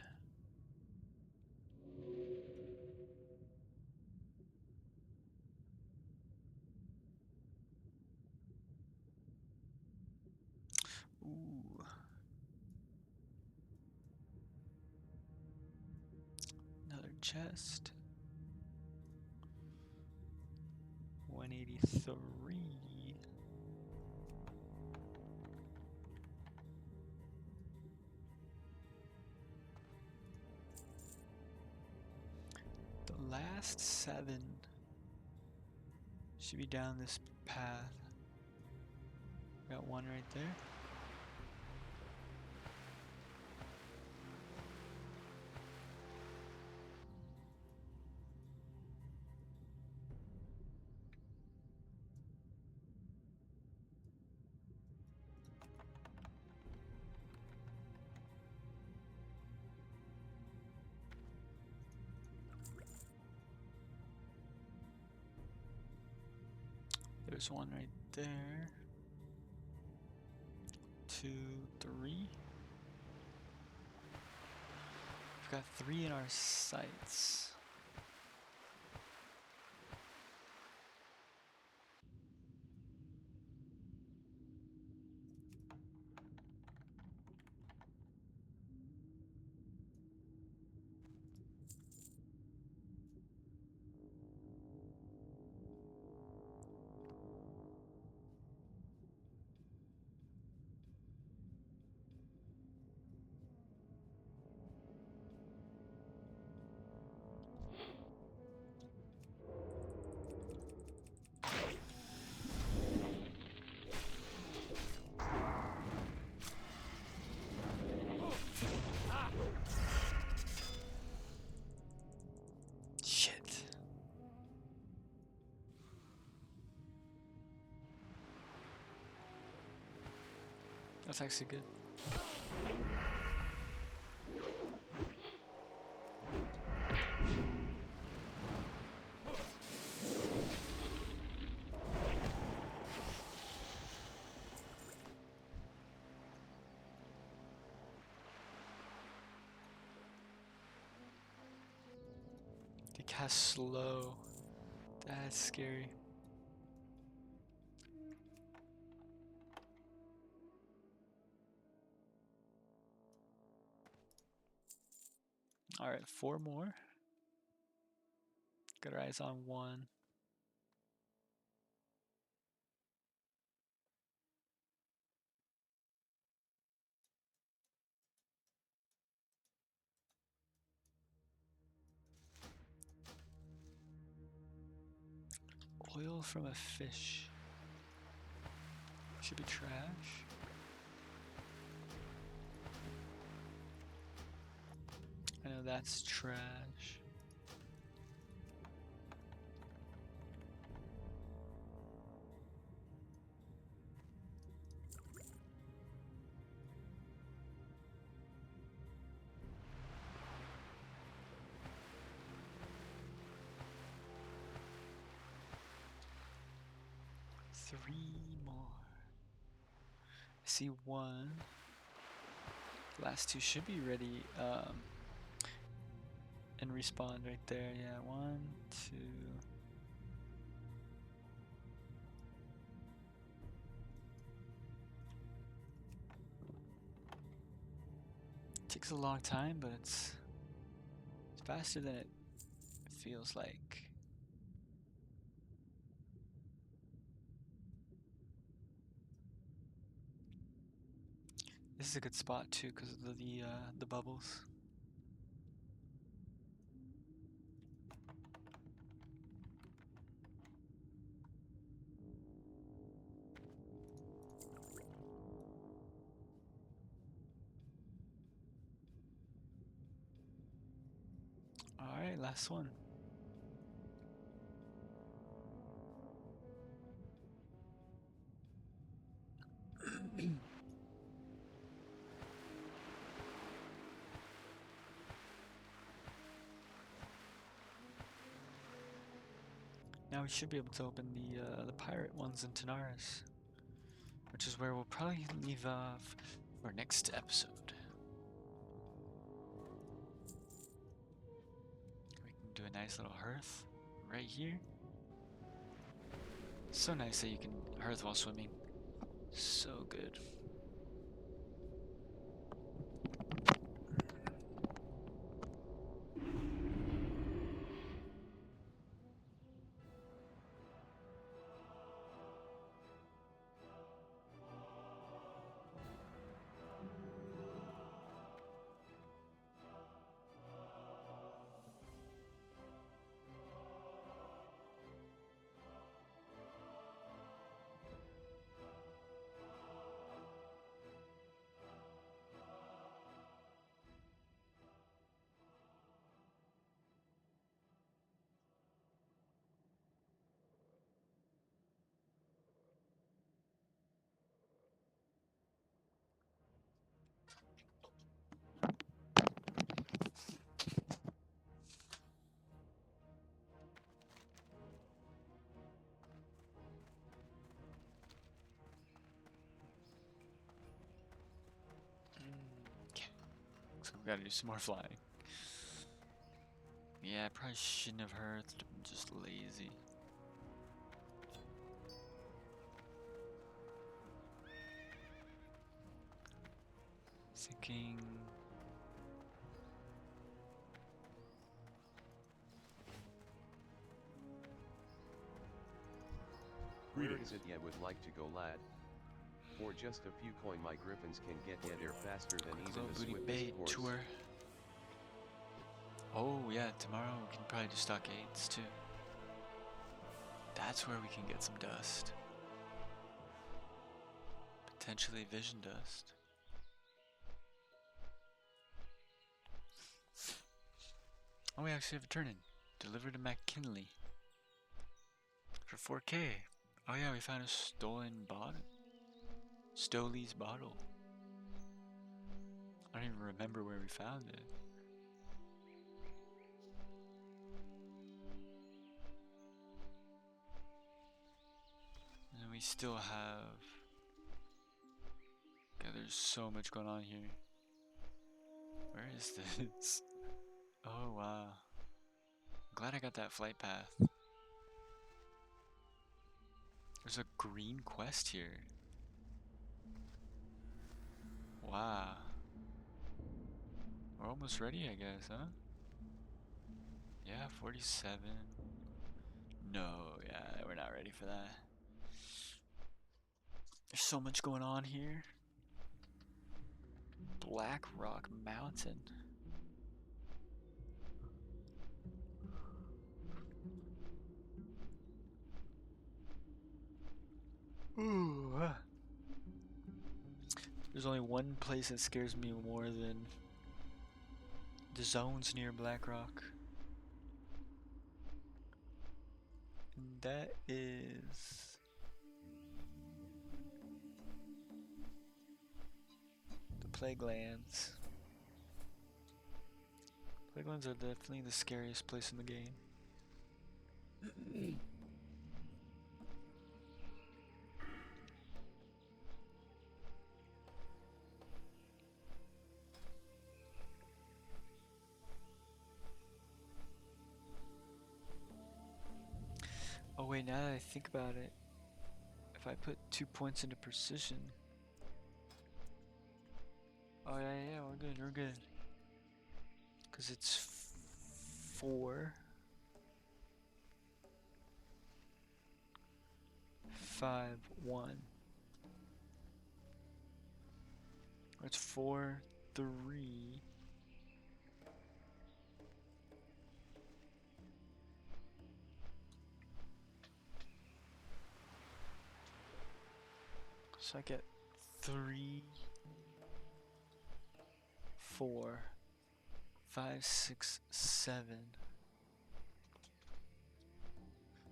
Ooh. Another chest. 183. The last 7 should be down this path. Got one right there. There's one right there. 2, 3. We've got 3 in our sights. Shit. That's actually good. They cast slow. That's scary. Alright, 4 more. Got our eyes on 1. Oil from a fish. Should be trash. I know that's trash. Three more. I see one. Last two should be ready and respawn right there. Yeah, 1, 2. Takes a long time, but it's faster than it feels like. This is a good spot too because of the bubbles. All right, last one. Now we should be able to open the pirate ones in Tanaris, which is where we'll probably leave off for next episode. We can do a nice little hearth right here. So nice that you can hearth while swimming. So good. So we gotta do some more flying. Yeah, I probably shouldn't have hearthed. I'm just lazy. Thinking. Where is it you would like to go, lad? For just a few coin, my griffins can get there faster than even Low the booty swiftest bay horse. tour. Oh yeah, tomorrow we can probably do stockades too. That's where we can get some dust. Potentially vision dust. Oh, we actually have a turn-in. Delivered to McKinley. For 4K. Oh yeah, we found a stolen bottle. Stoley's bottle. I don't even remember where we found it. And we still have... God, there's so much going on here. Where is this? Oh wow. I'm glad I got that flight path. There's a green quest here. Wow. We're almost ready, I guess, huh? Yeah, 47. No, yeah, we're not ready for that. There's so much going on here. Black Rock Mountain. only one place that scares me more than the zones near Blackrock. And that is the Plague Lands. Plague Lands are definitely the scariest place in the game. Oh wait, now that I think about it, if I put 2 points into precision. Oh yeah, we're good. Cause it's 4, 5, 1. Or it's 4, 3. So I get 3, 4, 5, 6, 7.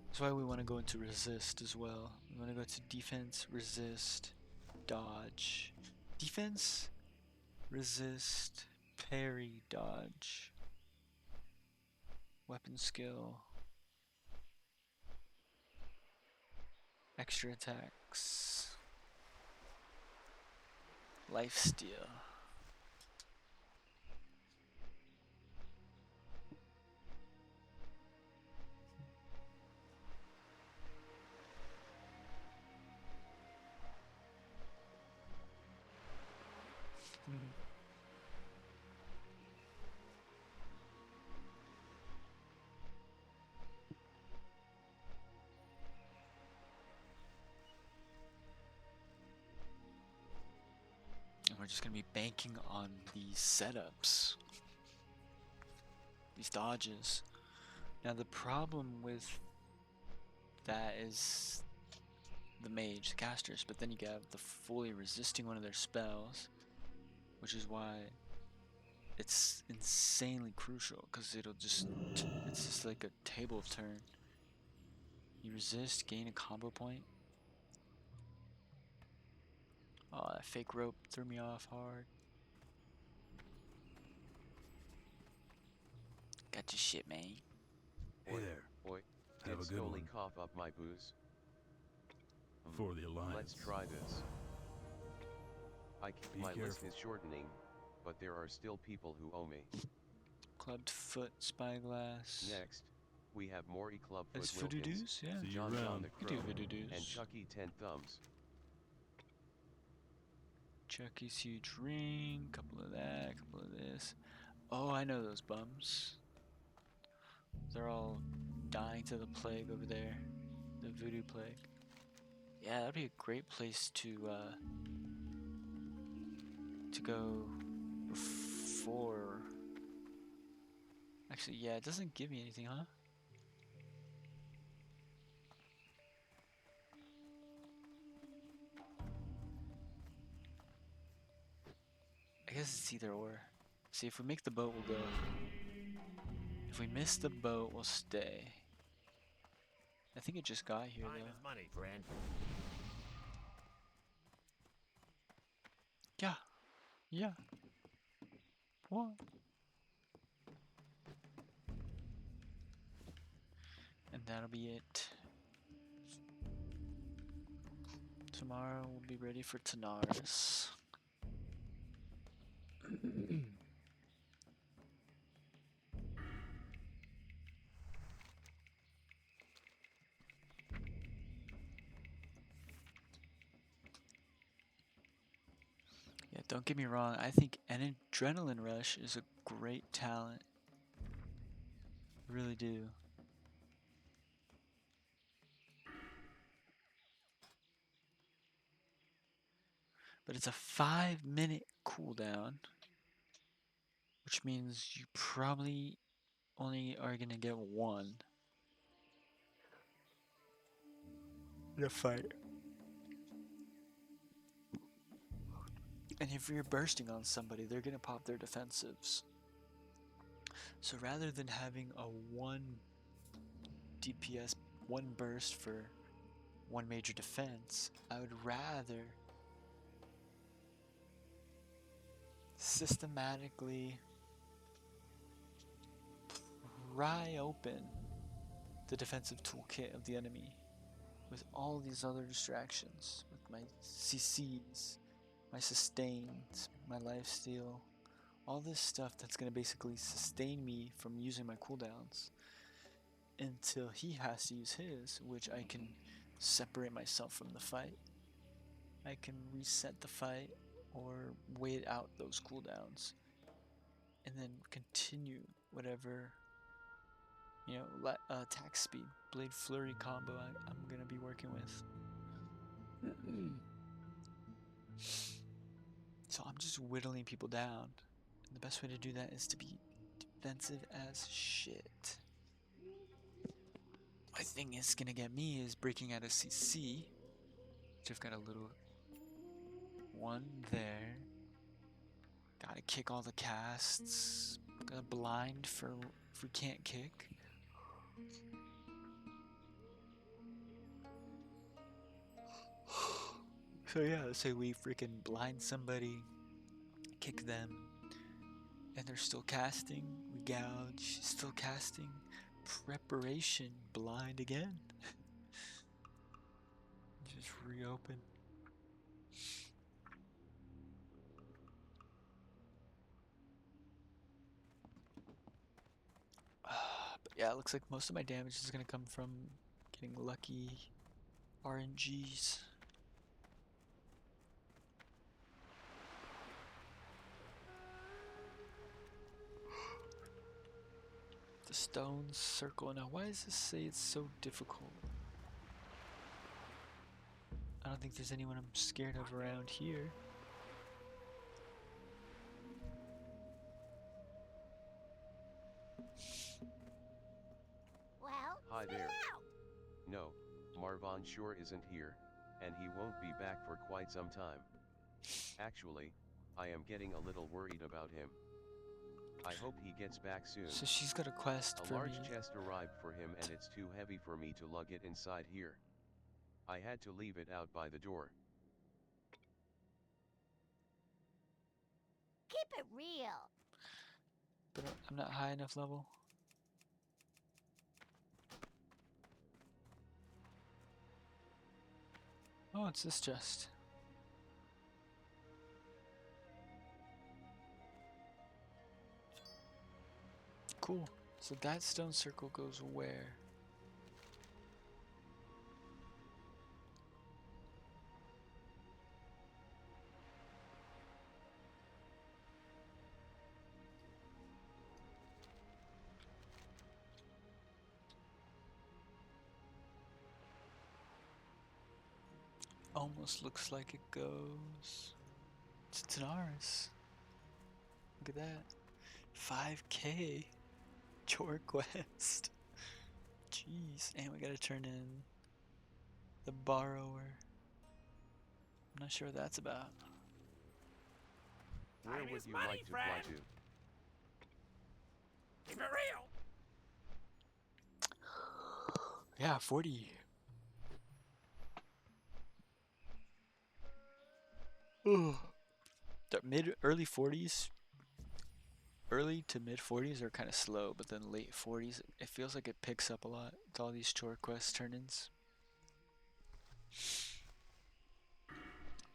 That's why we want to go into resist as well. We want to go to defense, resist, dodge. Defense, resist, parry, dodge. Weapon skill. Extra attacks. Lifesteal. And we're just gonna be banking on these setups. These dodges. Now the problem with that is the mage, the casters, but then you have the fully resisting one of their spells, which is why it's insanely crucial, because it's just like a table turn. You resist, gain a combo point. Oh, that fake rope threw me off hard. Got your shit, man. Hey there. Oi, Have did a good Stoli one. cough up my booze? For the Alliance. Let's try this. Be My list careful. is shortening, but there are still people who owe me. Clubbed foot, spyglass. Next, we have Maury Clubfoot Is voodoo Wilkins, doos? Yeah. See you John around. the You do Crow, voodoo doos. and Chucky 10 Thumbs. Chucky's huge ring, couple of that, couple of this. Oh, I know those bums. They're all dying to the plague over there. The voodoo plague. Yeah, that'd be a great place to go before. Actually, yeah, it doesn't give me anything, huh? I guess it's either or. See, if we make the boat, we'll go. If we miss the boat, we'll stay. I think it just got here, Time though. is money, friend. Yeah. Yeah. What? And that'll be it. Tomorrow we'll be ready for Tanaris. Yeah, don't get me wrong, I think an adrenaline rush is a great talent. I really do. But it's a 5-minute cooldown, which means you probably only are gonna get one in a fight. And if you're bursting on somebody, they're gonna pop their defensives. So rather than having a 1 DPS, 1 burst for 1 major defense, I would rather systematically pry open the defensive toolkit of the enemy with all these other distractions, with my CCs, my sustains, my lifesteal, all this stuff that's going to basically sustain me from using my cooldowns until he has to use his, which I can separate myself from the fight. I can reset the fight or wait out those cooldowns and then continue whatever, you know, attack speed, blade flurry combo I'm going to be working with. So I'm just whittling people down. And the best way to do that is to be defensive as shit. My thing is gonna get me is breaking out a CC, which I've got a little one there. Gotta kick all the casts. Got a blind for if we can't kick. So yeah, let's say we freaking blind somebody, kick them, and they're still casting. We gouge, still casting. Preparation, blind again. Just reopen. But yeah, it looks like most of my damage is gonna come from getting lucky RNGs. The stone circle. Now, why does this say it's so difficult? I don't think there's anyone I'm scared of around here. Well, Hi spit it there. out. No, Marvon sure isn't here, and he won't be back for quite some time. Actually, I am getting a little worried about him. I hope he gets back soon. So she's got a quest A for large me. chest arrived for him and it's too heavy for me to lug it inside here. I had to leave it out by the door. Keep it real. But I'm not high enough level. Oh, it's this chest. Cool. So that stone circle goes where? Almost looks like it goes to Tanaris. Look at that. 5k chore quest. Jeez. And we gotta turn in the borrower. I'm not sure what that's about. Where Time would is you money, like to fly friend. to? Keep it real. Yeah, 40. The early 40s, early to mid 40s are kind of slow, but then late 40s, it feels like it picks up a lot with all these chore quest turn-ins.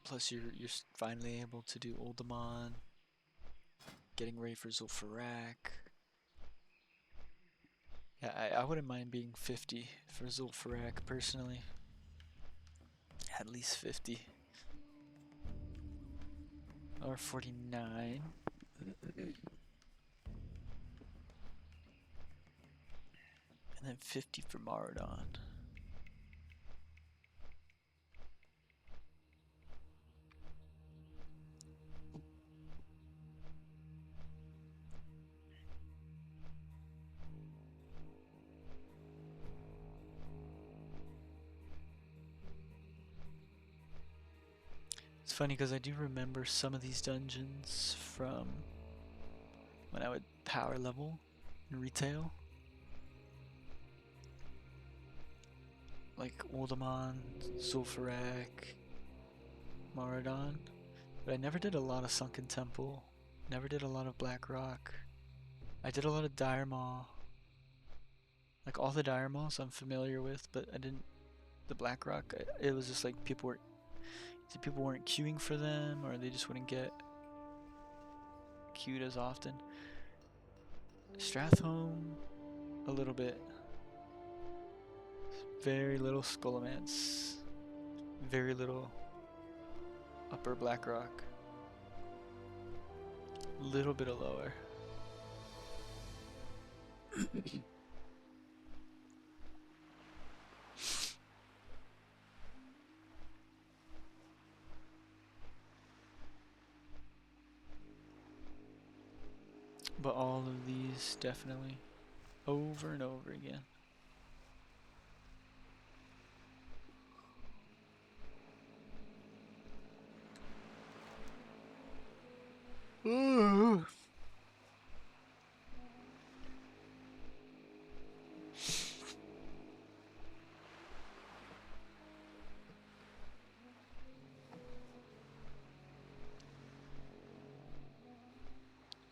Plus, you're finally able to do Oldemon, getting ready for Zul'Farrak. Yeah, I wouldn't mind being 50 for Zul'Farrak personally. At least 50. Or 49. And then 50 for Maradon. It's funny because I do remember some of these dungeons from when I would power level in retail. Like Oldemon, Zul'Farrak, Maradon. But I never did a lot of Sunken Temple. Never did a lot of Black Rock. I did a lot of Dire Maw. Like all the Dire Maws I'm familiar with, but I didn't. The Black Rock, it was just like people weren't queuing for them, or they just wouldn't get queued as often. Strathhome, a little bit. Very little Skullomance. Very little Upper Black Rock. Little bit of lower. But all of these definitely over and over again.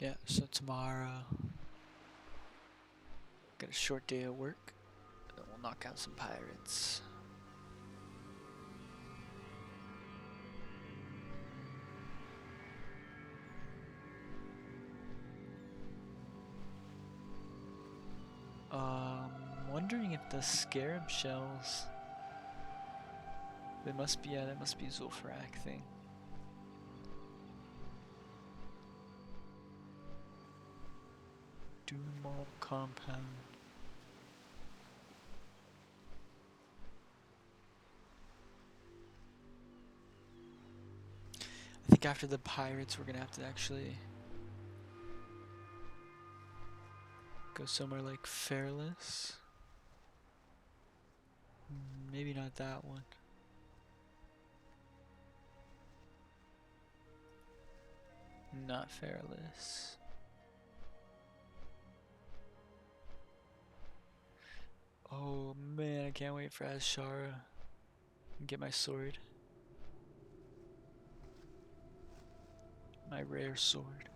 Yeah, so tomorrow got a short day of work, then we'll knock out some pirates. Wondering if the scarab shells. They must be, yeah, that must be a Zul'Farrak thing. Dumal compound. I think after the pirates, we're gonna have to actually go somewhere like Fairless. Maybe not that one. Not Fairless. Oh man, I can't wait for Azshara and get my sword. My rare sword.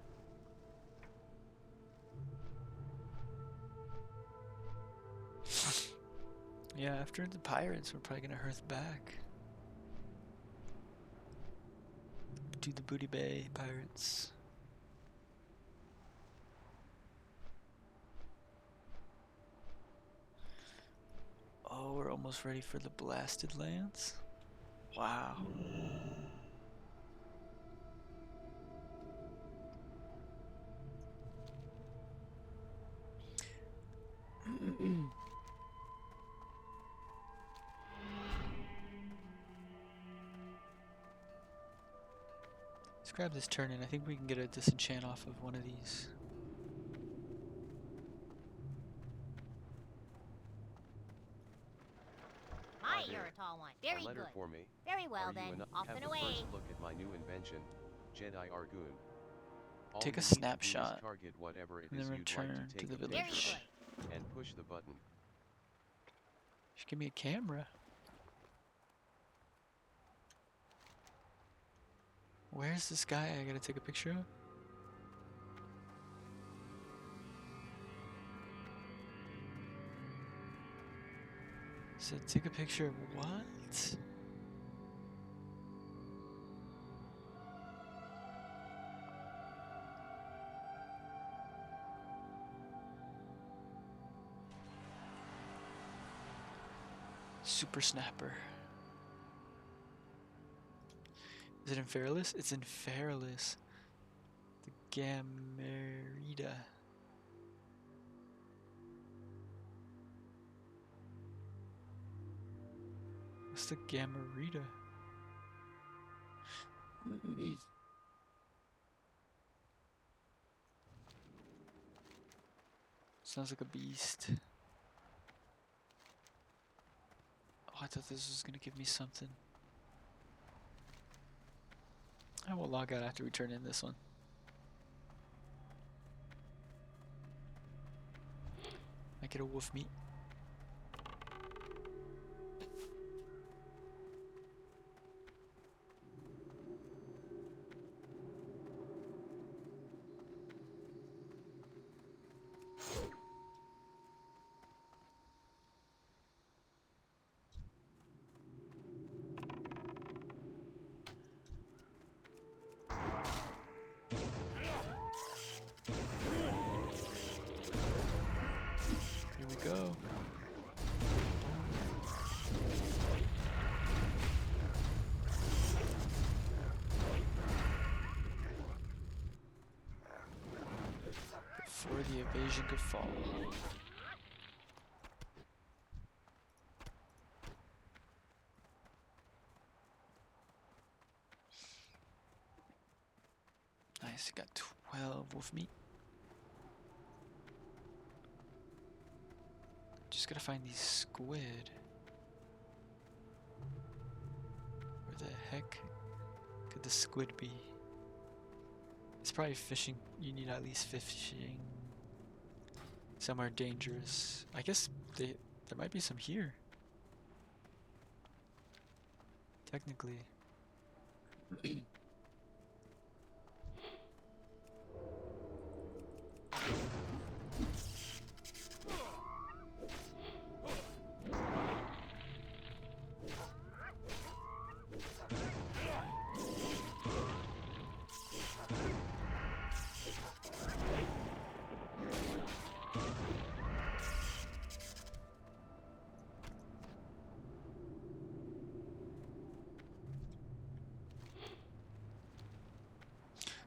Yeah, after the pirates, we're probably gonna hearth back. Do the Booty Bay pirates. Oh, we're almost ready for the Blasted Lands. Wow. Let's grab this turn in. I think we can get a disenchant off of one of these. My, you're a tall one. Very A letter good. for me. Very well Are you then. enough? Off Have and the away. first look at my new invention, Jedi Argoon. All Take a you need to do is snapshot, target whatever it and is then you'd like return to to take the a village. picture Very of, and push the button. Just give me a camera. Where's this guy I gotta take a picture of? So take a picture of what? Super Snapper. Is it in Fairless? It's in Fairless. The Gamerita. What's the Gamerita? Sounds like a beast. Oh, I thought this was gonna give me something. I will log out after we turn in this one. Make it a wolf meat. Here we go. Before the evasion could fall. Nice, got 12 wolf meat. Just gotta find these squid. Where the heck could the squid be? It's probably fishing. You need at least fishing somewhere dangerous. I guess there might be some here. Technically.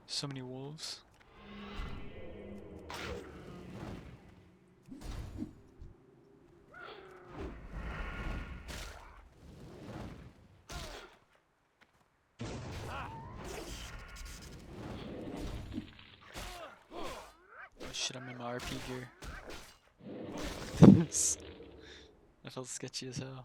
So many wolves. Oh shit, I'm in my RP gear. That felt sketchy as hell.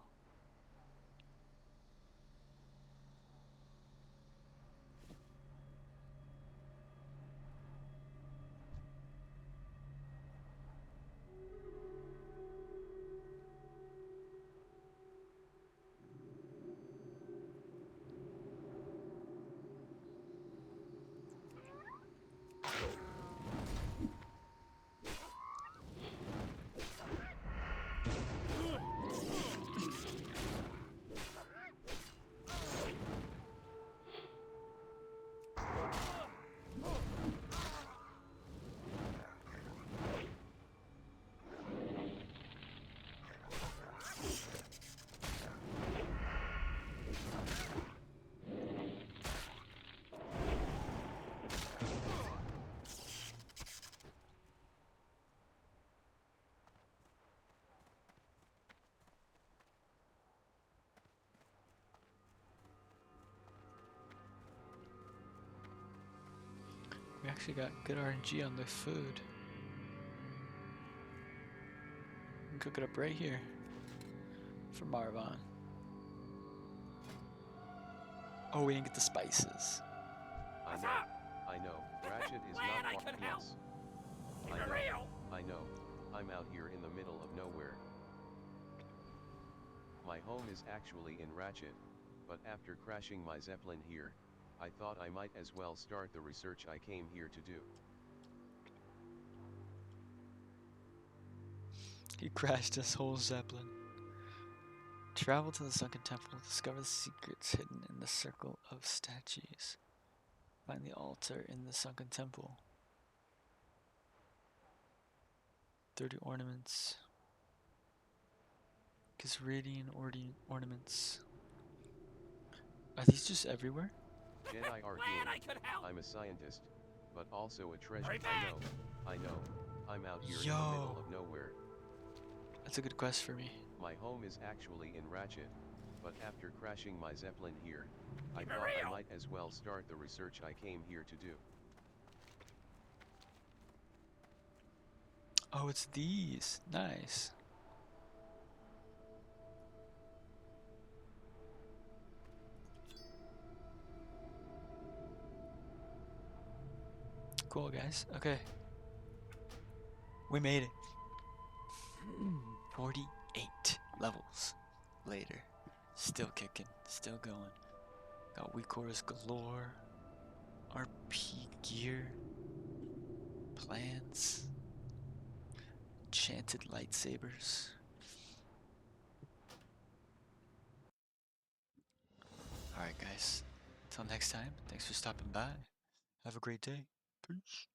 We actually got good RNG on the food. We can cook it up right here for Marvon. Oh, we didn't get the spices. I know, Ratchet is not one. Yes. I know, I'm out here in the middle of nowhere. My home is actually in Ratchet, but after crashing my Zeppelin here, I thought I might as well start the research I came here to do. He crashed his whole Zeppelin. Travel to the sunken temple, discover the secrets hidden in the circle of statues. Find the altar in the sunken temple. 30 ornaments. Gisridian ornaments. Are these just everywhere? Jedi are here. I'm a scientist, but also a treasure. I know. I'm out here in the middle of nowhere. That's a good quest for me. My home is actually in Ratchet, but after crashing my Zeppelin here, I thought I might as well start the research I came here to do. Oh, it's these. Nice. Cool, guys. Okay. We made it. 48 levels later. Still kicking. Still going. Got weak cores galore. RP gear. Plans. Enchanted lightsabers. Alright, guys. Until next time, thanks for stopping by. Have a great day. Peace.